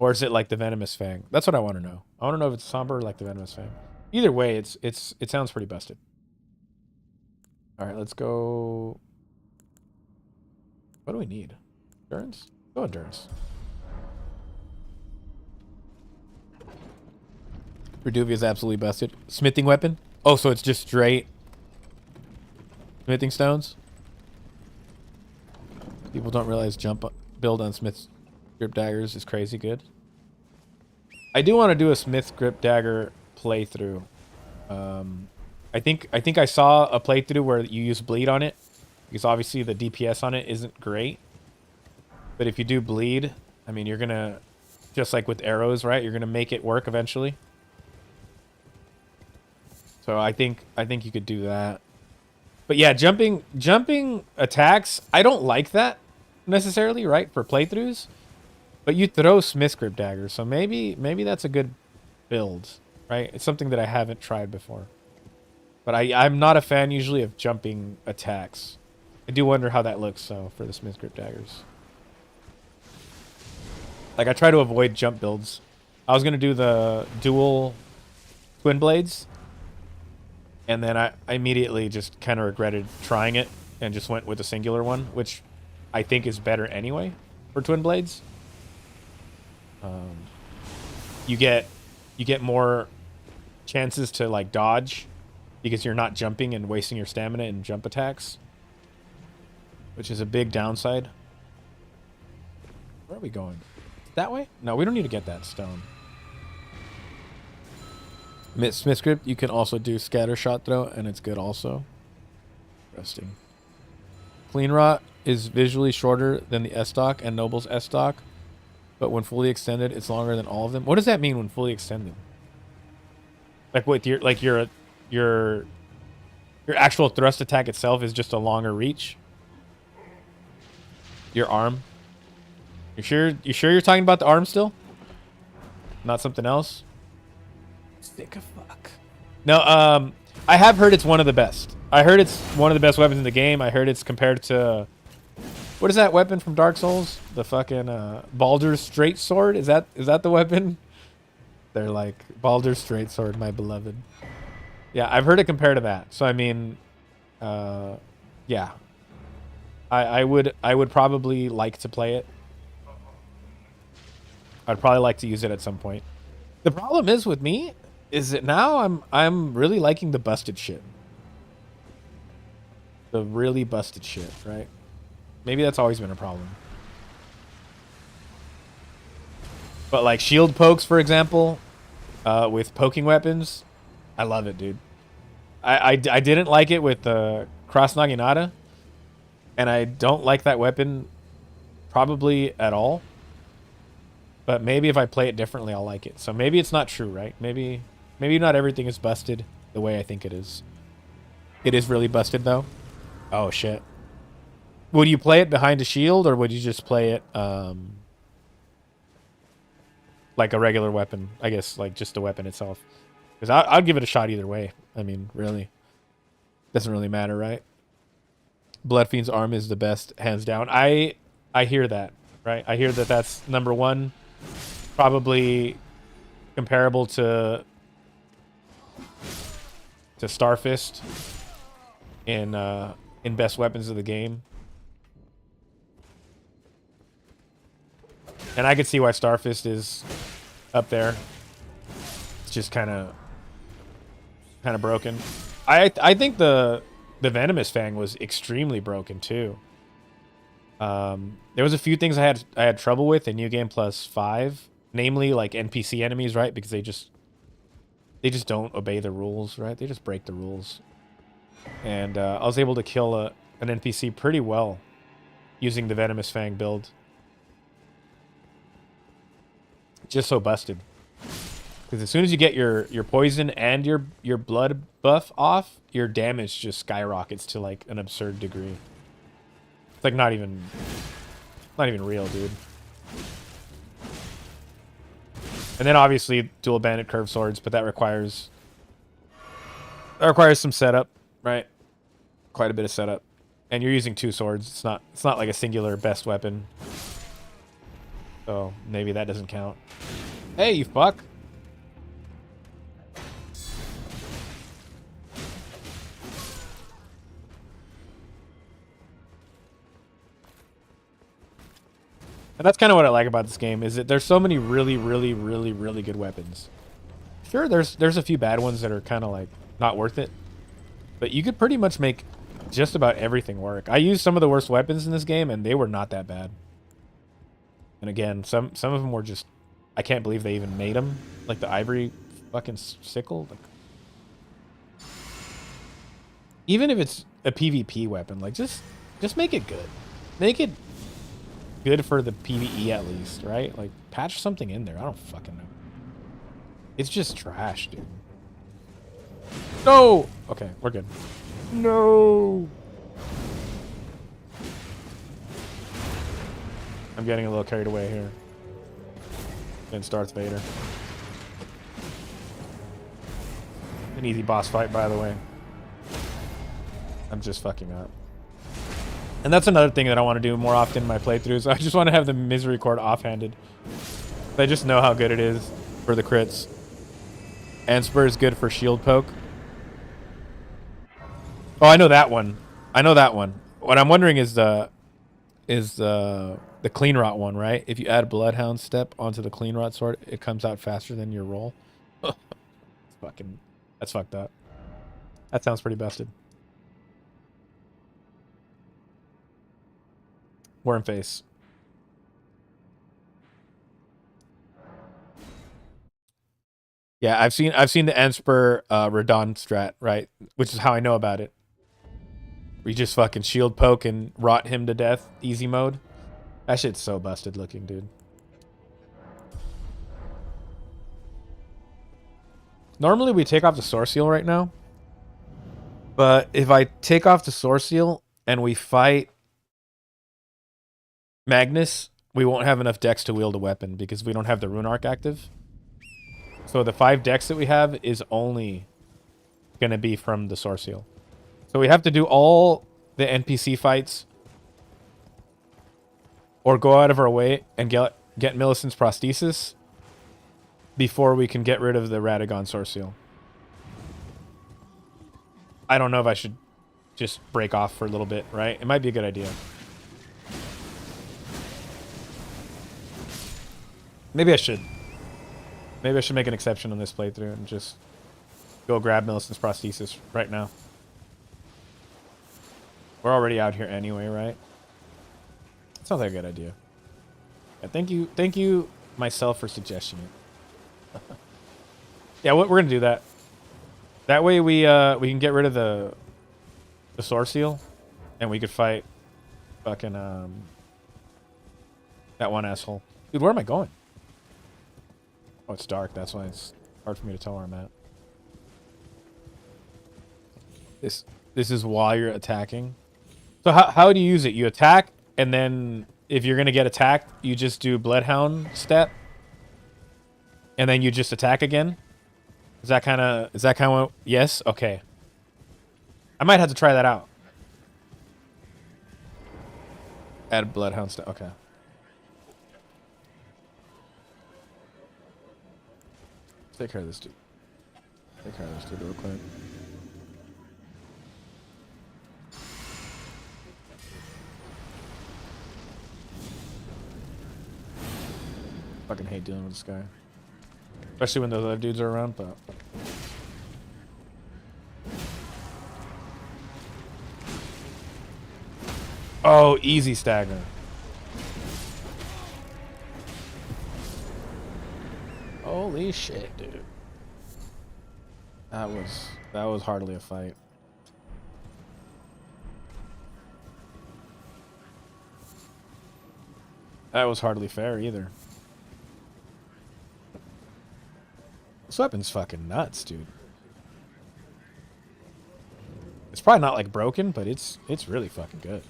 Speaker 3: Or is it like the Venomous Fang? That's what I want to know. I want to know if it's somber or like the Venomous Fang. Either way, it sounds pretty busted. All right, let's go. What do we need? Endurance? Go endurance. Reduvia is absolutely busted. Smithing weapon? Oh, so it's just straight smithing stones? People don't realize build on Smith's grip daggers is crazy good. I do want to do a Smith's grip dagger playthrough. I think I saw a playthrough where you use bleed on it, because obviously the DPS on it isn't great. But if you do bleed, I mean, you're gonna, just like with arrows, right? You're gonna make it work eventually. So I think you could do that. But yeah, jumping attacks, I don't like that necessarily, right, for playthroughs. But you throw Smith's grip daggers, so maybe that's a good build, right? It's something that I haven't tried before. But I'm not a fan usually of jumping attacks. I do wonder how that looks, though, for the Smith's grip daggers. Like, I try to avoid jump builds. I was going to do the dual twin blades. And then I immediately just kind of regretted trying it and just went with a singular one, which I think is better anyway for twin blades. You get more chances to like dodge because you're not jumping and wasting your stamina in jump attacks, which is a big downside. Where are we going? That way? No, we don't need to get that stone. Smith script, you can also do scatter shot throw, and it's good also. Interesting. Clean rot is visually shorter than the S stock and Noble's S stock, but when fully extended, it's longer than all of them. What does that mean when fully extended? Like what? Your actual thrust attack itself is just a longer reach. Your arm. You sure you're talking about the arm still? Not something else? Sick of fuck. No, I have heard it's one of the best. I heard it's one of the best weapons in the game. I heard it's compared to, what is that weapon from Dark Souls? The fucking Baldur's Straight Sword? Is that the weapon? They're like, Baldur's Straight Sword, my beloved. Yeah, I've heard it compared to that. So I mean, yeah. I would probably like to play it. I'd probably like to use it at some point. The problem is with me is that now I'm really liking the busted shit. The really busted shit, right? Maybe that's always been a problem. But like shield pokes, for example, with poking weapons, I love it, dude. I didn't like it with the Cross Naginata, and I don't like that weapon probably at all. But maybe if I play it differently, I'll like it. So maybe it's not true, right? Maybe not everything is busted the way I think it is. It is really busted, though. Oh, shit. Would you play it behind a shield, or would you just play it like a regular weapon? I guess, like, just the weapon itself. Because I'd give it a shot either way. I mean, really. Doesn't really matter, right? Bloodfiend's arm is the best, hands down. I hear that, right? I hear that that's number one. Probably comparable to Starfist in best weapons of the game. And I could see why Starfist is up there. It's just kind of broken. I think the Venomous Fang was extremely broken too. There was a few things I had trouble with in New Game Plus 5, namely like NPC enemies, right? Because they just don't obey the rules, right? They just break the rules. And I was able to kill an NPC pretty well using the Venomous Fang build. Just so busted. Because as soon as you get your poison and your blood buff off, your damage just skyrockets to like an absurd degree. It's like not even real, dude. And then obviously dual bandit curved swords, but that requires some setup, right? Quite a bit of setup. And you're using two swords. It's not like a singular best weapon. So maybe that doesn't count. Hey, you fuck. And that's kind of what I like about this game, is that there's so many really, really, really, really good weapons. Sure, there's a few bad ones that are kind of like not worth it, but you could pretty much make just about everything work. I used some of the worst weapons in this game, and they were not that bad. And again, some of them were just, I can't believe they even made them. Like the ivory fucking sickle. Like, even if it's a PvP weapon, like just make it good. Make it good for the PvE at least, right? Like patch something in there. I don't fucking know. It's just trash, dude. No! Okay, we're good. No! I'm getting a little carried away here. Then starts Vader. An easy boss fight, by the way. I'm just fucking up. And that's another thing that I want to do more often in my playthroughs. I just want to have the misery cord offhanded. I just know how good it is for the crits. Anspur is good for shield poke. Oh, I know that one. I know that one. What I'm wondering is the clean rot one, right? If you add Bloodhound Step onto the clean rot sword, it comes out faster than your roll. That's fucked up. That sounds pretty busted. Worm face. Yeah, I've seen the Anspur Radon strat, right? Which is how I know about it. We just fucking shield poke and rot him to death, easy mode. That shit's so busted looking, dude. Normally we take off the source seal right now. But if I take off the source seal and we fight Magnus, we won't have enough dex to wield a weapon because we don't have the rune arc active. So the 5 dex that we have is only going to be from the source seal. So we have to do all the NPC fights or go out of our way and get Millicent's prosthesis before we can get rid of the Radagon source seal. I don't know if I should just break off for a little bit, right? It might be a good idea. Maybe I should. Maybe I should make an exception on this playthrough and just go grab Millicent's prosthesis right now. We're already out here anyway, right? Sounds like a good idea. Yeah, thank you myself for suggesting it. Yeah, we're gonna do that. That way we can get rid of the source seal, and we could fight fucking that one asshole. Dude, where am I going? Oh, it's dark. That's why it's hard for me to tell where I'm at. This is while you're attacking. So how do you use it? You attack, and then if you're gonna get attacked, you just do Bloodhound Step, and then you just attack again. Is that kind of yes? Okay. I might have to try that out. Add Bloodhound Step. Okay. Take care of this dude. Take care of this dude real quick. Fucking hate dealing with this guy. Especially when those other dudes are around, but... Oh, easy stagger. Holy shit, dude. That was hardly a fight. That was hardly fair either. This weapon's fucking nuts, dude. It's probably not like broken, but it's really fucking good.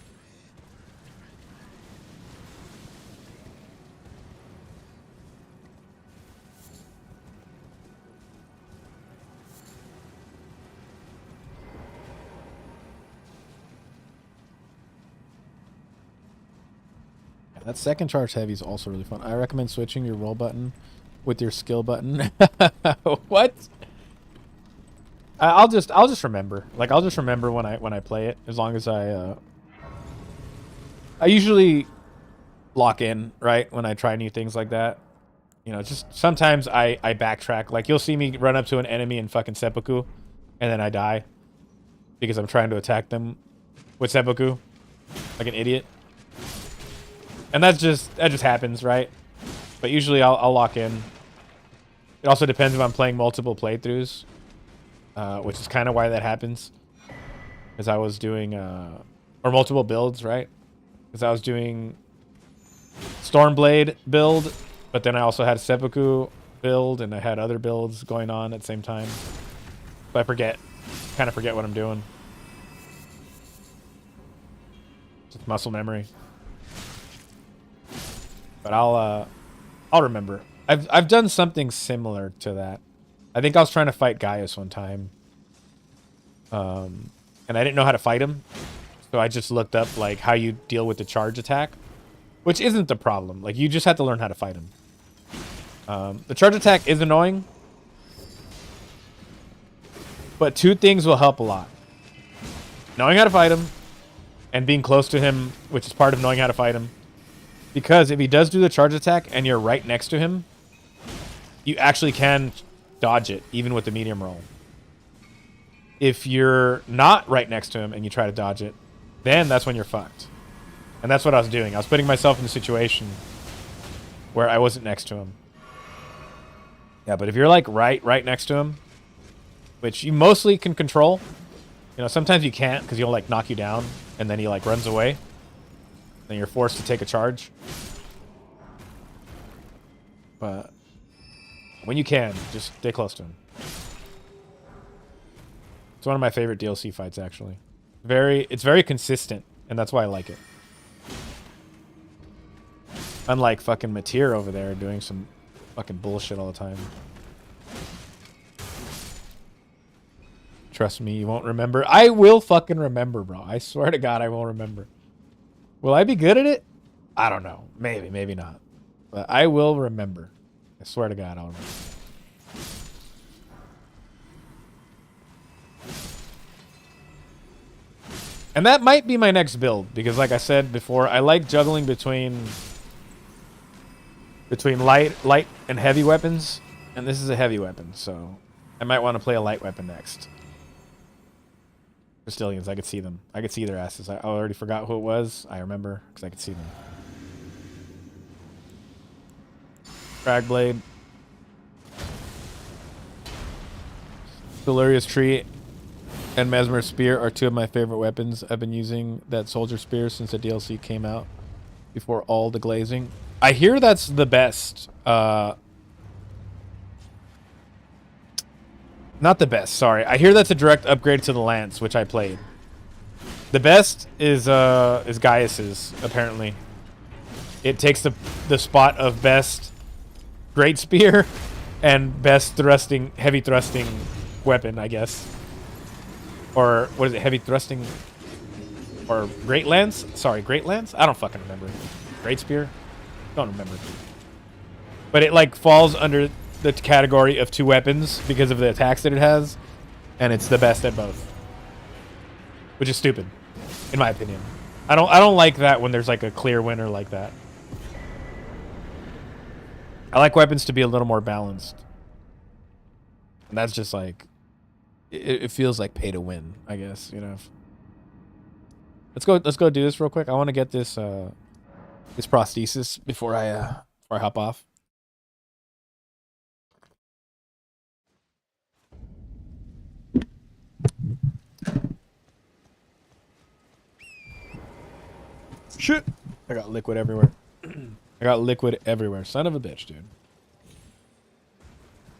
Speaker 1: That second charge heavy is also really fun. I recommend switching your roll button with your skill button. What?
Speaker 3: I'll just remember. Like I'll just remember when I play it, as long as I usually lock in, right, when I try new things like that. You know, just sometimes I backtrack. Like you'll see me run up to an enemy in fucking seppuku, and then I die because I'm trying to attack them with seppuku like an idiot. And that just happens, right? But usually I'll lock in. It also depends if I'm playing multiple playthroughs, which is kind of why that happens. Because I was doing or multiple builds, right? Because I was doing Stormblade build, but then I also had a seppuku build, and I had other builds going on at the same time. But I kind of forget what I'm doing. Just muscle memory. But I'll remember. I've done something similar to that. I think I was trying to fight Gaius one time. And I didn't know how to fight him. So I just looked up like how you deal with the charge attack, which isn't the problem. Like you just have to learn how to fight him. The charge attack is annoying, but two things will help a lot. Knowing how to fight him and being close to him, which is part of knowing how to fight him. Because if he does do the charge attack and you're right next to him, you actually can dodge it, even with the medium roll. If you're not right next to him and you try to dodge it, then that's when you're fucked. And that's what I was doing. I was putting myself in a situation where I wasn't next to him. Yeah, but if you're like right next to him, which you mostly can control, you know, sometimes you can't because he'll like knock you down and then he like runs away. Then you're forced to take a charge. But when you can, just stay close to him. It's one of my favorite DLC fights, actually. It's very consistent, and that's why I like it. Unlike fucking Matir over there doing some fucking bullshit all the time. Trust me, you won't remember. I will fucking remember, bro. I swear to God, I will remember. Will I be good at it? I don't know. Maybe, maybe not. But I will remember. I swear to God, I'll remember. And that might be my next build, because like I said before, I like juggling between light and heavy weapons, and this is a heavy weapon, so I might want to play a light weapon next. Castilians, I could see them. I could see their asses. I already forgot who it was. I remember, because I could see them. Cragblade. Delirious Tree and Mesmer Spear are two of my favorite weapons. I've been using that Soldier Spear since the DLC came out, before all the glazing. I hear that's the best. Not the best, sorry. I hear that's a direct upgrade to the Lance, which I played. The best is Gaius's, apparently. It takes the spot of best Great Spear and best thrusting, heavy thrusting weapon, I guess. Or what is it, heavy thrusting? Or Great Lance? Sorry, Great Lance? I don't fucking remember. Great Spear? Don't remember. But it like falls under the category of two weapons because of the attacks that it has, and it's the best at both. Which is stupid, in my opinion. I don't like that when there's like a clear winner like that. I like weapons to be a little more balanced. And that's just like it feels like pay to win, I guess, you know. Let's go do this real quick. I want to get this this prosthesis before I hop off. Shit. I got liquid everywhere. I got liquid everywhere. Son of a bitch, dude.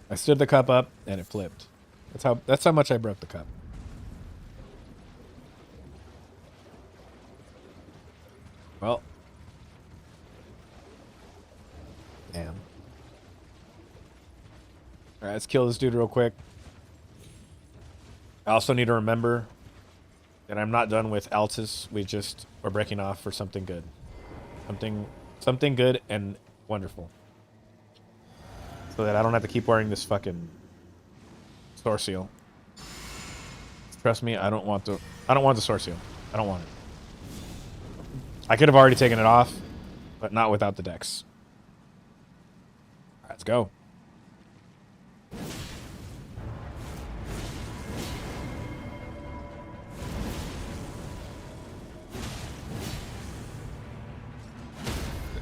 Speaker 3: I stood the cup up and it flipped. That's how much I broke the cup. Well. Damn. Alright, let's kill this dude real quick. I also need to remember that I'm not done with Altus. We're breaking off for something good. Something Something good and wonderful. So that I don't have to keep wearing this fucking store seal. Trust me, I don't want the store seal. I don't want it. I could have already taken it off, but not without the dex. Let's go.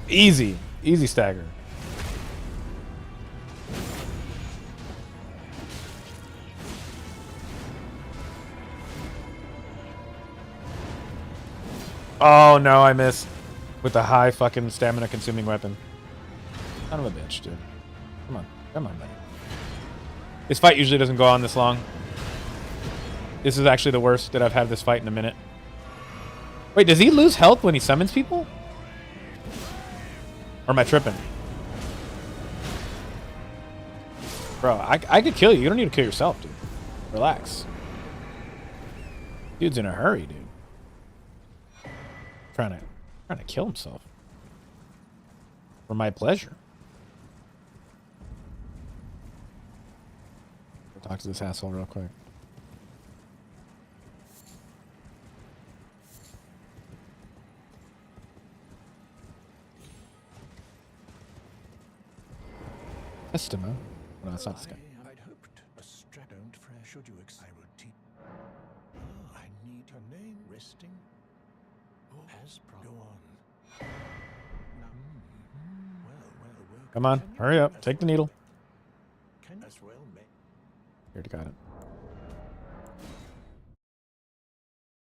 Speaker 3: Easy. Easy stagger. Oh no, I missed. With the high fucking stamina consuming weapon. Son of a bitch, dude. Come on. Come on, buddy. This fight usually doesn't go on this long. This is actually the worst that I've had this fight in a minute. Wait, does he lose health when he summons people? Or am I tripping? Bro, I could kill you. You don't need to kill yourself, dude. Relax. Dude's in a hurry, dude. Trying to kill himself. For my pleasure. I'll talk to this asshole real quick. Estima? No, it's not this guy.
Speaker 2: I'd hoped a strap don't fresh. Should you I would teach. I need a name resting. Has go on. Well.
Speaker 3: Come on, hurry up. Take the needle.
Speaker 2: Can as well make.
Speaker 3: Here, got it.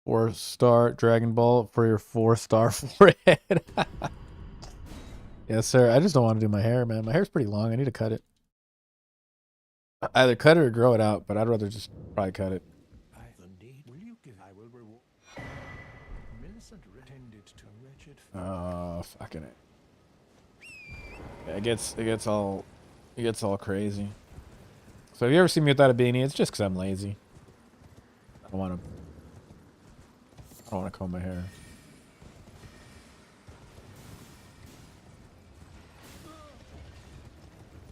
Speaker 3: 4-star Dragon Ball for your 4-star forehead. Yes, sir. I just don't want to do my hair, man. My hair's pretty long. I need to cut it. Either cut it or grow it out, but I'd rather just probably cut it.
Speaker 2: Indeed. Will you give? I will reward. Millicent retended to wretched.
Speaker 3: Oh, fucking it. Yeah, it gets all crazy. So if you ever see me without a beanie, it's just because I'm lazy. I don't want to comb my hair.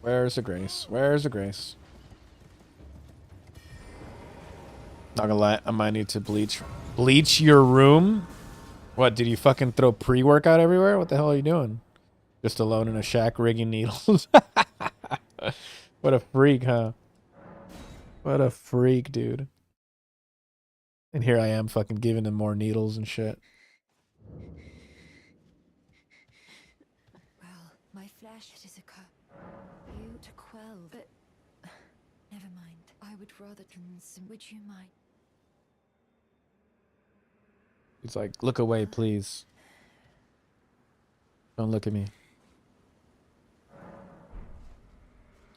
Speaker 3: Where's the grace? Where's the grace? Not gonna lie, I might need to bleach your room. What, did you fucking throw pre-workout everywhere? What the hell are you doing? Just alone in a shack rigging needles. What a freak, huh? What a freak, dude. And here I am fucking giving him more needles and shit.
Speaker 4: Well, my flesh is a cup. You to quell, but never mind. I would rather consume. Would you mind?
Speaker 3: He's like, look away, please. Don't look at me.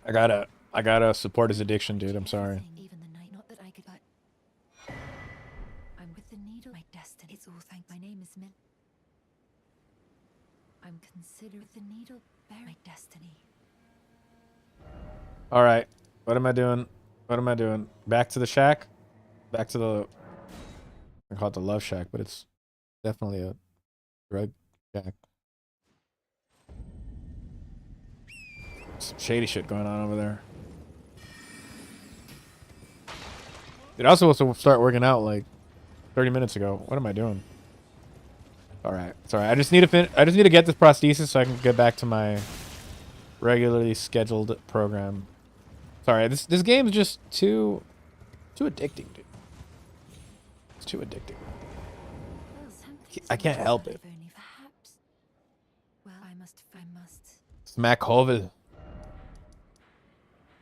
Speaker 3: I gotta support his addiction, dude. I'm sorry.
Speaker 4: Even the night, not that I could, but I'm with the needle. My destiny. It's all thank. My name is Min. I'm considered the needle. Bear my destiny.
Speaker 3: All right. What am I doing? What am I doing? Back to the shack? Back to the... I call it the love shack, but it's definitely a drug shack. Some shady shit going on over there. Dude, I was supposed to start working out like 30 minutes ago. What am I doing? All right. Sorry. I just need to get this prosthesis so I can get back to my regularly scheduled program. Sorry. This game is just too addicting, dude. It's too addicting. I can't help it.
Speaker 4: Well, I must.
Speaker 3: Smack Hovel.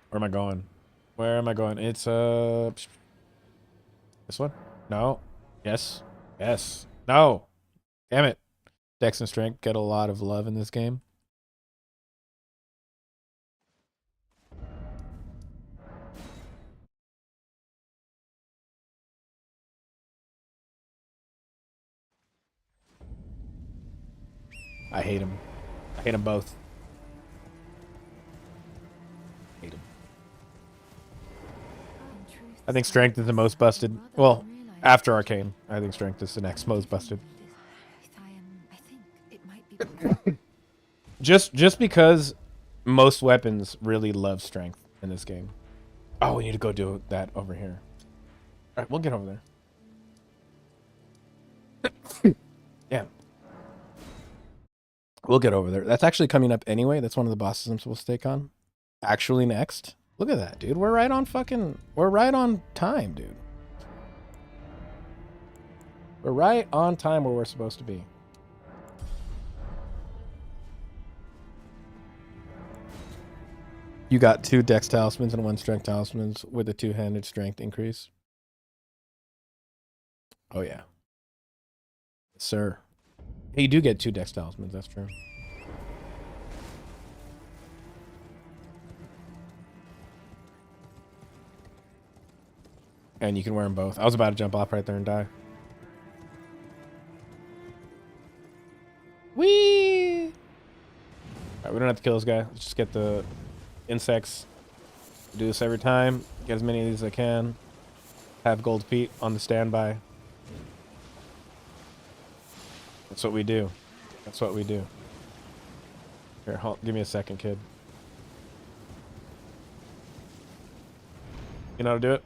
Speaker 3: Where am I going? Where am I going? It's this one? No. Yes. Yes. No. Damn it. Dex and strength get a lot of love in this game. I hate him. I hate them both. Hate him. I think strength is the most busted. Well, after Arcane, I think strength is the next most busted.
Speaker 4: I think it might be.
Speaker 3: Just because most weapons really love strength in this game. Oh, we need to go do that over here. All right, we'll get over there. Yeah. We'll get over there. That's actually coming up anyway. That's one of the bosses I'm supposed to take on. Actually next. Look at that, dude. We're right on time, dude. We're right on time where we're supposed to be. You got 2 dex talismans and 1 strength talismans with a 2-handed strength increase. Oh yeah. Yes, sir. Hey, you do get 2 dex talismans, that's true. And you can wear them both. I was about to jump off right there and die. Whee! Alright, we don't have to kill this guy. Let's just get the insects. Do this every time. Get as many of these as I can. Have gold feet on the standby. That's what we do. That's what we do. Here, give me a second, kid. You know how to do it?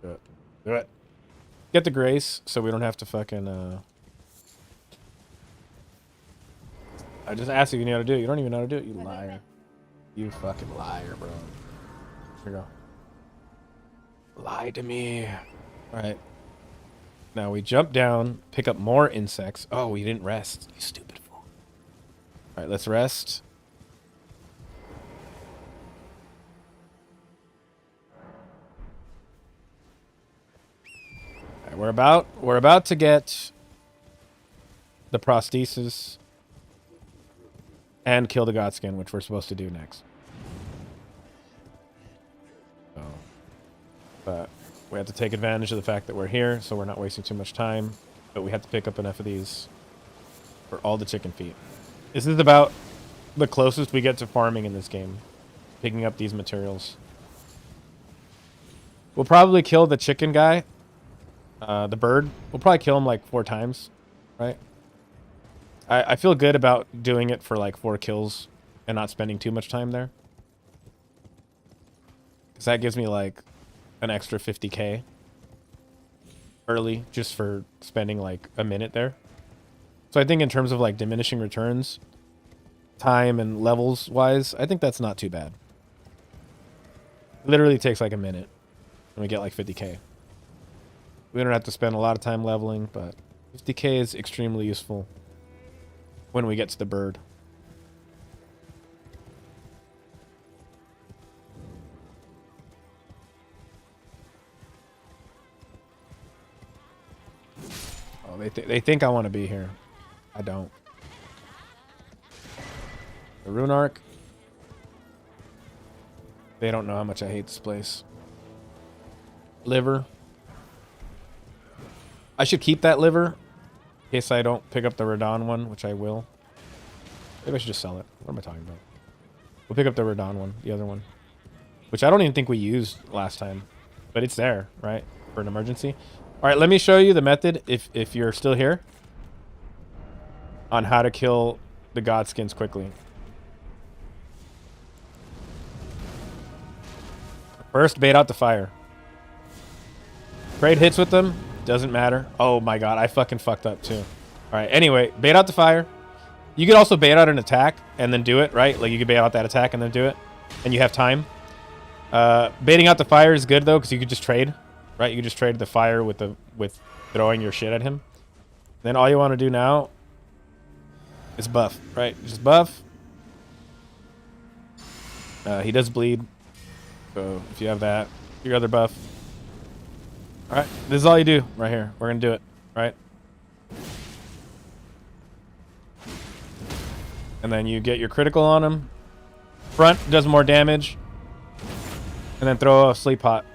Speaker 3: Do it. Do it. Get the grace so we don't have to fucking, I just asked you if you know how to do it. You don't even know how to do it, you liar. You fucking liar, bro. Here we go. Lie to me. Alright. Now we jump down, pick up more insects. Oh, we didn't rest. You stupid fool. Alright, let's rest. Alright, we're about to get the prosthesis and kill the godskin, which we're supposed to do next. So, but we have to take advantage of the fact that we're here, so we're not wasting too much time. But we have to pick up enough of these for all the chicken feet. This is about the closest we get to farming in this game, picking up these materials. We'll probably kill the chicken guy, the bird. We'll probably kill him like 4 times, right? I feel good about doing it for like 4 kills and not spending too much time there. Because that gives me like an extra 50k early just for spending like a minute there. So I think in terms of like diminishing returns, time and levels wise, I think that's not too bad. It literally takes like a minute and we get like 50k. We don't have to spend a lot of time leveling, but 50k is extremely useful when we get to the bird. Oh, they think I want to be here. I don't. The rune arc. They don't know how much I hate this place. Liver. I should keep that liver in case I don't pick up the Radon one, which I will. Maybe I should just sell it. What am I talking about? We'll pick up the Radon one, the other one. Which I don't even think we used last time. But it's there, right? For an emergency. Alright, let me show you the method, if you're still here, on how to kill the godskins quickly. First, bait out the fire. Trade hits with them. Doesn't matter. Oh my god, I fucking fucked up too. Alright, anyway, bait out the fire. You could also bait out an attack and then do it, right? Like you could bait out that attack and then do it. And you have time. Baiting out the fire is good though, because you could just trade. Right? You could just trade the fire with throwing your shit at him. Then all you want to do now is buff, right? Just buff. He does bleed. So if you have that, your other buff. Alright, this is all you do right here. We're going to do it, right? And then you get your critical on him. Front does more damage. And then throw a sleep pot.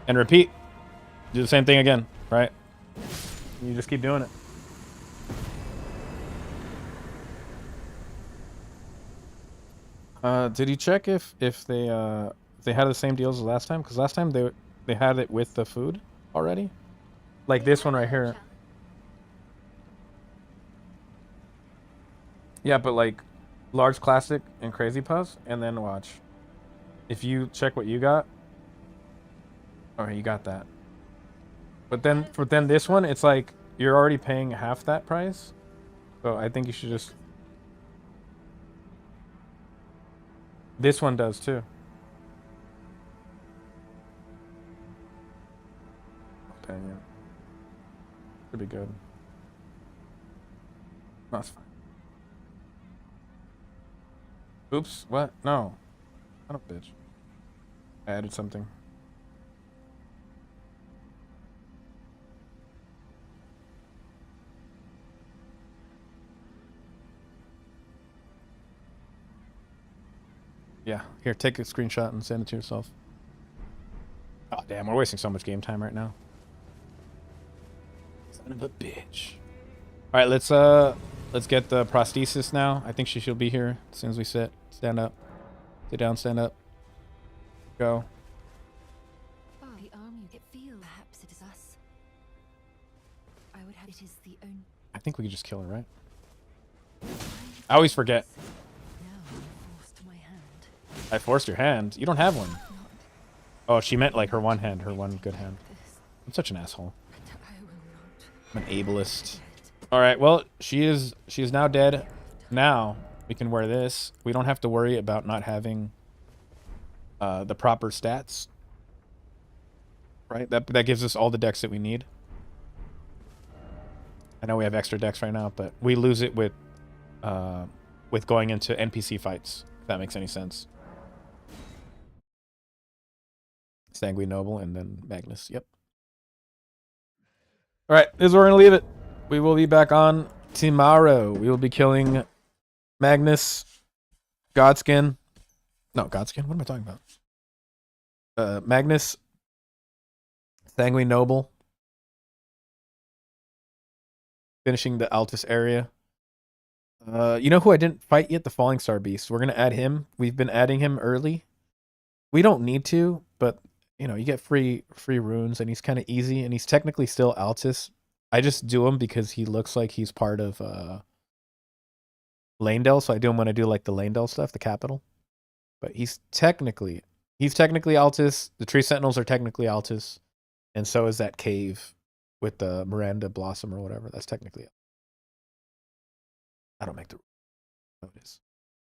Speaker 3: And repeat. Do the same thing again, right? You just keep doing it. Did you check if they had the same deals as last time? Because last time they had it with the food already. Like this one right here. Yeah, but like large classic and crazy puffs, and then watch. If you check what you got. Oh, you got that. But then this one, it's like you're already paying half that price. So I think you should just. This one does too. Dang it. Should be good. That's fine. Oops, what? No. Son of a bitch. I added something. Yeah, here, take a screenshot and send it to yourself. Oh, damn, we're wasting so much game time right now. Son of a bitch. All right, let's get the prosthesis now. I think she should be here as soon as we sit. Stand up. Sit down, stand up. Go.
Speaker 4: Oh, the army. It feels. Perhaps it is us. I would have. It is the only.
Speaker 3: I think we could just kill her, right? I always forget.
Speaker 4: Now I'm forced my hand.
Speaker 3: I forced your hand. You don't have one.
Speaker 4: Not
Speaker 3: Oh, she meant like her one hand, her one good hand.
Speaker 4: this.
Speaker 3: I'm such an asshole.
Speaker 4: I will not.
Speaker 3: I'm an ableist. All right, well, she is now dead. Now we can wear this. We don't have to worry about not having the proper stats. Right? That gives us all the decks that we need. I know we have extra decks right now, but we lose it with going into NPC fights, if that makes any sense. Sanguine Noble and then Magnus. Yep. All right, this is where we're going to leave it. We will be back on tomorrow. We will be killing Magnus, Godskin. No, Godskin? What am I talking about? Magnus, Sanguine Noble. Finishing the Altus area. You know who I didn't fight yet? The Falling Star Beast. We're going to add him. We've been adding him early. We don't need to, but you know, you get free runes and he's kind of easy and he's technically still Altus. I just do him because he looks like he's part of Lanedale, so I do him when I do like the Lanedale stuff, the capital. But he's technically Altus. The Tree Sentinels are technically Altus, and so is that cave with the Miranda Blossom or whatever. That's technically it. I don't make the notice.